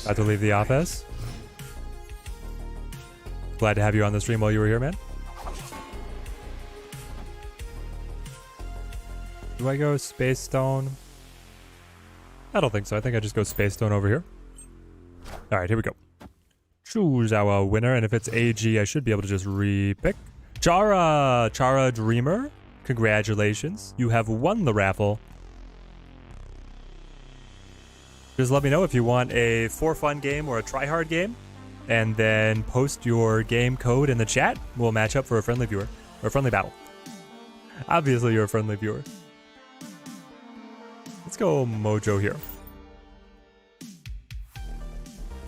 About to leave the office. Glad to have you on the stream while you were here, man. Do I go Space Stone? I don't think so. I think I just go Space Stone over here. Alright, here we go. Choose our winner, and if it's AG, I should be able to just re-pick. Chara Dreamer, congratulations. You have won the raffle. Just let me know if you want a for fun game or a try hard game, and then post your game code in the chat. We'll match up for a friendly viewer, or a friendly battle. Obviously, you're a friendly viewer. Let's go Mojo here.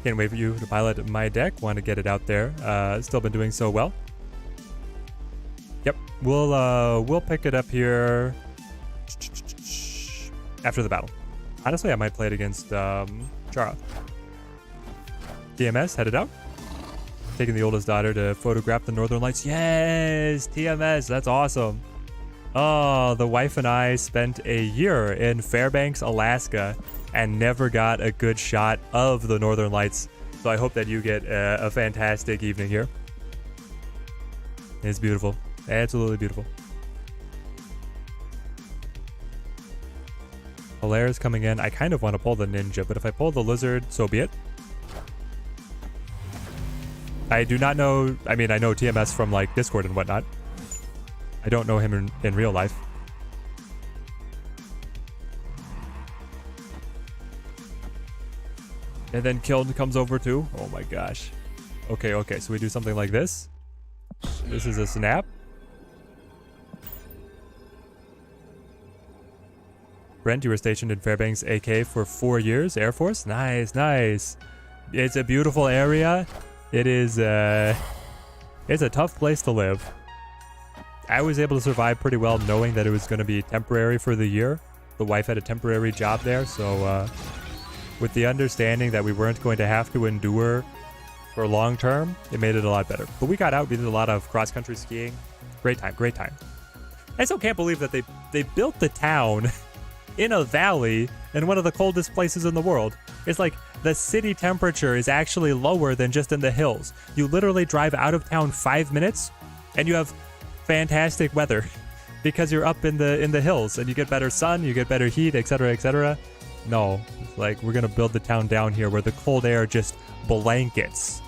Can't wait for you to pilot my deck. Want to get it out there. Still been doing so well. Yep, we'll pick it up here. after the battle. Honestly, I might play it against Chara. TMS headed out. Taking the oldest daughter to photograph the Northern Lights. Yes, TMS, that's awesome. Oh, the wife and I spent a year in Fairbanks, Alaska, and never got a good shot of the Northern Lights. So I hope that you get a fantastic evening here. It's beautiful. Absolutely beautiful. Hilaire's coming in. I kind of want to pull the ninja, but if I pull the lizard, so be it. I do not know. I mean, I know TMS from like Discord and whatnot. I don't know him in real life. And then Kiln comes over too. Oh my gosh. Okay, okay. So we do something like this. This is a snap. Brent, you were stationed in Fairbanks AK for 4 years. Air Force? Nice, nice. It's a beautiful area. It is, it's a tough place to live. I was able to survive pretty well knowing that it was going to be temporary for the year. The wife had a temporary job there, so with the understanding that we weren't going to have to endure for long term, it made it a lot better. But we got out, we did a lot of cross-country skiing. Great time, great time. I still can't believe that they built the town in a valley in one of the coldest places in the world. It's like the city temperature is actually lower than just in the hills. You literally drive out of town 5 minutes and you have fantastic weather because you're up in the hills and you get better sun, you get better heat, etc., etc. No, it's like we're gonna build the town down here where the cold air just blankets.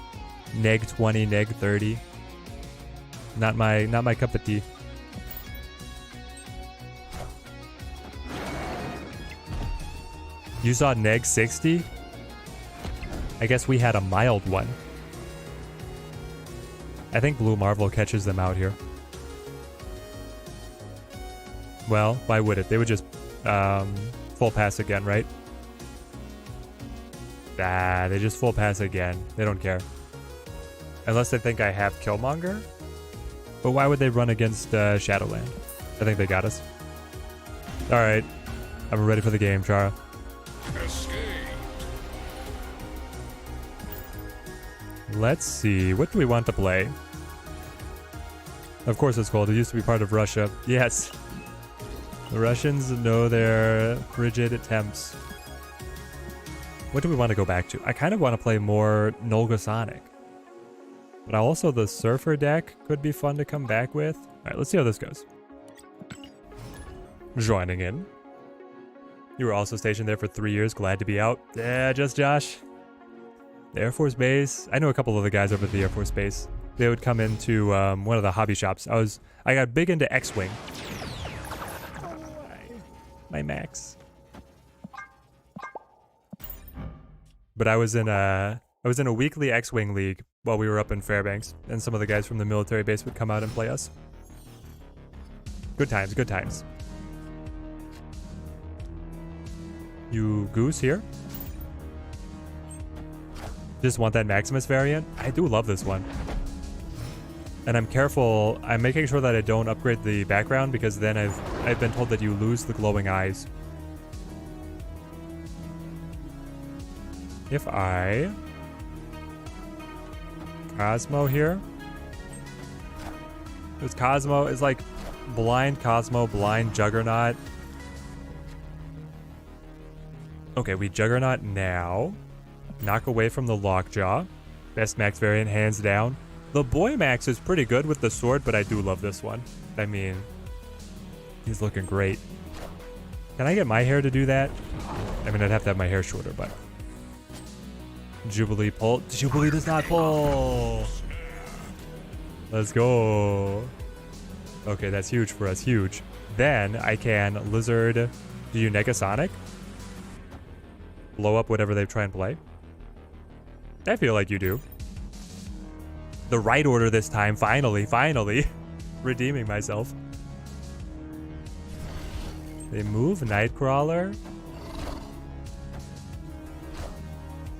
Neg 20, neg 30. Not my cup of tea. You saw neg 60? I guess we had a mild one. I think Blue Marvel catches them out here. Well, why would it? They would just full pass again, right? Ah, they just full pass again. They don't care. Unless they think I have Killmonger. But why would they run against Shadowland? I think they got us. Alright. I'm ready for the game, Chara. Let's see. What do we want to play? Of course it's cold. It used to be part of Russia. Yes. The Russians know their frigid attempts. What do we want to go back to? I kind of want to play more Negasonic. But also the Surfer deck could be fun to come back with. Alright, let's see how this goes. Joining in. You were also stationed there for 3 years. Glad to be out. Yeah, just Josh. The Air Force Base. I know a couple of the guys over at the Air Force Base. They would come into one of the hobby shops. I got big into X-Wing. My Max. But I was in a weekly X-Wing league while we were up in Fairbanks, and some of the guys from the military base would come out and play us. Good times, good times. You Goose here? Just want that Maximus variant? I do love this one. And I'm careful, I'm making sure that I don't upgrade the background because then I've been told that you lose the glowing eyes. If I... Cosmo here? Because Cosmo is like blind Cosmo, blind Juggernaut. Okay, we Juggernaut now. Knock away from the lockjaw. Best Max variant, hands down. The Boy Max is pretty good with the sword, but I do love this one. I mean, he's looking great. Can I get my hair to do that? I mean, I'd have to have my hair shorter, but... Jubilee pull. Jubilee does not pull! Let's go. Okay, that's huge for us, huge. Then I can Lizard... Do you Negasonic? Blow up whatever they try and play? I feel like you do. The right order this time, finally. Redeeming myself. They move Nightcrawler.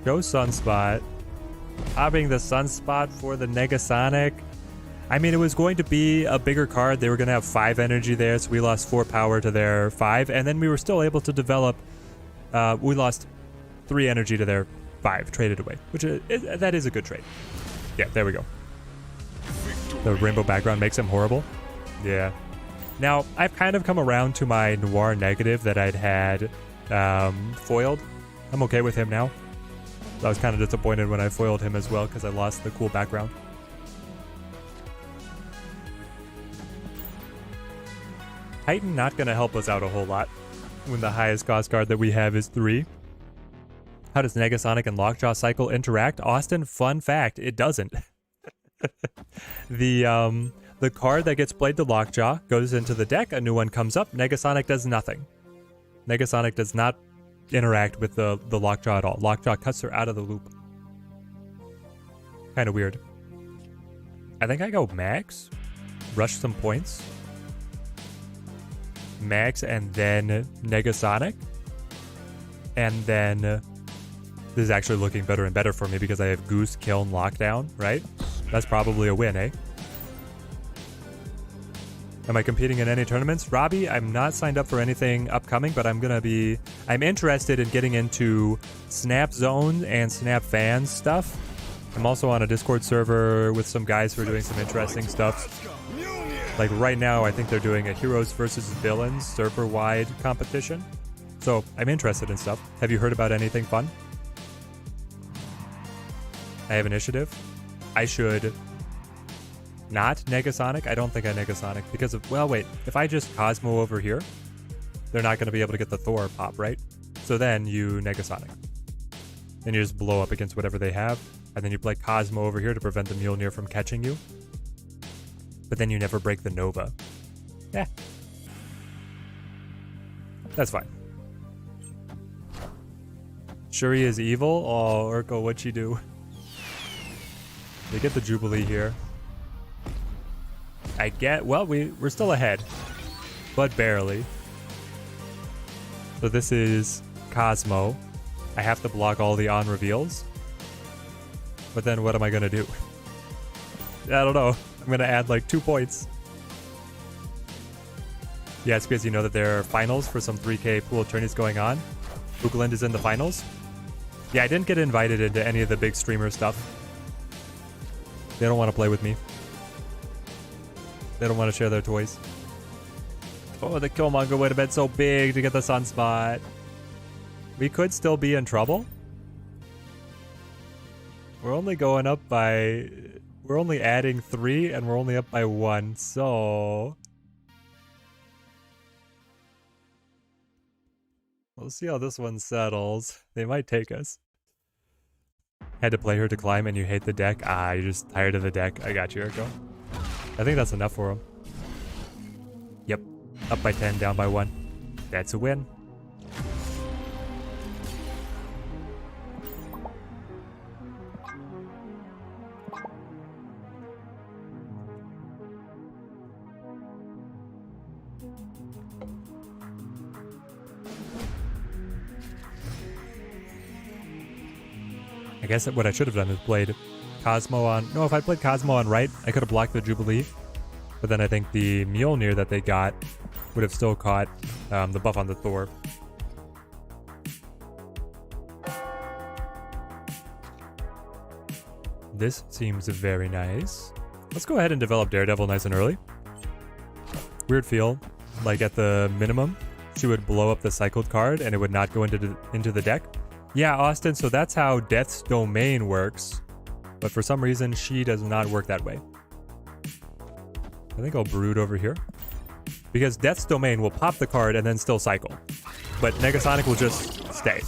Go Sunspot. Hopping the Sunspot for the Negasonic. I mean, it was going to be a bigger card. They were going to have 5 energy there, so we lost 4 power to their 5, and then we were still able to develop. We lost 3 energy to their 5, traded away, which that is a good trade. Yeah, there we go. The rainbow background makes him horrible. Yeah. Now, I've kind of come around to my Noir negative that I'd had foiled. I'm okay with him now. I was kind of disappointed when I foiled him as well because I lost the cool background. Titan not going to help us out a whole lot when the highest cost card that we have is 3. How does Negasonic and Lockjaw cycle interact? Austin, fun fact, it doesn't. The card that gets played to Lockjaw goes into the deck, a new one comes up, Negasonic does nothing. Negasonic does not interact with the Lockjaw at all. Lockjaw cuts her out of the loop. Kind of weird. I think I go Max, rush some points. Max and then Negasonic. And then this is actually looking better and better for me because I have Goose, Kiln, Lockdown, right? That's probably a win, eh? Am I competing in any tournaments? Robbie, I'm not signed up for anything upcoming, but I'm interested in getting into Snap Zone and Snap Fans stuff. I'm also on a Discord server with some guys who are doing some interesting stuff. Like right now, I think they're doing a Heroes versus Villains server-wide competition. So I'm interested in stuff. Have you heard about anything fun? I have initiative. I should not Negasonic. I don't think I Negasonic because of, well, wait. If I just Cosmo over here, they're not going to be able to get the Thor pop, right? So then you Negasonic. Then you just blow up against whatever they have. And then you play Cosmo over here to prevent the Mjolnir from catching you. But then you never break the Nova. Yeah. That's fine. Shuri is evil? Oh, Urko, what'd she do? They get the Jubilee here. Well, we're still ahead. But barely. So this is Cosmo. I have to block all the on reveals. But then what am I going to do? I don't know. I'm going to add like 2 points. Yeah, it's because you know that there are finals for some 3K pool tourneys going on. Oogland is in the finals. Yeah, I didn't get invited into any of the big streamer stuff. They don't want to play with me. They don't want to share their toys. Oh, the Killmonger would have been so big to get the Sunspot. We could still be in trouble. We're only going up by... We're only adding 3 and we're only up by 1, so... We'll see how this one settles. They might take us. Had to play her to climb and you hate the deck? Ah, you're just tired of the deck. I got you, Urko. I think that's enough for him. Yep. Up by 10, down by 1. That's a win. I guess what I should have done is played Cosmo on... No, if I played Cosmo on right, I could have blocked the Jubilee. But then I think the Mjolnir that they got would have still caught the buff on the Thor. This seems very nice. Let's go ahead and develop Daredevil nice and early. Weird feel. Like at the minimum, she would blow up the cycled card and it would not go into the deck. Yeah, Austin, so that's how Death's Domain works. But for some reason, she does not work that way. I think I'll Brood over here. Because Death's Domain will pop the card and then still cycle. But Negasonic will just stay.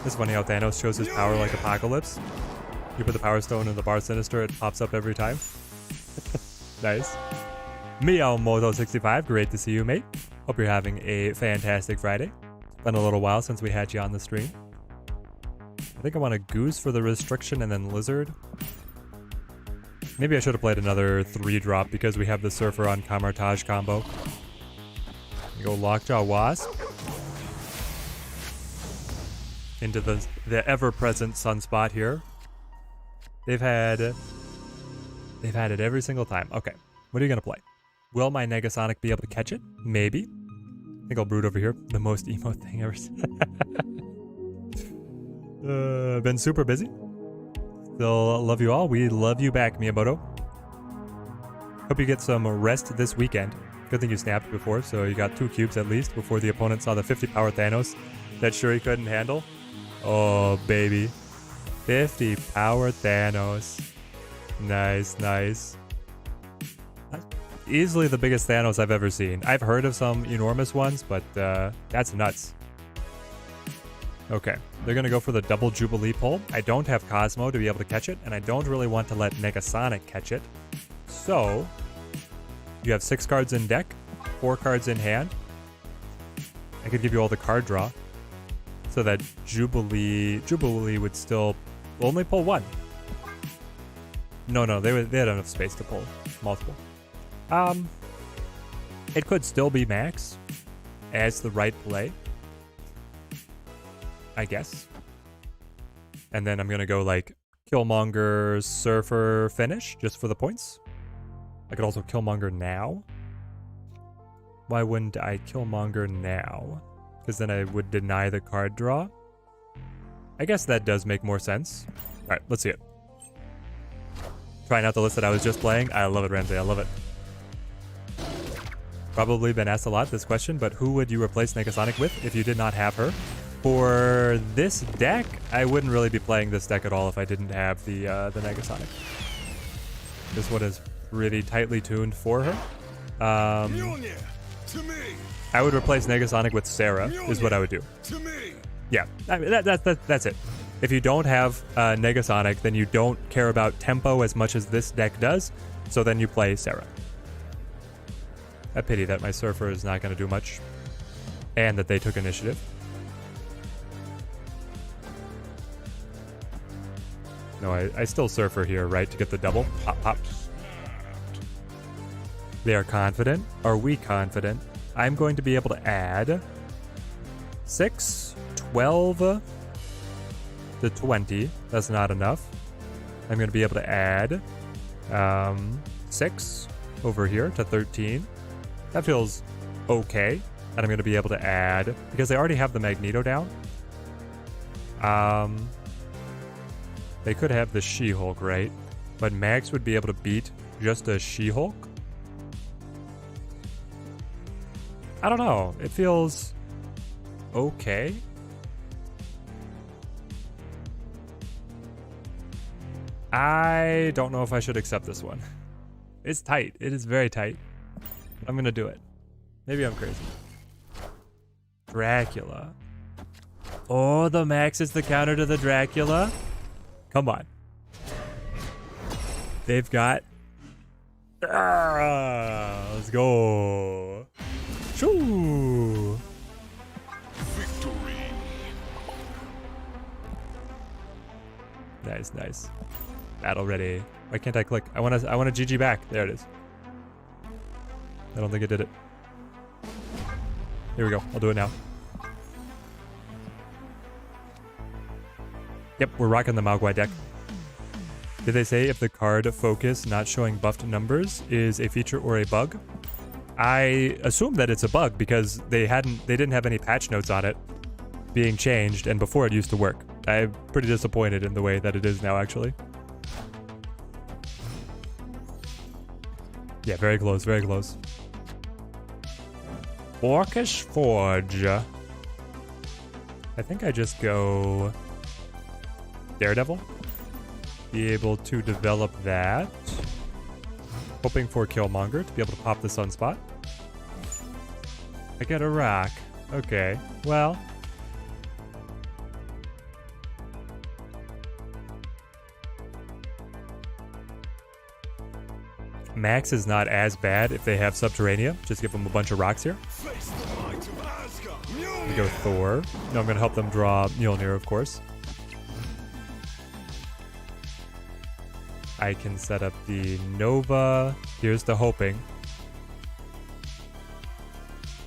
It's funny how Thanos shows his power like Apocalypse. You put the Power Stone in the Bar Sinister, it pops up every time. Nice. Meow Mojo65, great to see you, mate. Hope you're having a fantastic Friday. Been a little while since we had you on the stream. I think I want a Goose for the restriction and then Lizard. Maybe I should have played another 3-drop because we have the Surfer on Camartage combo. You go Lockjaw Wasp. Into the ever-present Sunspot here. They've had They've had it every single time. Okay, what are you gonna play? Will my Negasonic be able to catch it? Maybe. I think I'll brood over here. The most emo thing ever seen. Been super busy. Still love you all. We love you back, Miyamoto. Hope you get some rest this weekend. Good thing you snapped before, so you got 2 cubes at least before the opponent saw the 50 power Thanos that Shuri couldn't handle. Oh, baby. 50 power Thanos. Nice, nice. Easily the biggest Thanos I've ever seen. I've heard of some enormous ones, but that's nuts. Okay, they're going to go for the double Jubilee pull. I don't have Cosmo to be able to catch it, and I don't really want to let Negasonic catch it. So, you have 6 cards in deck, 4 cards in hand. I could give you all the card draw, so that Jubilee would still only pull 1. No, they had enough space to pull multiple. It could still be Max as the right play, I guess. And then I'm gonna go like Killmonger, Surfer, finish just for the points. I could also Killmonger now. Why wouldn't I Killmonger now? Because then I would deny the card draw. I guess that does make more sense. All right, let's see it. Trying out the list that I was just playing. I love it, Ramsey. I love it. Probably been asked a lot this question, but who would you replace Negasonic with if you did not have her? For this deck, I wouldn't really be playing this deck at all if I didn't have the Negasonic. This one is really tightly tuned for her. I would replace Negasonic with Sarah, is what I would do. Yeah, I mean, that's it. If you don't have Negasonic, then you don't care about tempo as much as this deck does, so then you play Sarah. I pity that my Surfer is not going to do much, and that they took initiative. No, I still Surfer here, right, to get the double? Pop, pop. They are confident. Are we confident? I'm going to be able to add 6, 12 to 20. That's not enough. I'm going to be able to add 6 over here to 13. That feels okay. And I'm going to be able to add, because they already have the Magneto down. They could have the She-Hulk, right? But Max would be able to beat just a She-Hulk. I don't know. It feels okay. I don't know if I should accept this one. It's tight. It is very tight. I'm gonna do it. Maybe I'm crazy. Dracula. Oh, the Max is the counter to the Dracula. Come on. They've got... let's go. Shoo. Victory. Nice, nice. Battle ready. Why can't I click? I want a GG back. There it is. I don't think it did it. Here we go. I'll do it now. Yep, we're rocking the Mogwai deck. Did they say if the card focus not showing buffed numbers is a feature or a bug? I assume that it's a bug because they didn't have any patch notes on it being changed, and before it used to work. I'm pretty disappointed in the way that it is now, actually. Yeah, very close, very close. Orcish Forge. I think I just go Daredevil. Be able to develop that. Hoping for Killmonger to be able to pop the Sunspot. I get a rock. Okay, well. Max is not as bad if they have Subterranea. Just give them a bunch of rocks here. We go Thor. No, I'm going to help them draw Mjolnir, of course. I can set up the Nova. Here's the hoping.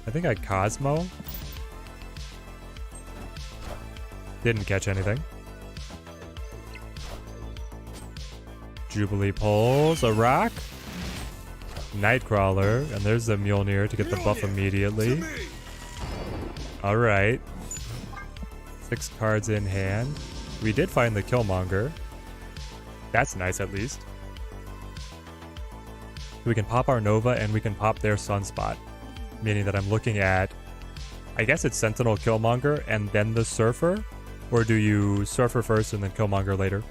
I think I Cosmo. Didn't catch anything. Jubilee pulls a rock. Nightcrawler, and there's the Mjolnir to get the buff immediately. Alright. 6 cards in hand. We did find the Killmonger. That's nice at least. We can pop our Nova and we can pop their Sunspot. Meaning that I'm looking at, I guess it's Sentinel, Killmonger, and then the Surfer? Or do you Surfer first and then Killmonger later?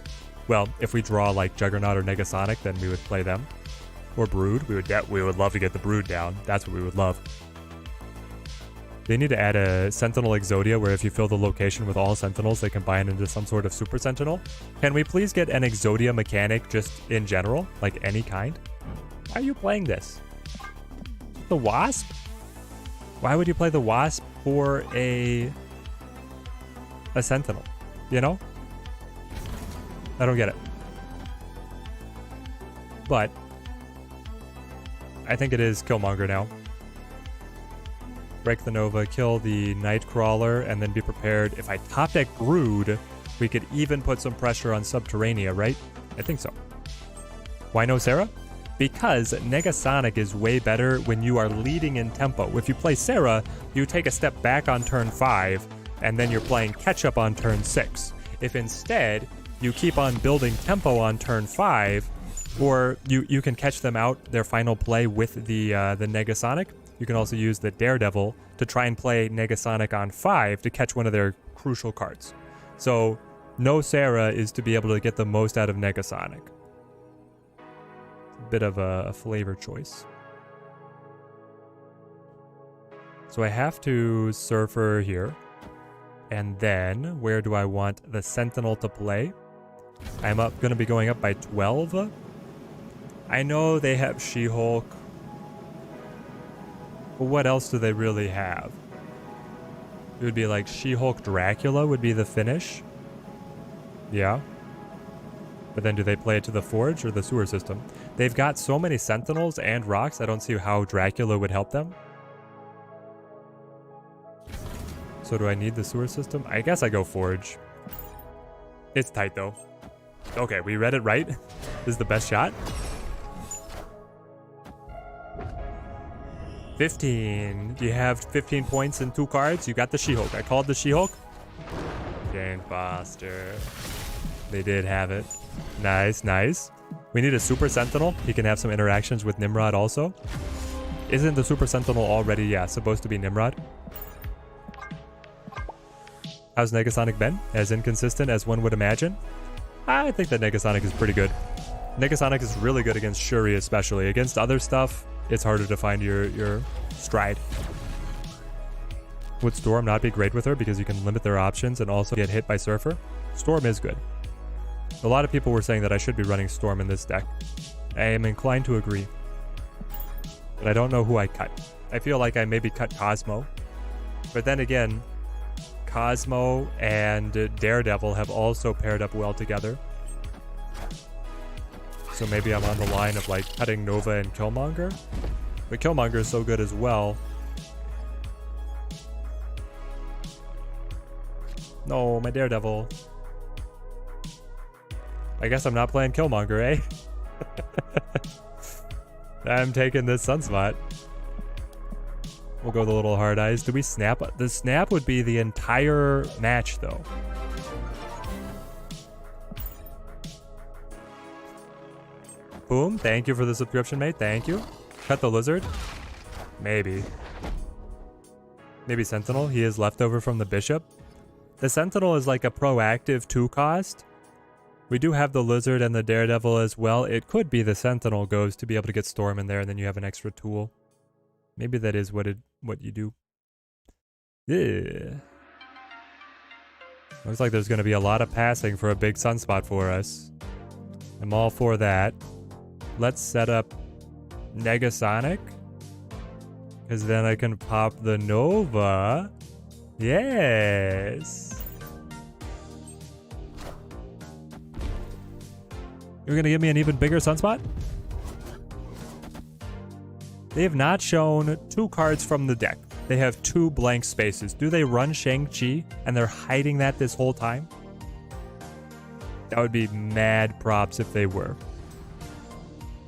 Well, if we draw like Juggernaut or Negasonic, then we would play them. Or Brood. We would love to get the Brood down. That's what we would love. They need to add a Sentinel Exodia where if you fill the location with all Sentinels, they combine into some sort of Super Sentinel. Can we please get an Exodia mechanic just in general? Like any kind? Why are you playing this? The Wasp? Why would you play the Wasp for a Sentinel? You know? I don't get it. But I think it is Killmonger now. Break the Nova, kill the Nightcrawler, and then be prepared. If I top deck Brood, we could even put some pressure on Subterranea, right? I think so. Why no Sarah? Because Negasonic is way better when you are leading in tempo. If you play Sarah, you take a step back on turn 5, and then you're playing catch-up on turn 6. If instead, you keep on building tempo on turn 5, or you can catch them out their final play with the Negasonic. You can also use the Daredevil to try and play Negasonic on 5 to catch one of their crucial cards. So, no Sarah is to be able to get the most out of Negasonic. Bit of a flavor choice. So I have to Surfer here. And then, where do I want the Sentinel to play? I'm going to be going up by 12. I know they have She-Hulk. But what else do they really have? It would be like She-Hulk Dracula would be the finish. Yeah. But then do they play it to the Forge or the sewer system? They've got so many Sentinels and rocks, I don't see how Dracula would help them. So do I need the sewer system? I guess I go Forge. It's tight though. Okay, we read it right. This is the best shot. 15. You have 15 points and 2 cards. You got the She-Hulk. I called the She-Hulk. Jane Foster. They did have it. Nice, nice. We need a Super Sentinel. He can have some interactions with Nimrod also. Isn't the Super Sentinel already, supposed to be Nimrod? How's Negasonic been? As inconsistent as one would imagine? I think that Negasonic is pretty good. Negasonic is really good against Shuri especially. Against other stuff, it's harder to find your stride. Would Storm not be great with her because you can limit their options and also get hit by Surfer? Storm is good. A lot of people were saying that I should be running Storm in this deck. I am inclined to agree. But I don't know who I cut. I feel like I maybe cut Cosmo. But then again, Cosmo and Daredevil have also paired up well together. So maybe I'm on the line of like cutting Nova and Killmonger. But Killmonger is so good as well. No, my Daredevil. I guess I'm not playing Killmonger, eh? I'm taking this Sunspot. We'll go the little hard eyes. Do we snap? The snap would be the entire match, though. Boom. Thank you for the subscription, mate. Thank you. Cut the lizard? Maybe. Maybe Sentinel. He is leftover from the Bishop. The Sentinel is like a proactive 2-cost. We do have the Lizard and the Daredevil as well. It could be the Sentinel goes to be able to get Storm in there, and then you have an extra tool. Maybe that is what you do. Yeah. Looks like there's going to be a lot of passing for a big Sunspot for us. I'm all for that. Let's set up Negasonic. Because then I can pop the Nova. Yes. You're going to give me an even bigger Sunspot? They have not shown 2 cards from the deck. They have 2 blank spaces. Do they run Shang-Chi and they're hiding that this whole time? That would be mad props if they were.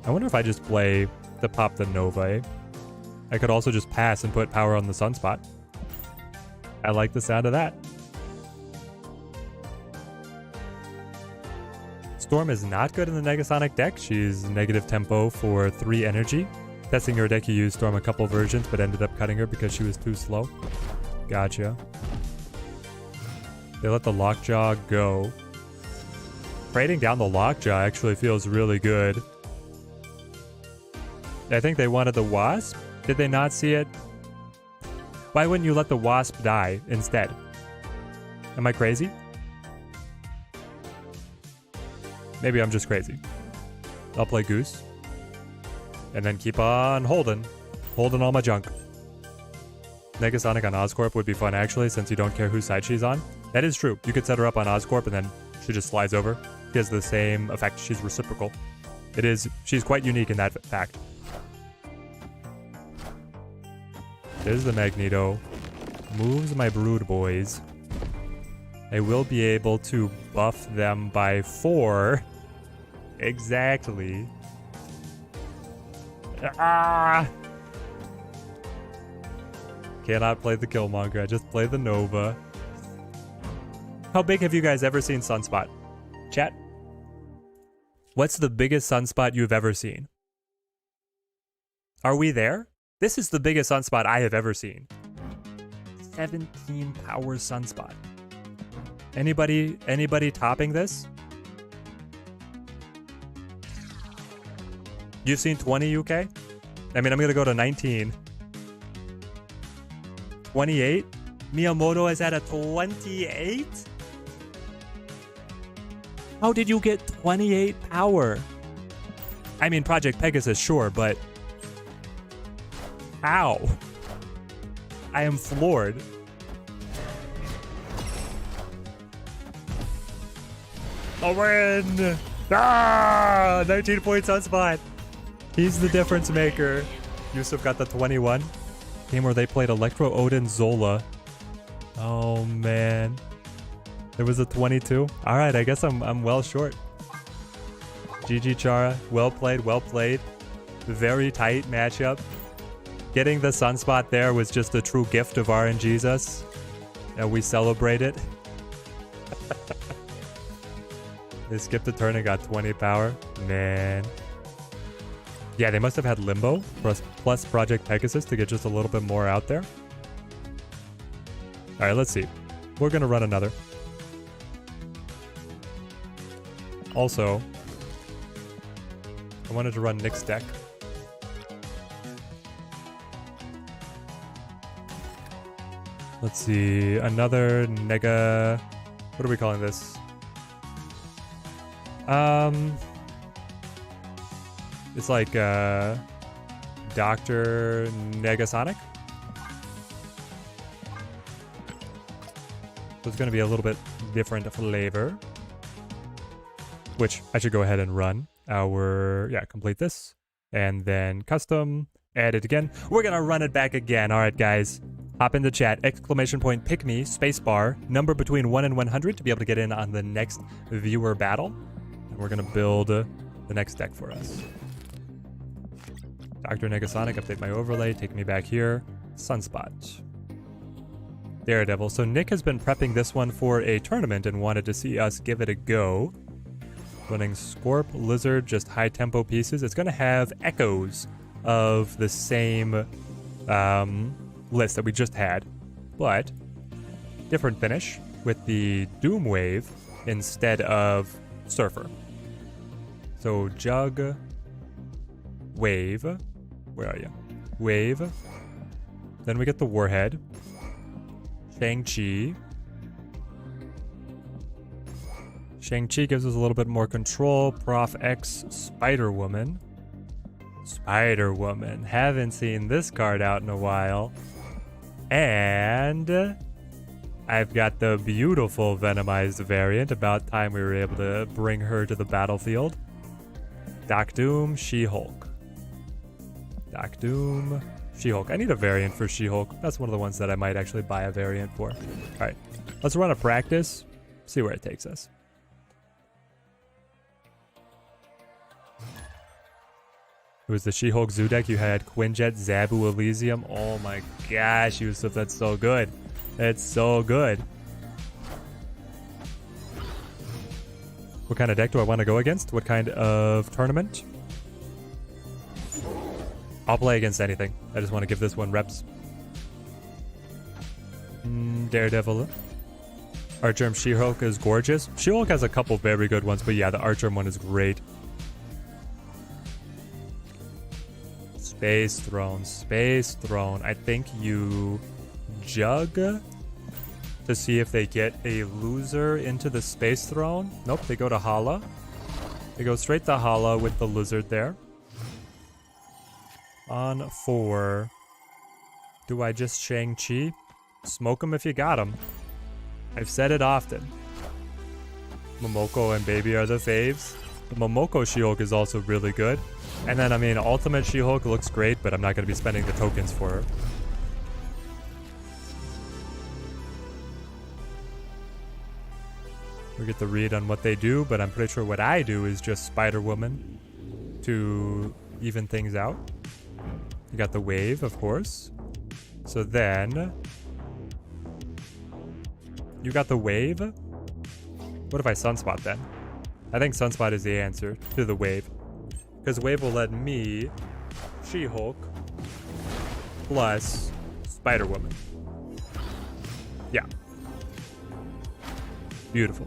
I wonder if I just play to pop the Nova. I could also just pass and put power on the Sunspot. I like the sound of that. Storm is not good in the Negasonic deck. She's negative tempo for 3 energy. Testing her deck, you used Storm a couple versions, but ended up cutting her because she was too slow. Gotcha. They let the lockjaw go. Trading down the lockjaw actually feels really good. I think they wanted the wasp. Did they not see it? Why wouldn't you let the wasp die instead? Am I crazy? Maybe I'm just crazy. I'll play Goose. And then keep on holding. Holding all my junk. Negasonic on Oscorp would be fun actually, since you don't care whose side she's on. That is true. You could set her up on Oscorp and then she just slides over. She has the same effect. She's reciprocal. She's quite unique in that fact. There's the Magneto. Moves my Brood Boys. I will be able to buff them by 4. Exactly. Ah! Cannot play the Killmonger. I just play the Nova. How big have you guys ever seen Sunspot? Chat? What's the biggest Sunspot you've ever seen? Are we there? This is the biggest Sunspot I have ever seen. 17 power Sunspot. Anybody topping this? You've seen 20 UK? I mean, I'm gonna go to 19. 28? Miyamoto is at a 28? How did you get 28 power? I mean, Project Pegasus, sure, but how? I am floored. A win! Ah! 19-point Sunspot. He's the difference maker. Yusuf got the 21. Game where they played Electro, Odin, Zola. Oh, man. There was a 22. All right, I guess I'm well short. GG Chara. Well played, well played. Very tight matchup. Getting the Sunspot there was just a true gift of RNGesus. And we celebrate it. They skipped a turn and got 20 power. Man. Yeah, they must have had Limbo plus Project Pegasus to get just a little bit more out there. All right, let's see. We're going to run another. Also, I wanted to run Nick's deck. Let's see. Another Nega... What are we calling this? It's like Dr. Negasonic. So it's going to be a little bit different flavor. Which I should go ahead and run our, complete this. And then custom, add it again. We're going to run it back again. All right, guys. Hop in the chat, ! Pick me, spacebar, number between 1 and 100 to be able to get in on the next viewer battle. And we're going to build the next deck for us. Dr. Negasonic, update my overlay, take me back here. Sunspot. Daredevil. So Nick has been prepping this one for a tournament and wanted to see us give it a go. Running Scorp, Lizard, just high tempo pieces. It's going to have echoes of the same list that we just had, but different finish with the Doom Wave instead of Surfer. So Jug, Wave, where are you? Wave. Then we get the Warhead. Shang-Chi. Shang-Chi gives us a little bit more control. Prof X, Spider-Woman. Spider-Woman. Haven't seen this card out in a while. And I've got the beautiful Venomized variant. About time we were able to bring her to the battlefield. Doc Doom, She-Hulk. Doc Doom, She-Hulk. I need a variant for She-Hulk. That's one of the ones that I might actually buy a variant for. All right, let's run a practice. See where it takes us. It was the She-Hulk Zoo deck. You had Quinjet, Zabu, Elysium. Oh my gosh, Yusuf, that's so good. That's so good. What kind of deck do I want to go against? What kind of tournament? I'll play against anything. I just want to give this one reps. Daredevil. Archerm She-Hulk is gorgeous. She-Hulk has a couple very good ones, but yeah, the Archerm one is great. Space Throne. Space Throne. I think you jug to see if they get a loser into the Space Throne. Nope, they go to Hala. They go straight to Hala with the lizard there. On 4. Do I just Shang-Chi? Smoke him if you got him. I've said it often. Momoko and Baby are the faves. The Momoko She-Hulk is also really good. And then, I mean, Ultimate She-Hulk looks great, but I'm not going to be spending the tokens for her. We get the read on what they do, but I'm pretty sure what I do is just Spider-Woman to even things out. You got the wave, of course. So then... You got the wave? What if I Sunspot then? I think Sunspot is the answer to the wave. Because wave will let me She-Hulk plus Spider-Woman. Yeah. Beautiful.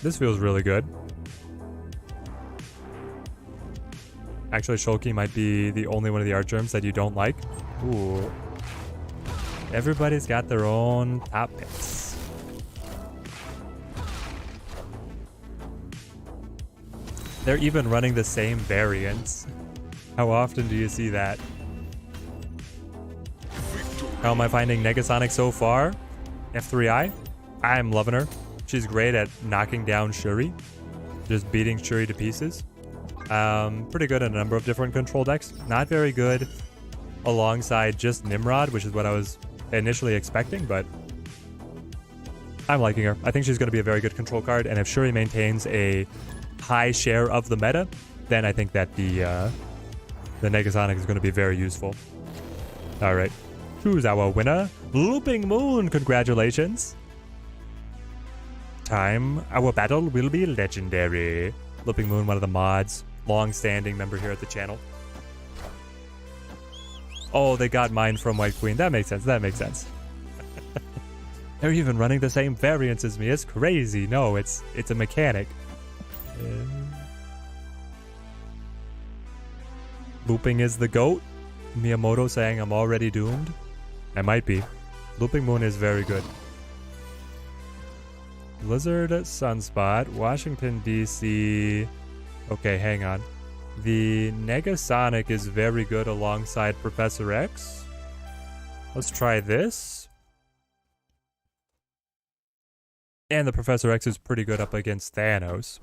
This feels really good. Actually, Shulky might be the only one of the Archerms that you don't like. Ooh. Everybody's got their own top picks. They're even running the same variants. How often do you see that? How am I finding Negasonic so far? F3I? I'm loving her. She's great at knocking down Shuri. Just beating Shuri to pieces. Pretty good in a number of different control decks. Not very good alongside just Nimrod, which is what I was initially expecting, but I'm liking her. I think she's going to be a very good control card, and if Shuri maintains a high share of the meta, then I think that the Negasonic is going to be very useful. All right. Who's our winner? Looping Moon, congratulations. Time, our battle will be legendary. Looping Moon, one of the mods, long-standing member here at the channel. Oh, they got mine from White Queen. That makes sense. That makes sense. They're even running the same variants as me. It's crazy. No, it's a mechanic. Looping is the GOAT. Miyamoto saying I'm already doomed. I might be. Looping Moon is very good. Blizzard, Sunspot, Washington, D.C. Okay, hang on. The Negasonic is very good alongside Professor X. Let's try this. And the Professor X is pretty good up against Thanos.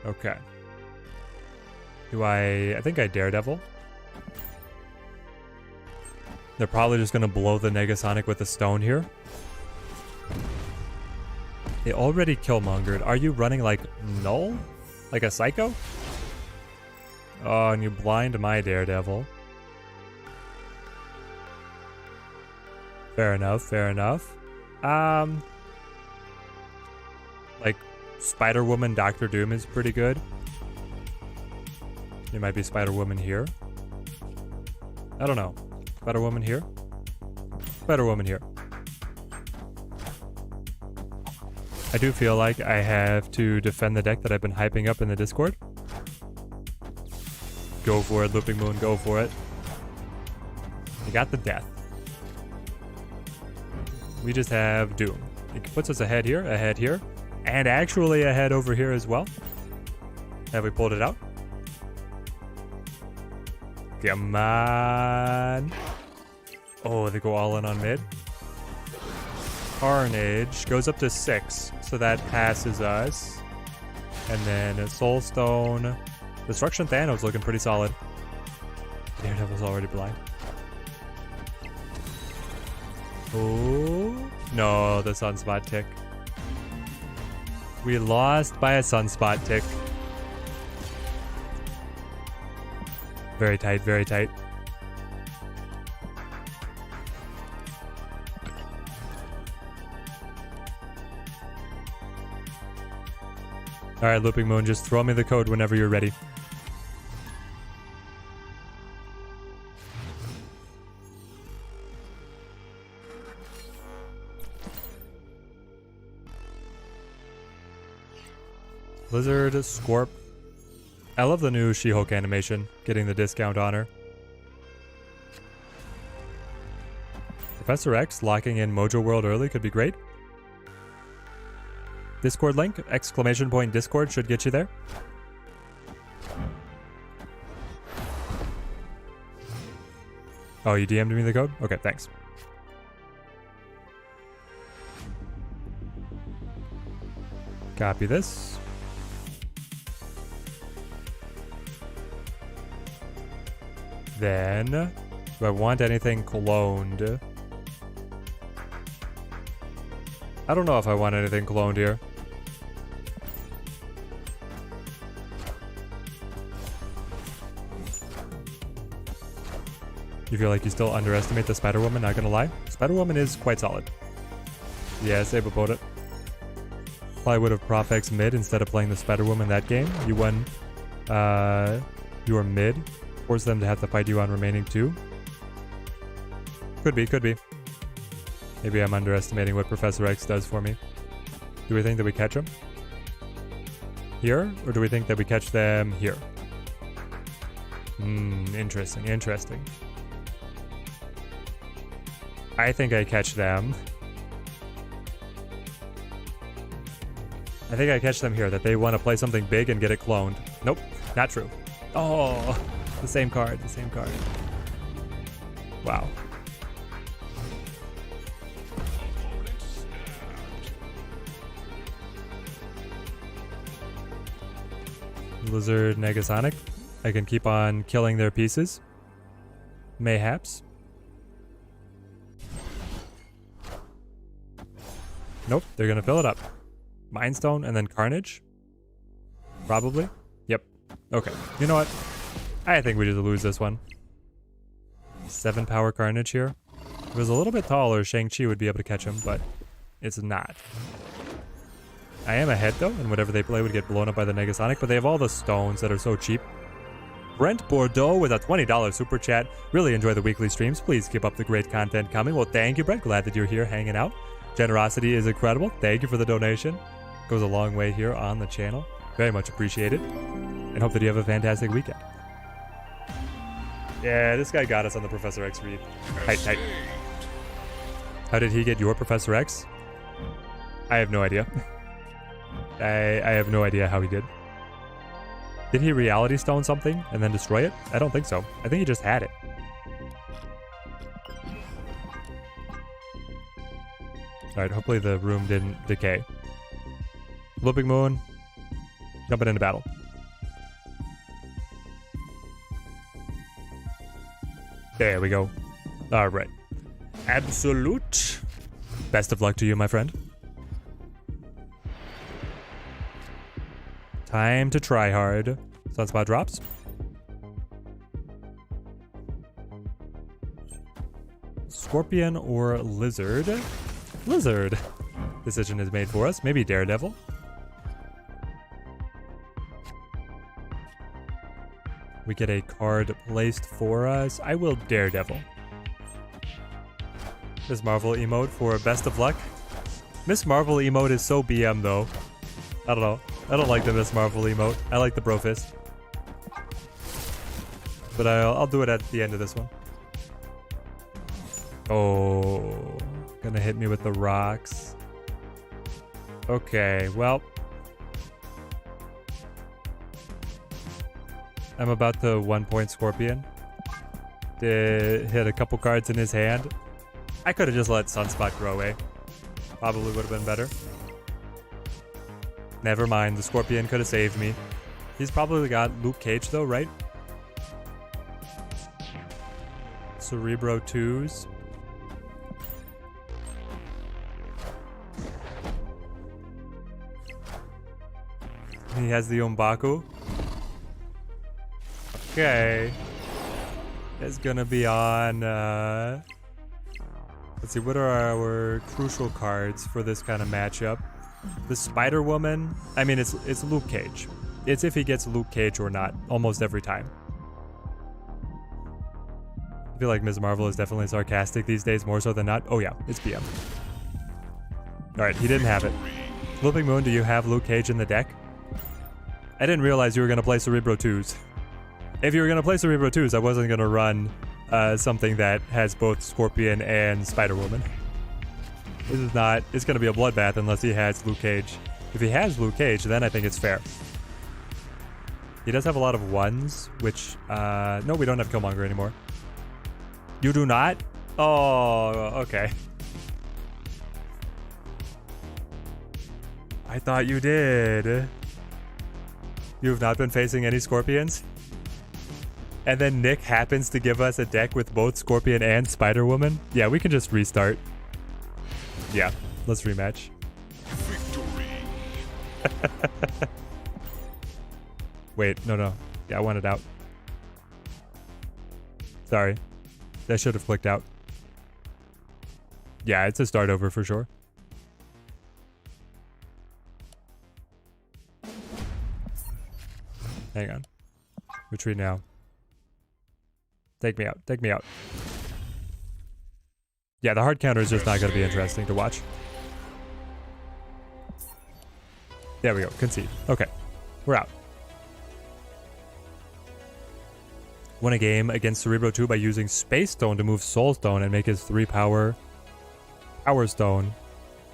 Okay. I think I Daredevil. They're probably just going to blow the Negasonic with a stone here. They already Killmongered. Are you running like Null? Like a Psycho? Oh, and you blind my Daredevil. Fair enough, fair enough. Like Spider-Woman, Doctor Doom is pretty good. There might be Spider-Woman here. I don't know. Spider-Woman here. Spider-Woman here. I do feel like I have to defend the deck that I've been hyping up in the Discord. Go for it, Looping Moon, go for it. You got the death. We just have Doom. It puts us ahead here, and actually ahead over here as well. Have we pulled it out? Come on. Oh, they go all in on mid. Carnage goes up to 6, so that passes us. And then Soulstone. Destruction Thanos looking pretty solid. Daredevil's already blind. Oh, no, the sunspot tick. We lost by a sunspot tick. Very tight, very tight. All right, Looping Moon, just throw me the code whenever you're ready. Lizard, Scorp. I love the new She-Hulk animation, getting the discount on her. Professor X locking in Mojo World early could be great. Discord link, ! Discord should get you there. Oh, you DM'd me the code? Okay, thanks. Copy this. Then, do I want anything cloned? I don't know if I want anything cloned here. You feel like you still underestimate the Spider-Woman, not gonna lie? Spider-Woman is quite solid. Yeah, save about it. Probably would have Prof X mid instead of playing the Spider-Woman that game. You won, you were mid. Force them to have to fight you on remaining 2. Could be, could be. Maybe I'm underestimating what Professor X does for me. Do we think that we catch them here? Or do we think that we catch them here? Interesting, interesting. I think I catch them. I think I catch them here, that they want to play something big and get it cloned. Nope, not true. Oh, the same card, the same card. Wow. Lizard, Negasonic. I can keep on killing their pieces. Mayhaps. Nope, they're gonna fill it up. Mind Stone and then Carnage? Probably. Yep. Okay. You know what? I think we just lose this one. 7 power Carnage here. If it was a little bit taller, Shang-Chi would be able to catch him, but it's not. I am ahead though, and whatever they play would get blown up by the Negasonic, but they have all the stones that are so cheap. Brent Bordeaux with a $20 super chat. Really enjoy the weekly streams. Please keep up the great content coming. Well, thank you, Brent. Glad that you're here hanging out. Generosity is incredible. Thank you for the donation. Goes a long way here on the channel. Very much appreciated. And hope that you have a fantastic weekend. Yeah, this guy got us on the Professor X read. Tight, tight. How did he get your Professor X? I have no idea. I have no idea how he did. Did he reality stone something and then destroy it? I don't think so. I think he just had it. Alright, hopefully the room didn't decay. Looping Moon. Jumping into battle. There we go. Alright. Absolute. Best of luck to you, my friend. Time to try hard. Sunspot drops. Scorpion or Lizard? Lizard. Decision is made for us. Maybe Daredevil. We get a card placed for us. I will Daredevil. Miss Marvel emote for best of luck. Miss Marvel emote is so BM though. I don't know. I don't like the Miss Marvel emote. I like the Brofist. But I'll do it at the end of this one. Oh, gonna hit me with the rocks. Okay, well. I'm about to 1-point Scorpion. Hit a couple cards in his hand. I could have just let Sunspot grow away. Probably would have been better. Never mind, the Scorpion could have saved me. He's probably got Luke Cage though, right? Cerebro 2s. He has the Umbaku. Okay. It's gonna be on, let's see, what are our crucial cards for this kind of matchup? The Spider-Woman, I mean, it's Luke Cage. It's if he gets Luke Cage or not, almost every time. I feel like Ms. Marvel is definitely sarcastic these days, more so than not. Oh yeah, it's BM. Alright, he didn't have it. Looping Moon, do you have Luke Cage in the deck? I didn't realize you were gonna play Cerebro 2s. If you were gonna play Cerebro 2s, I wasn't gonna run something that has both Scorpion and Spider-Woman. This is not, it's gonna be a bloodbath unless he has Luke Cage. If he has Luke Cage, then I think it's fair. He does have a lot of ones, which, no, we don't have Killmonger anymore. You do not? Oh, okay. I thought you did. You've not been facing any Scorpions? And then Nick happens to give us a deck with both Scorpion and Spider-Woman? Yeah, we can just restart. Yeah, let's rematch. Victory. Wait, no. Yeah, I want it out. Sorry. That should have clicked out. Yeah, it's a start over for sure. Hang on. Retreat now. Take me out. Take me out. Yeah, the hard counter is just not going to be interesting to watch. There we go. Concede. Okay. We're out. Won a game against Cerebro 2 by using Space Stone to move Soul Stone and make his 3-power Power Stone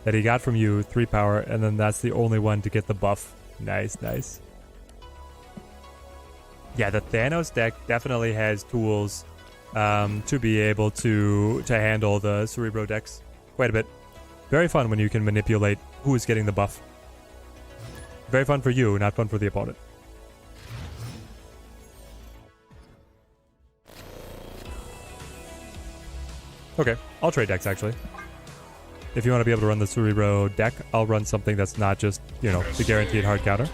that he got from you 3-power, and then that's the only one to get the buff. Nice, nice. Yeah, the Thanos deck definitely has tools to be able to handle the Cerebro decks quite a bit. Very fun when you can manipulate who is getting the buff. Very fun for you, not fun for the opponent. Okay, I'll trade decks actually. If you want to be able to run the Cerebro deck, I'll run something that's not just, you know, the guaranteed hard counter.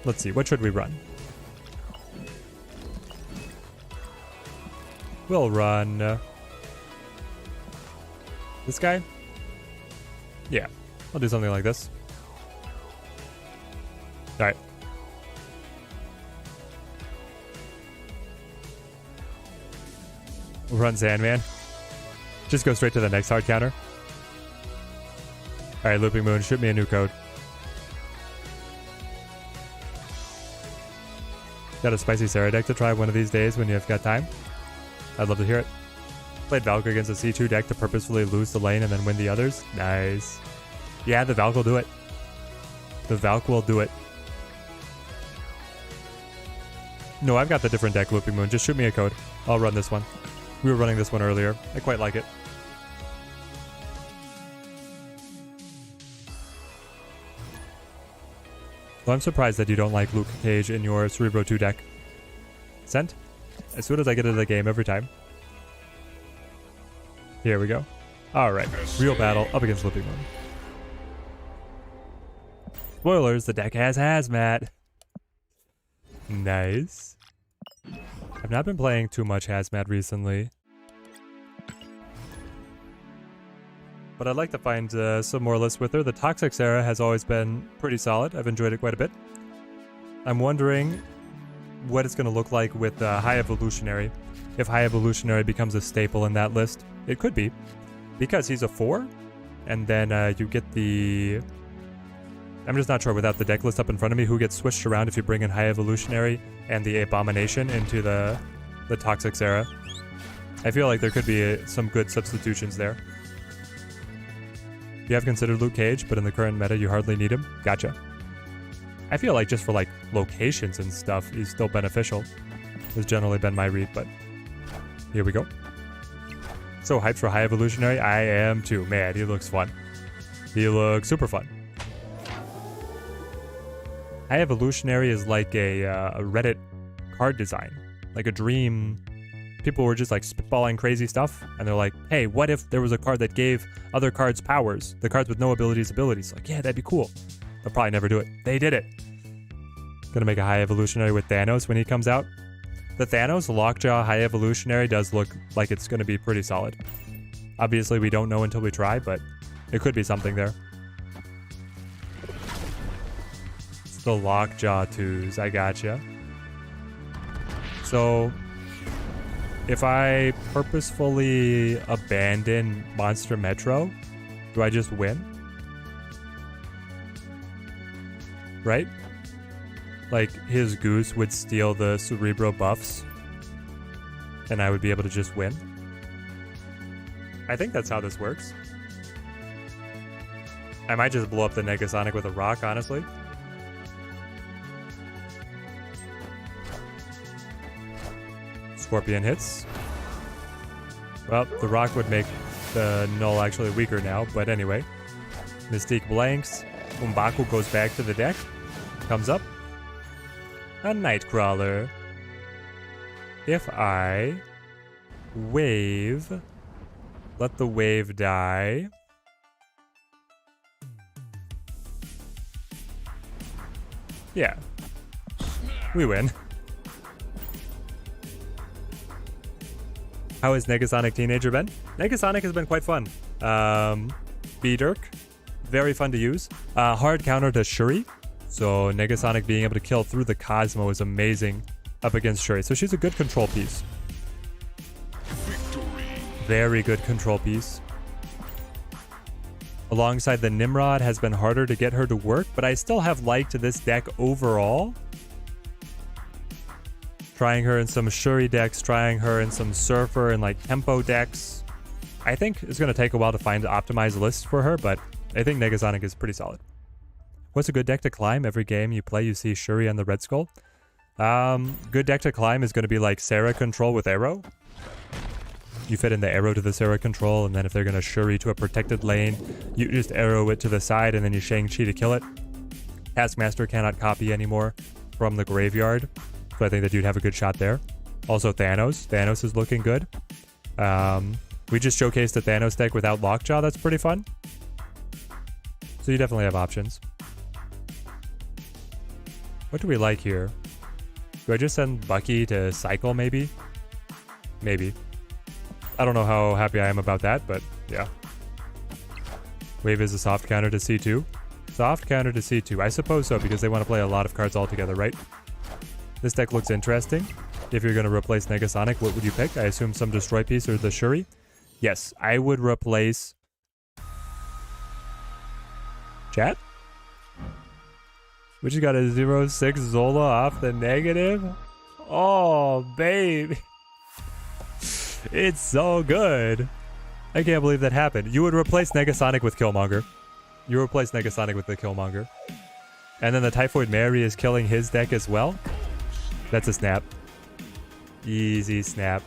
Let's see, what should we run? We'll run this guy? Yeah, I'll do something like this. Alright. We'll run Sandman. Just go straight to the next hard counter. Alright, Looping Moon, shoot me a new code. Got a spicy Sarah deck to try one of these days when you've got time? I'd love to hear it. Played Valkyrie against a C2 deck to purposefully lose the lane and then win the others. Nice. Yeah, the Valk will do it. The Valk will do it. No, I've got the different deck, Looping Moon. Just shoot me a code. I'll run this one. We were running this one earlier. I quite like it. Well, I'm surprised that you don't like Luke Cage in your Cerebro 2 deck. Sent? As soon as I get into the game every time. Here we go. Alright, real battle up against Looping Moon. Spoilers, the deck has Hazmat. Nice. I've not been playing too much Hazmat recently. But I'd like to find some more lists with her. The Toxic Sarah has always been pretty solid. I've enjoyed it quite a bit. I'm wondering what it's going to look like with High Evolutionary. If High Evolutionary becomes a staple in that list. It could be. Because he's a 4. And then you get the... I'm just not sure without the deck list up in front of me who gets switched around if you bring in High Evolutionary and the Abomination into the Toxic Sarah. I feel like there could be some good substitutions there. You have considered Luke Cage, but in the current meta, you hardly need him. Gotcha. I feel like just for like locations and stuff, he's still beneficial. Has generally been my read, but here we go. So hyped for High Evolutionary? I am too. Man, he looks fun. He looks super fun. High Evolutionary is like a Reddit card design. Like a dream people were just like spitballing crazy stuff, and they're like, hey, what if there was a card that gave other cards powers? The cards with no abilities. Like, yeah, that'd be cool. They'll probably never do it. They did it. Gonna make a high evolutionary with Thanos when he comes out. The Thanos lockjaw high evolutionary does look like it's gonna be pretty solid. Obviously, we don't know until we try, but it could be something there. It's the lockjaw 2s. I gotcha. So, if I purposefully abandon Monster Metro, do I just win? Right? Like, his Goose would steal the Cerebro buffs, and I would be able to just win. I think that's how this works. I might just blow up the Negasonic with a rock, honestly. Scorpion hits. Well, the rock would make the null actually weaker now, but anyway. Mystique blanks. Umbaku goes back to the deck. Comes up. A Nightcrawler. If I wave, let the wave die. Yeah. We win. How has Negasonic Teenager been? Negasonic has been quite fun. B-Dirk, very fun to use. Hard counter to Shuri. So Negasonic being able to kill through the Cosmo is amazing up against Shuri. So she's a good control piece. Victory. Very good control piece. Alongside the Nimrod has been harder to get her to work, but I still have liked this deck overall. Trying her in some Shuri decks, trying her in some Surfer and like Tempo decks. I think it's going to take a while to find the optimized list for her, but I think Negasonic is pretty solid. What's a good deck to climb? Every game you play, you see Shuri on the Red Skull. Good deck to climb is going to be like Sarah control with Arrow. You fit in the Arrow to the Sarah control, and then if they're going to Shuri to a protected lane, you just Arrow it to the side, and then you Shang-Chi to kill it. Taskmaster cannot copy anymore from the graveyard, so I think that you'd have a good shot there. Also Thanos. Thanos is looking good. We just showcased a Thanos deck without Lockjaw. That's pretty fun. So you definitely have options. What do we like here? Do I just send Bucky to Cycle, maybe? Maybe. I don't know how happy I am about that, but yeah. Wave is a soft counter to C2. Soft counter to C2. I suppose so, because they want to play a lot of cards all together, right? This deck looks interesting. If you're going to replace Negasonic, what would you pick? I assume some Destroy piece or the Shuri? Yes, I would replace... Chat? We just got a 0-6 Zola off the negative. Oh, baby. It's so good. I can't believe that happened. You would replace Negasonic with Killmonger. You replace Negasonic with the Killmonger. And then the Typhoid Mary is killing his deck as well. That's a snap. Easy snap.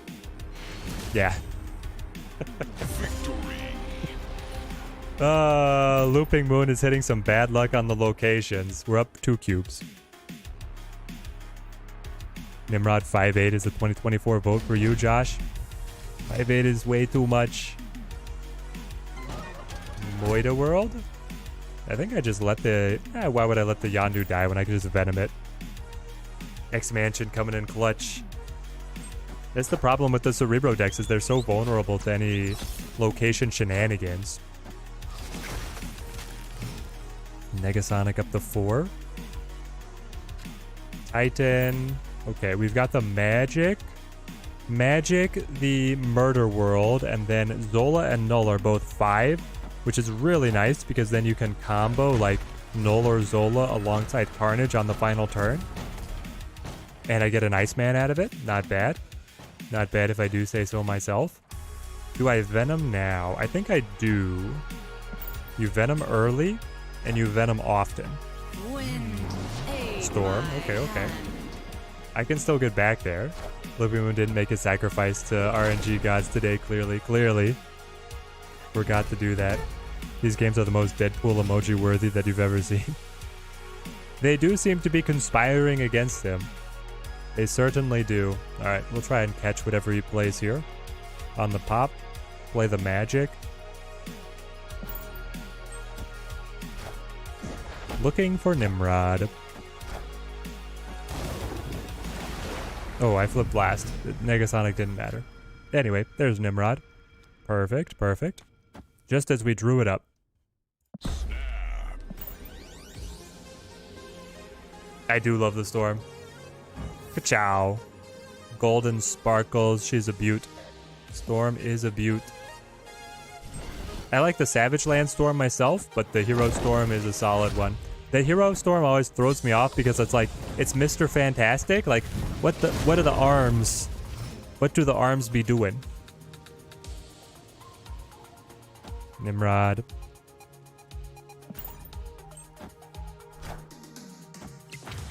Yeah. Looping Moon is hitting some bad luck on the locations. We're up 2 cubes. Nimrod 5-8 is a 2024 vote for you, Josh. 5-8 is way too much. Moida World? I think I just let the... why would I let the Yondu die when I could just Venom it? X-Mansion coming in clutch. That's the problem with the Cerebro decks, is they're so vulnerable to any location shenanigans. Negasonic up to 4. Titan. Okay, we've got the Magic. Magic, the Murder World, and then Zola and Null are both 5, which is really nice because then you can combo like Null or Zola alongside Carnage on the final turn. And I get an Iceman out of it. Not bad. Not bad if I do say so myself. Do I Venom now? I think I do. You Venom early, and you Venom often. Storm. Okay. I can still get back there. Looping Moon didn't make a sacrifice to RNG gods today, clearly. Forgot to do that. These games are the most Deadpool emoji worthy that you've ever seen. They do seem to be conspiring against him. They certainly do. Alright, we'll try and catch whatever he plays here. On the pop, play the magic. Looking for Nimrod. Oh, I flipped blast. Negasonic didn't matter. Anyway, there's Nimrod. Perfect, perfect. Just as we drew it up. I do love the storm. Ka-chow. Golden sparkles. She's a beaut. Storm is a beaut. I like the Savage Land Storm myself, but the Hero Storm is a solid one. The Hero Storm always throws me off because it's like, it's Mr. Fantastic. Like, what are the arms? What do the arms be doing? Nimrod.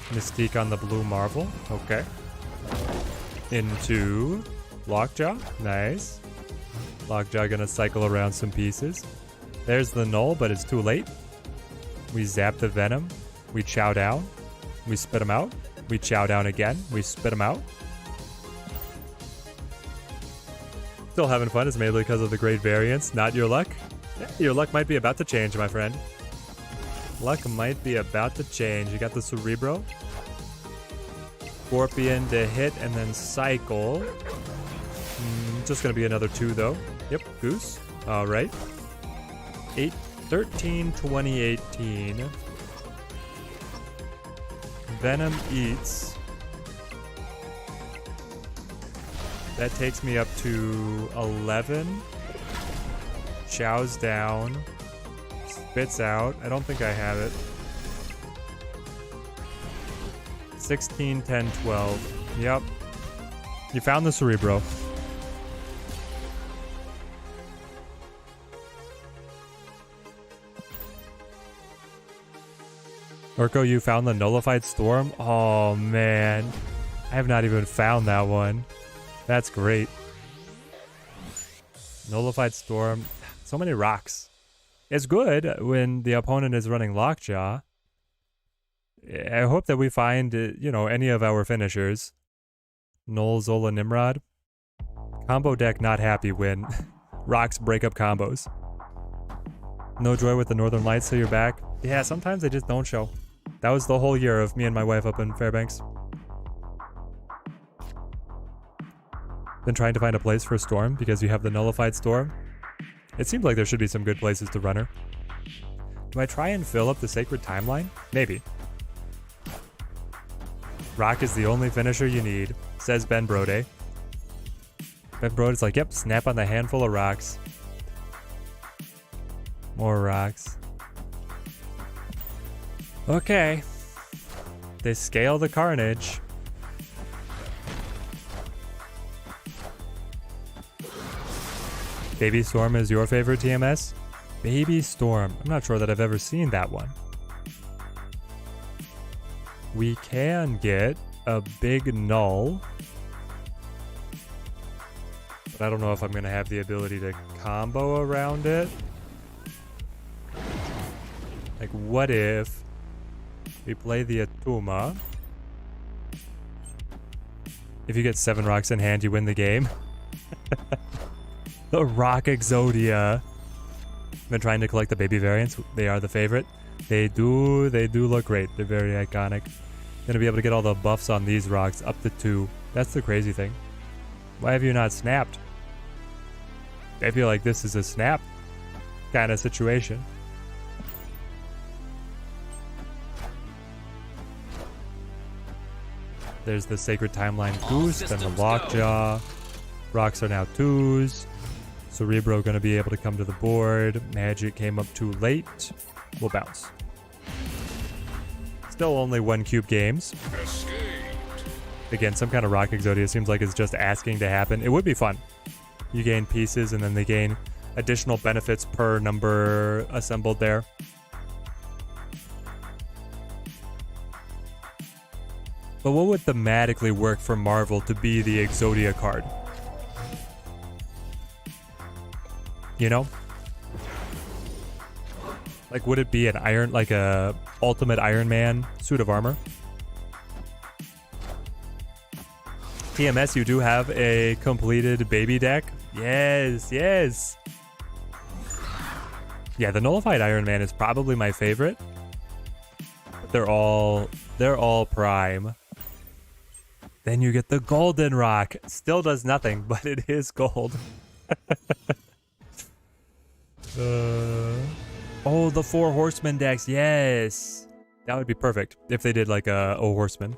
Mystique on the blue marble. Okay. Into lockjaw. Nice. Lockjaw gonna cycle around some pieces. There's the null, but it's too late. We zap the venom. We chow down. We spit him out. We chow down again. We spit him out. Still having fun. It's mainly because of the great variance, not your luck. Yeah, your luck might be about to change, my friend. Luck might be about to change. You got the Cerebro. Scorpion to hit and then cycle. Just gonna be another 2 though. Yep, Goose. All right. 13, 2018. Venom eats. That takes me up to 11. Chows down. Spits out. I don't think I have it. 16, 10, 12. Yep. You found the Cerebro. Urko, you found the Nullified Storm? Oh, man. I have not even found that one. That's great. Nullified Storm. So many rocks. It's good when the opponent is running Lockjaw. I hope that we find, you know, any of our finishers. Null, Zola, Nimrod. Combo deck not happy when rocks break up combos. No joy with the Northern Lights, so you're back. Yeah, sometimes they just don't show. That was the whole year of me and my wife up in Fairbanks. Been trying to find a place for a Storm because you have the Nullified Storm. It seems like there should be some good places to run her. Do I try and fill up the Sacred Timeline? Maybe. Rock is the only finisher you need, says Ben Brode. Ben Brode's like, yep, snap on the handful of rocks. More rocks. Okay. They scale the carnage. Baby Storm is your favorite TMS? Baby Storm. I'm not sure that I've ever seen that one. We can get a big null. But I don't know if I'm going to have the ability to combo around it. Like, what if we play the Atuma? If you get 7 rocks in hand, you win the game. The Rock Exodia. Been trying to collect the baby variants. They are the favorite. They do look great. They're very iconic. Gonna be able to get all the buffs on these rocks up to 2. That's the crazy thing. Why have you not snapped? I feel like this is a snap kind of situation. There's the Sacred Timeline boost and the Lockjaw. Rocks are now 2s. Cerebro gonna be able to come to the board. Magic came up too late. We'll bounce. Still only 1 cube games. Again, some kind of Rock Exodia seems like it's just asking to happen. It would be fun. You gain pieces and then they gain additional benefits per number assembled there. But what would thematically work for Marvel to be the Exodia card? You know? Like, would it be an iron, like a ultimate Iron Man suit of armor? TMS, you do have a completed baby deck. Yes, yes. Yeah, the Nullified Iron Man is probably my favorite. They're all prime. Then you get the Golden Rock. Still does nothing, but it is gold. Oh, the 4 Horsemen decks. Yes. That would be perfect if they did like a Horseman.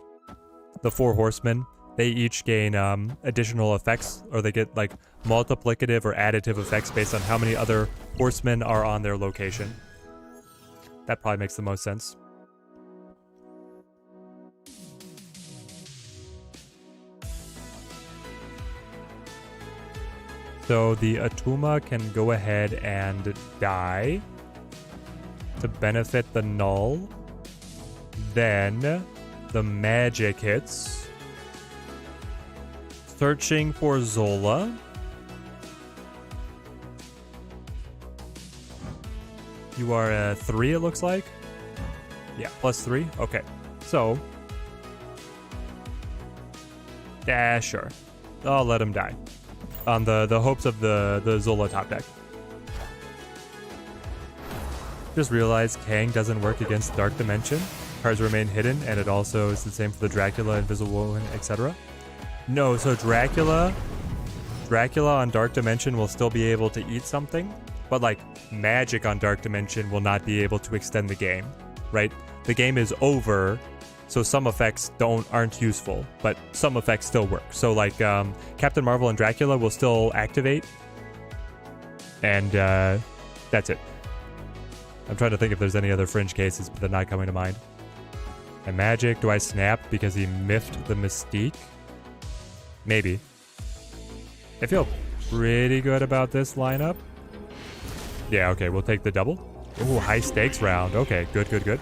The 4 Horsemen, they each gain additional effects, or they get like multiplicative or additive effects based on how many other Horsemen are on their location. That probably makes the most sense. So the Atuma can go ahead and die to benefit the Null. Then the magic hits. Searching for Zola. You are a 3, it looks like. Yeah, +3. Okay. So. Yeah, sure. I'll let him die. On the hopes of the Zola top deck. Just realized Kang doesn't work against Dark Dimension. Cards remain hidden, and it also is the same for the Dracula, Invisible Woman, etc. No, so Dracula on Dark Dimension will still be able to eat something, but like magic on Dark Dimension will not be able to extend the game, right? The game is over, so some effects aren't useful, but some effects still work. So like Captain Marvel and Dracula will still activate, and that's it. I'm trying to think if there's any other fringe cases, but they're not coming to mind. And magic, do I snap because he miffed the Mystique? Maybe. I feel pretty good about this lineup. Yeah, okay, we'll take the double. Ooh, high stakes round. Okay, good, good, good.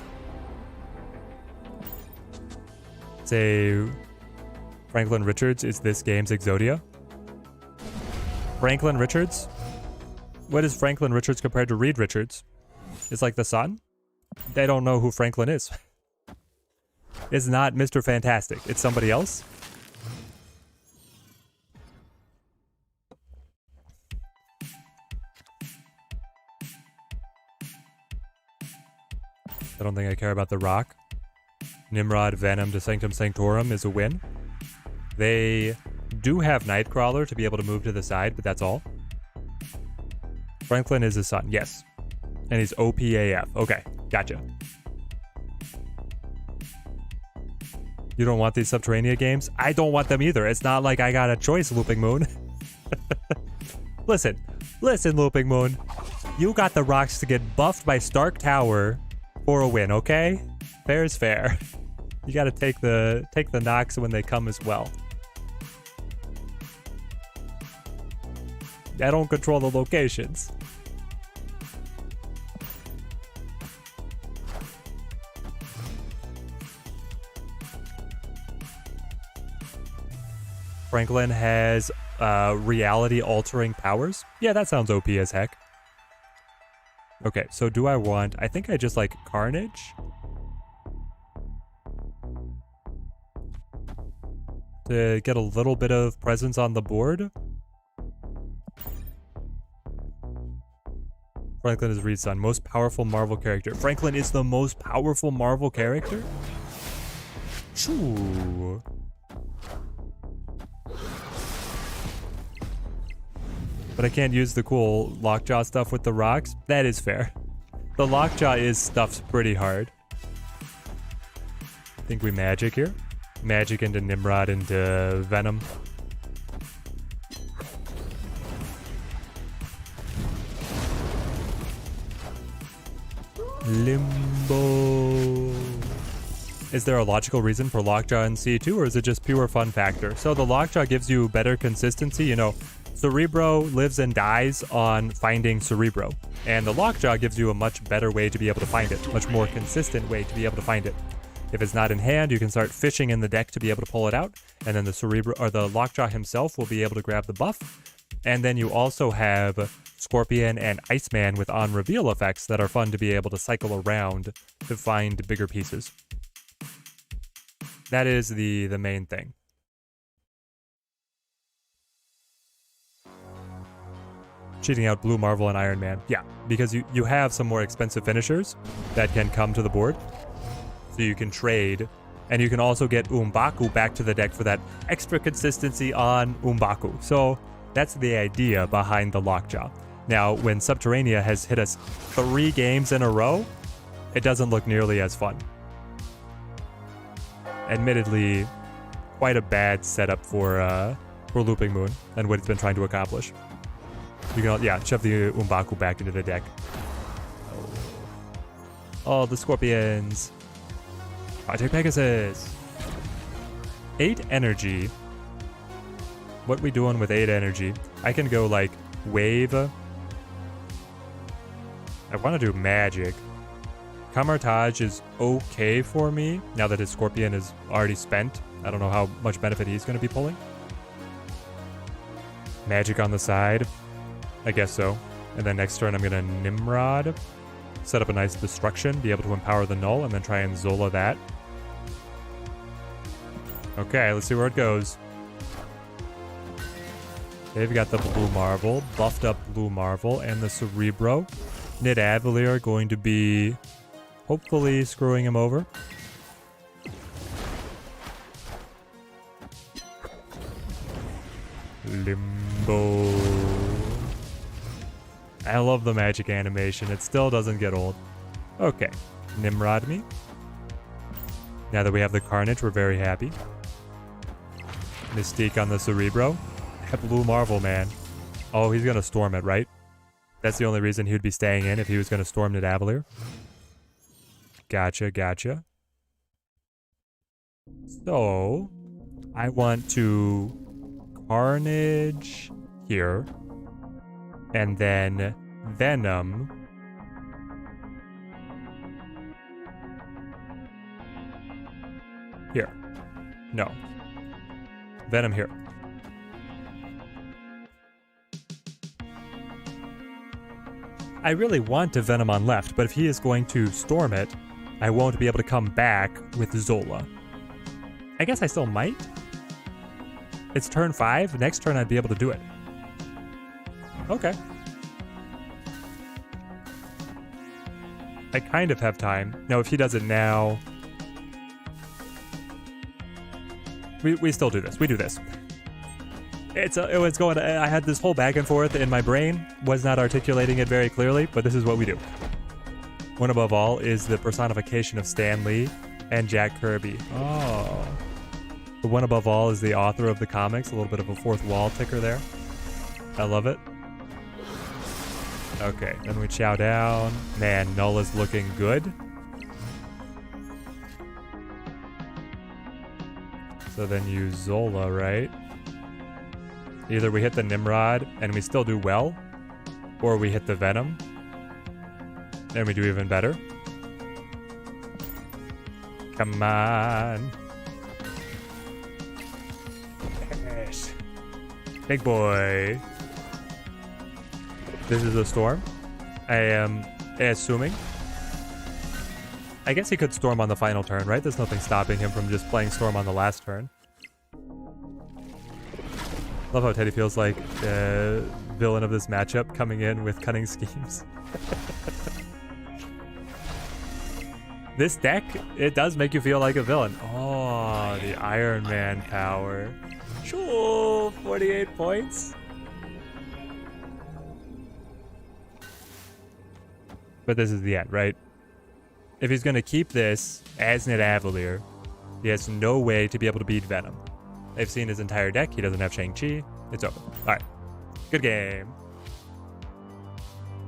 Say Franklin Richards is this game's Exodia. Franklin Richards? What is Franklin Richards compared to Reed Richards? It's like the sun? They don't know who Franklin is. It's not Mr. Fantastic. It's somebody else. I don't think I care about the Rock. Nimrod, Venom to Sanctum Sanctorum is a win. They do have Nightcrawler to be able to move to the side, but that's all. Franklin is his son, yes. And he's OPAF. Okay, gotcha. You don't want these Subterranea games? I don't want them either. It's not like I got a choice, Looping Moon. Listen, Looping Moon. You got the Rocks to get buffed by Stark Tower for a win, okay? Fair is fair. You gotta take the knocks when they come as well. I don't control the locations. Franklin has reality-altering powers. Yeah, that sounds OP as heck. Okay, so do I want... I think I just like Carnage. To get a little bit of presence on the board. Franklin is Reed's son. Most powerful Marvel character. Franklin is the most powerful Marvel character? Choo. But I can't use the cool lockjaw stuff with the rocks. That is fair. The lockjaw is stuffed pretty hard. I think we magic here. Magic into Nimrod into Venom. Limbo. Is there a logical reason for lockjaw in C2, or is it just pure fun factor? So the lockjaw gives you better consistency. You know, Cerebro lives and dies on finding Cerebro, and the lockjaw gives you a much better way to be able to find it, much more consistent way to be able to find it. If it's not in hand, you can start fishing in the deck to be able to pull it out, and then the Cerebro or the lockjaw himself will be able to grab the buff. And then you also have Scorpion and Iceman with on reveal effects that are fun to be able to cycle around to find bigger pieces. That is the main thing. cheating out Blue Marvel and Iron Man. Yeah, because you have some more expensive finishers that can come to the board. So you can trade, and you can also get M'Baku back to the deck for that extra consistency on M'Baku. So that's the idea behind the lockjaw. Now, when Subterranea has hit us 3 games in a row, it doesn't look nearly as fun. Admittedly, quite a bad setup for Looping Moon and what it's been trying to accomplish. You can, yeah, shove the M'Baku back into the deck. Oh, the Scorpions. Project Pegasus. 8 energy. What we doing with 8 energy? I can go like wave. I want to do magic. Kamartaj is okay for me now that his Scorpion is already spent. I don't know how much benefit he's going to be pulling. Magic on the side. I guess so. And then next turn I'm going to Nimrod. Set up a nice destruction. Be able to empower the null and then try and Zola that. Okay, let's see where it goes. They've got the Blue Marvel. Buffed up Blue Marvel and the Cerebro. Nidavellir are going to be hopefully screwing him over. Limbo. I love the magic animation. It still doesn't get old. Okay. Nimrod me. Now that we have the Carnage, we're very happy. Mystique on the Cerebro. That Blue Marvel, man. Oh, he's going to storm it, right? That's the only reason he would be staying in if he was going to storm Nidavellir. Gotcha, gotcha. So, I want to Carnage here. And then Venom. Here. No. Venom here. I really want to Venom on left, but if he is going to storm it, I won't be able to come back with Zola. I guess I still might. It's turn 5. Next turn I'd be able to do it. Okay. I kind of have time. No, if he does it now... We still do this. We do this. It's going. I had this whole back and forth in my brain. Was not articulating it very clearly, but this is what we do. One above all is the personification of Stan Lee and Jack Kirby. Oh. The one above all is the author of the comics. A little bit of a fourth wall ticker there. I love it. Okay, then we chow down. Man, Null is looking good. So then use Zola, right? Either we hit the Nimrod and we still do well, or we hit the Venom and we do even better. Come on. Yes. Big boy. This is a storm. I am assuming. I guess he could storm on the final turn, right? There's nothing stopping him from just playing storm on the last turn. Love how Teddy feels like the villain of this matchup coming in with cunning schemes. This deck, it does make you feel like a villain. Oh, the Iron Man power. Sure, 48 points. But this is the end, right? If he's going to keep this as Nidavellir, he has no way to be able to beat Venom. They've seen his entire deck. He doesn't have Shang-Chi. It's over. All right. Good game.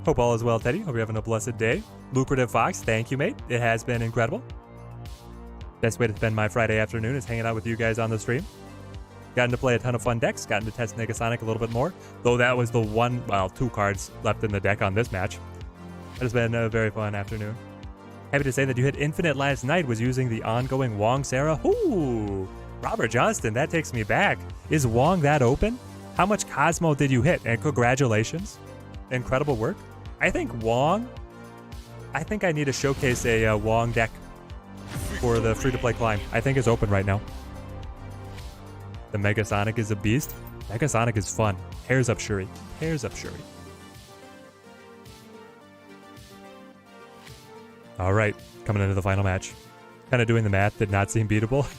Hope all is well, Teddy. Hope you're having a blessed day. Lucrative Fox, thank you, mate. It has been incredible. Best way to spend my Friday afternoon is hanging out with you guys on the stream. Gotten to play a ton of fun decks. Gotten to test Negasonic a little bit more. Though that was the one, well, 2 cards left in the deck on this match. It has been a very fun afternoon. Happy to say that you hit Infinite last night was using the ongoing Wong Sarah. Ooh, Robert Johnston, that takes me back. Is Wong that open? How much Cosmo did you hit? And congratulations. Incredible work. I think Wong, I think I need to showcase a Wong deck for the free-to-play climb. I think it's open right now. The Megasonic is a beast. Megasonic is fun. Hairs up, Shuri. Hairs up, Shuri. All right, coming into the final match. Kind of doing the math, did not seem beatable.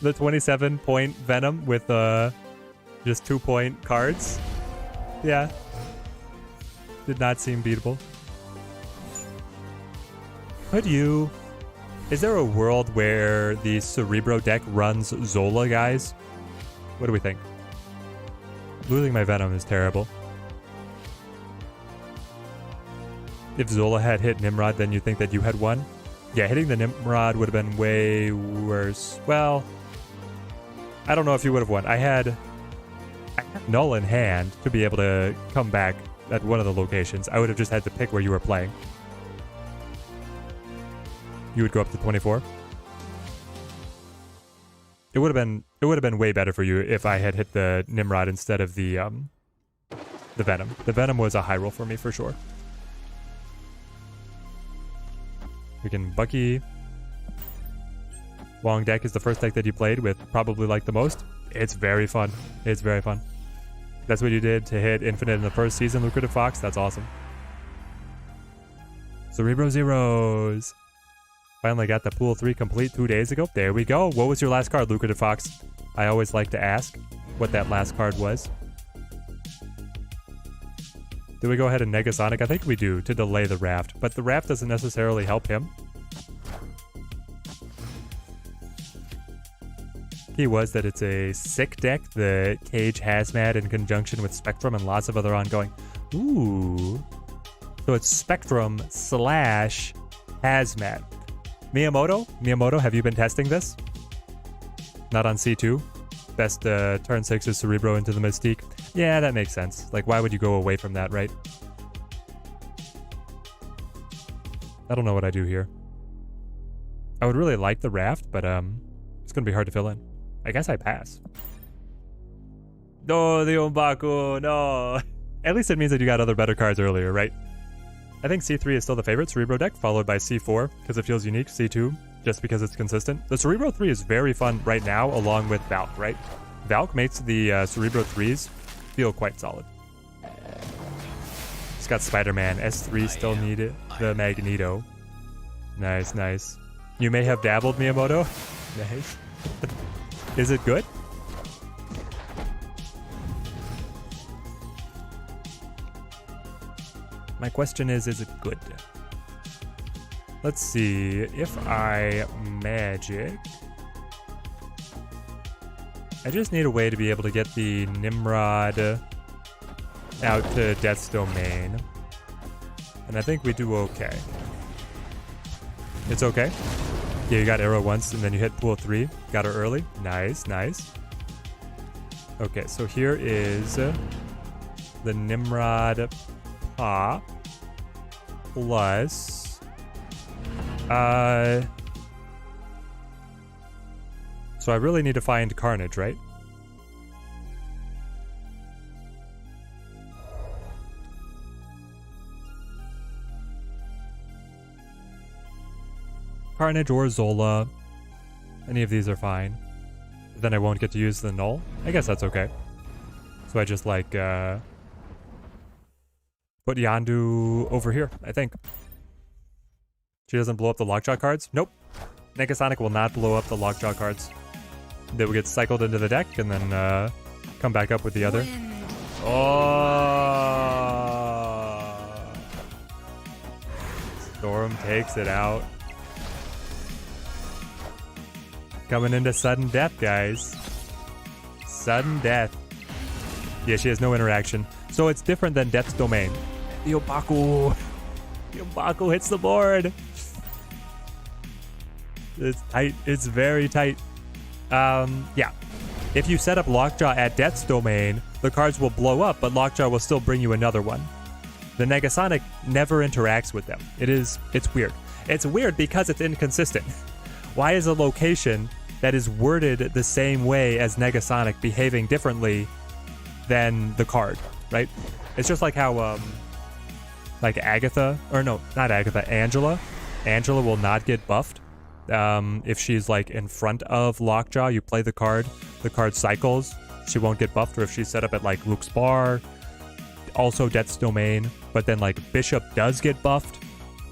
The 27-point Venom with just 2-point cards. Yeah. Did not seem beatable. Could you... Is there a world where the Cerebro deck runs Zola, guys? What do we think? Losing my Venom is terrible. If Zola had hit Nimrod, then you think that you had won? Yeah, hitting the Nimrod would have been way worse. Well, I don't know if you would have won. I had Null in hand to be able to come back at one of the locations. I would have just had to pick where you were playing. You would go up to 24. It would have been way better for you if I had hit the Nimrod instead of the Venom. The Venom was a high roll for me for sure. We can Bucky. Long deck is the first deck that you played with probably like the most. It's very fun. It's very fun. That's what you did to hit Infinite in the first season, Lucrative Fox. That's awesome. Cerebro Zeros. Finally got the pool 3 complete 2 days ago. There we go. What was your last card, Lucrative Fox? I always like to ask what that last card was. Do we go ahead and Negasonic? I think we do, to delay the raft. But the raft doesn't necessarily help him. Key was that it's a sick deck, the Cage Hazmat in conjunction with Spectrum and lots of other ongoing. Ooh. So it's Spectrum / Hazmat. Miyamoto, have you been testing this? Not on C2. Best turn 6 is Cerebro into the Mystique. Yeah, that makes sense. Like, why would you go away from that, right? I don't know what I do here. I would really like the raft, but it's gonna be hard to fill in. I guess I pass. No, the Umbaku, no. At least it means that you got other better cards earlier, right? I think C3 is still the favorite Cerebro deck, followed by C4, because it feels unique, C2, just because it's consistent. The Cerebro 3 is very fun right now, along with Valk, right? Valk makes the Cerebro 3s feel quite solid. It's got Spider-Man. S3 still needed the Magneto. Nice, nice. You may have dabbled, Miyamoto. Nice. Is it good? My question is it good? Let's see. If I magic... I just need a way to be able to get the Nimrod out to Death's Domain. And I think we do okay. It's okay? Yeah, you got arrow once and then you hit pool 3. Got her early. Nice, nice. Okay, so here is the Nimrod pop plus... So I really need to find Carnage, right? Carnage or Zola. Any of these are fine. But then I won't get to use the Null. I guess that's okay. So I just like put Yandu over here, I think. She doesn't blow up the lockjaw cards? Nope. Negasonic will not blow up the lockjaw cards. They will get cycled into the deck and then come back up with the other. Oh! Storm takes it out. Coming into sudden death, guys. Sudden death. Yeah, she has no interaction. So it's different than Death's Domain. The Umbaku. The Umbaku hits the board. It's tight. It's very tight. Yeah. If you set up Lockjaw at Death's Domain, the cards will blow up, but Lockjaw will still bring you another one. The Negasonic never interacts with them. It's weird. It's weird because it's inconsistent. Why is a location that is worded the same way as Negasonic behaving differently than the card, right? It's just like how, like Agatha, or no, not Agatha, Angela. Angela will not get buffed. If she's like in front of Lockjaw, you play the card cycles, she won't get buffed. Or if she's set up at like Luke's Bar, also Death's Domain, but then like Bishop does get buffed,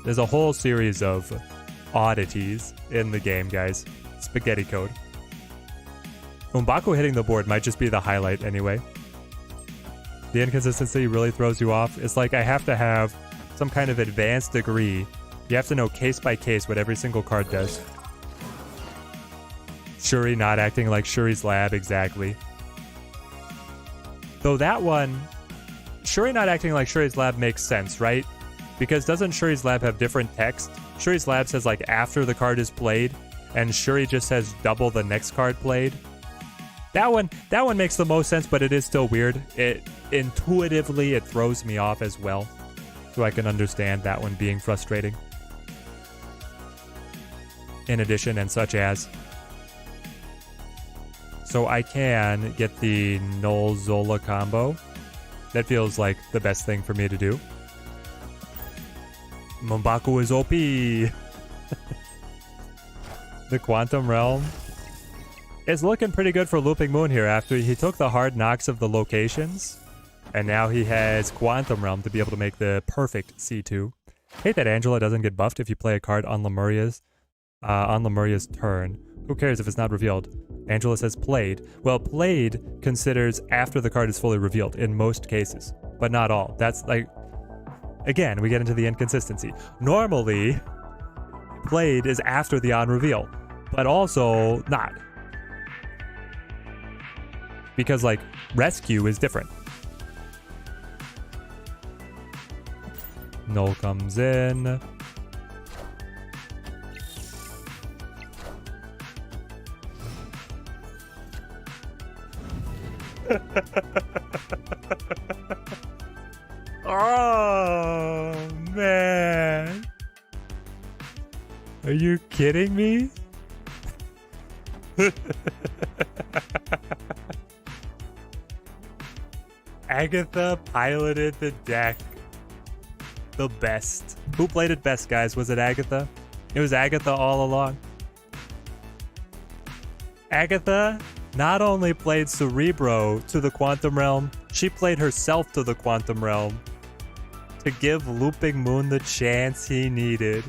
There's a whole series of oddities in the game, guys. Spaghetti code. M'Baku hitting the board might just be the highlight anyway. The inconsistency really throws you off. It's like I have to have some kind of advanced degree. You have to know case by case what every single card does. Shuri not acting like Shuri's lab, exactly. Though that one, Shuri not acting like Shuri's lab makes sense, right? Because doesn't Shuri's lab have different text? Shuri's lab says like after the card is played, and Shuri just says double the next card played. That one makes the most sense, but it is still weird. It intuitively it throws me off as well. So I can understand that one being frustrating. In addition, and such as. So I can get the Null Zola combo. That feels like the best thing for me to do. M'Baku is OP. The Quantum Realm is looking pretty good for Looping Moon here after he took the hard knocks of the locations. And now he has Quantum Realm to be able to make the perfect C2. Hate that Angela doesn't get buffed if you play a card on Lemuria's turn. Who cares if it's not revealed? Angela says played. Well, played considers after the card is fully revealed in most cases, but not all. That's like, again, we get into the inconsistency. Normally, played is after the on reveal, but also not. Because like rescue is different. Null comes in. Oh, man. Are you kidding me? Agatha piloted the deck the best. Who played it best, guys? Was it Agatha? It was Agatha all along. Agatha not only played Cerebro to the Quantum Realm, she played herself to the Quantum Realm to give Looping Moon the chance he needed.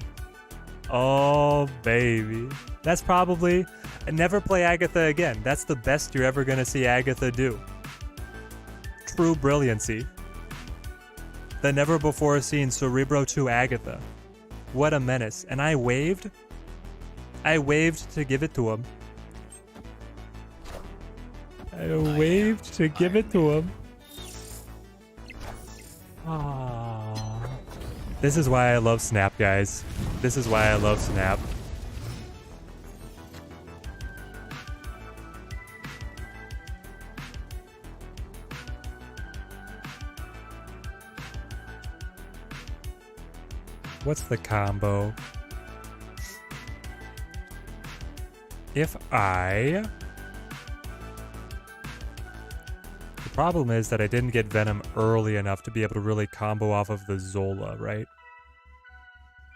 Oh, baby. That's probably... Never play Agatha again. That's the best you're ever going to see Agatha do. True brilliancy. The never-before-seen Cerebro to Agatha. What a menace. And I waved? I waved to give it to him. I waved to give it to him. Aww. This is why I love Snap, guys. This is why I love Snap. What's the combo? If I... The problem is that I didn't get Venom early enough to be able to really combo off of the Zola, right?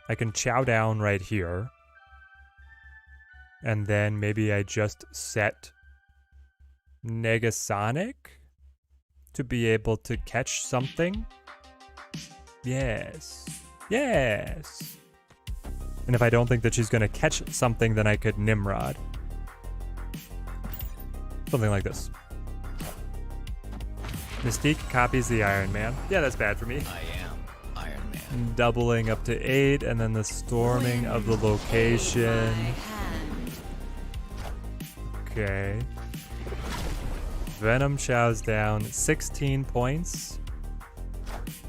I can chow down right here. And then maybe I just set Negasonic to be able to catch something. Yes. Yes. And if I don't think that she's going to catch something, then I could Nimrod. Something like this. Mystique copies the Iron Man. Yeah, that's bad for me. I am Iron Man. Doubling up to 8, and then the storming of the location. Okay. Venom chows down 16 points.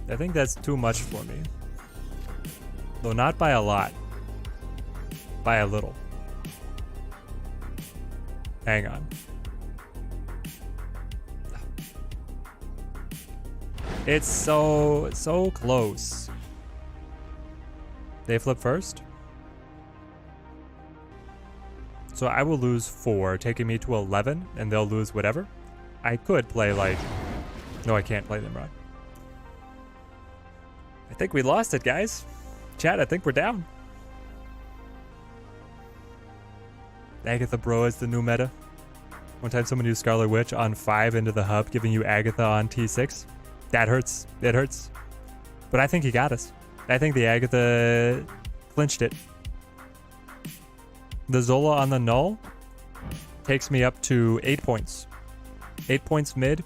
I think that's too much for me. Though not by a lot. By a little. Hang on. It's so close. They flip first. So I will lose 4, taking me to 11, and they'll lose whatever. I could play like... No, I can't play Nimrod. I think we lost it, guys. Chat, I think we're down. Agatha Bro is the new meta. One time someone used Scarlet Witch on 5 into the hub, giving you Agatha on T6. That hurts. It hurts. But I think he got us. I think the Agatha clinched it. The Zola on the null takes me up to 8 points. 8 points mid,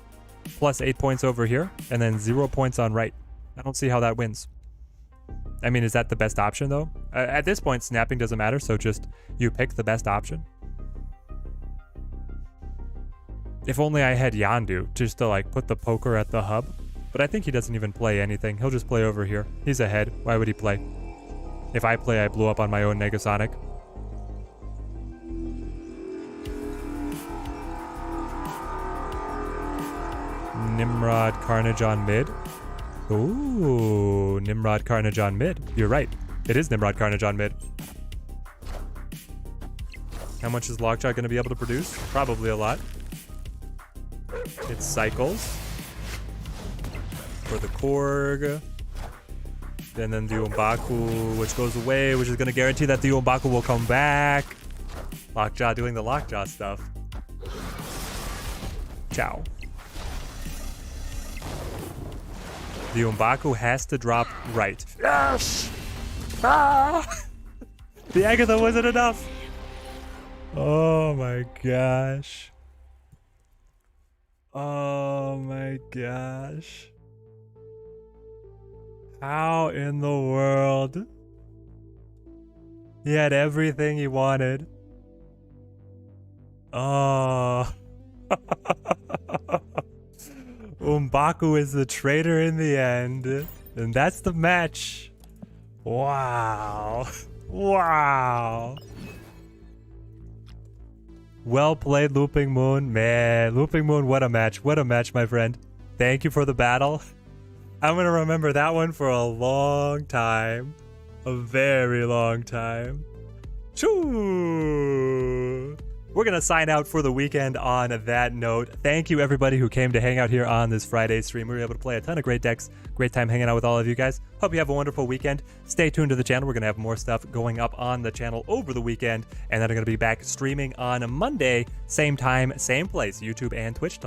plus 8 points over here, and then 0 points on right. I don't see how that wins. I mean, is that the best option though? At this point, snapping doesn't matter, so just you pick the best option. If only I had Yondu just to like put the poker at the hub. But I think he doesn't even play anything. He'll just play over here. He's ahead. Why would he play? If I play, I blew up on my own Negasonic. Nimrod Carnage on mid. Ooh, Nimrod Carnage on mid. You're right. It is Nimrod Carnage on mid. How much is Lockjaw going to be able to produce? Probably a lot. It cycles for the Korg. And then the Umbaku, which goes away, which is going to guarantee that the Umbaku will come back. Lockjaw doing the Lockjaw stuff. Ciao. The Umbaku has to drop right. Yes! Ah! The Agatha wasn't enough. Oh my gosh. Oh my gosh. How in the world? He had everything he wanted. Oh. Umbaku is the traitor in the end. And that's the match. Wow. Wow. Well played, Looping Moon. Man, Looping Moon, what a match. What a match, my friend. Thank you for the battle. I'm going to remember that one for a long time. A very long time. Choo! We're going to sign out for the weekend on that note. Thank you, everybody who came to hang out here on this Friday stream. We were able to play a ton of great decks. Great time hanging out with all of you guys. Hope you have a wonderful weekend. Stay tuned to the channel. We're going to have more stuff going up on the channel over the weekend. And then I'm going to be back streaming on Monday. Same time, same place, YouTube and Twitch.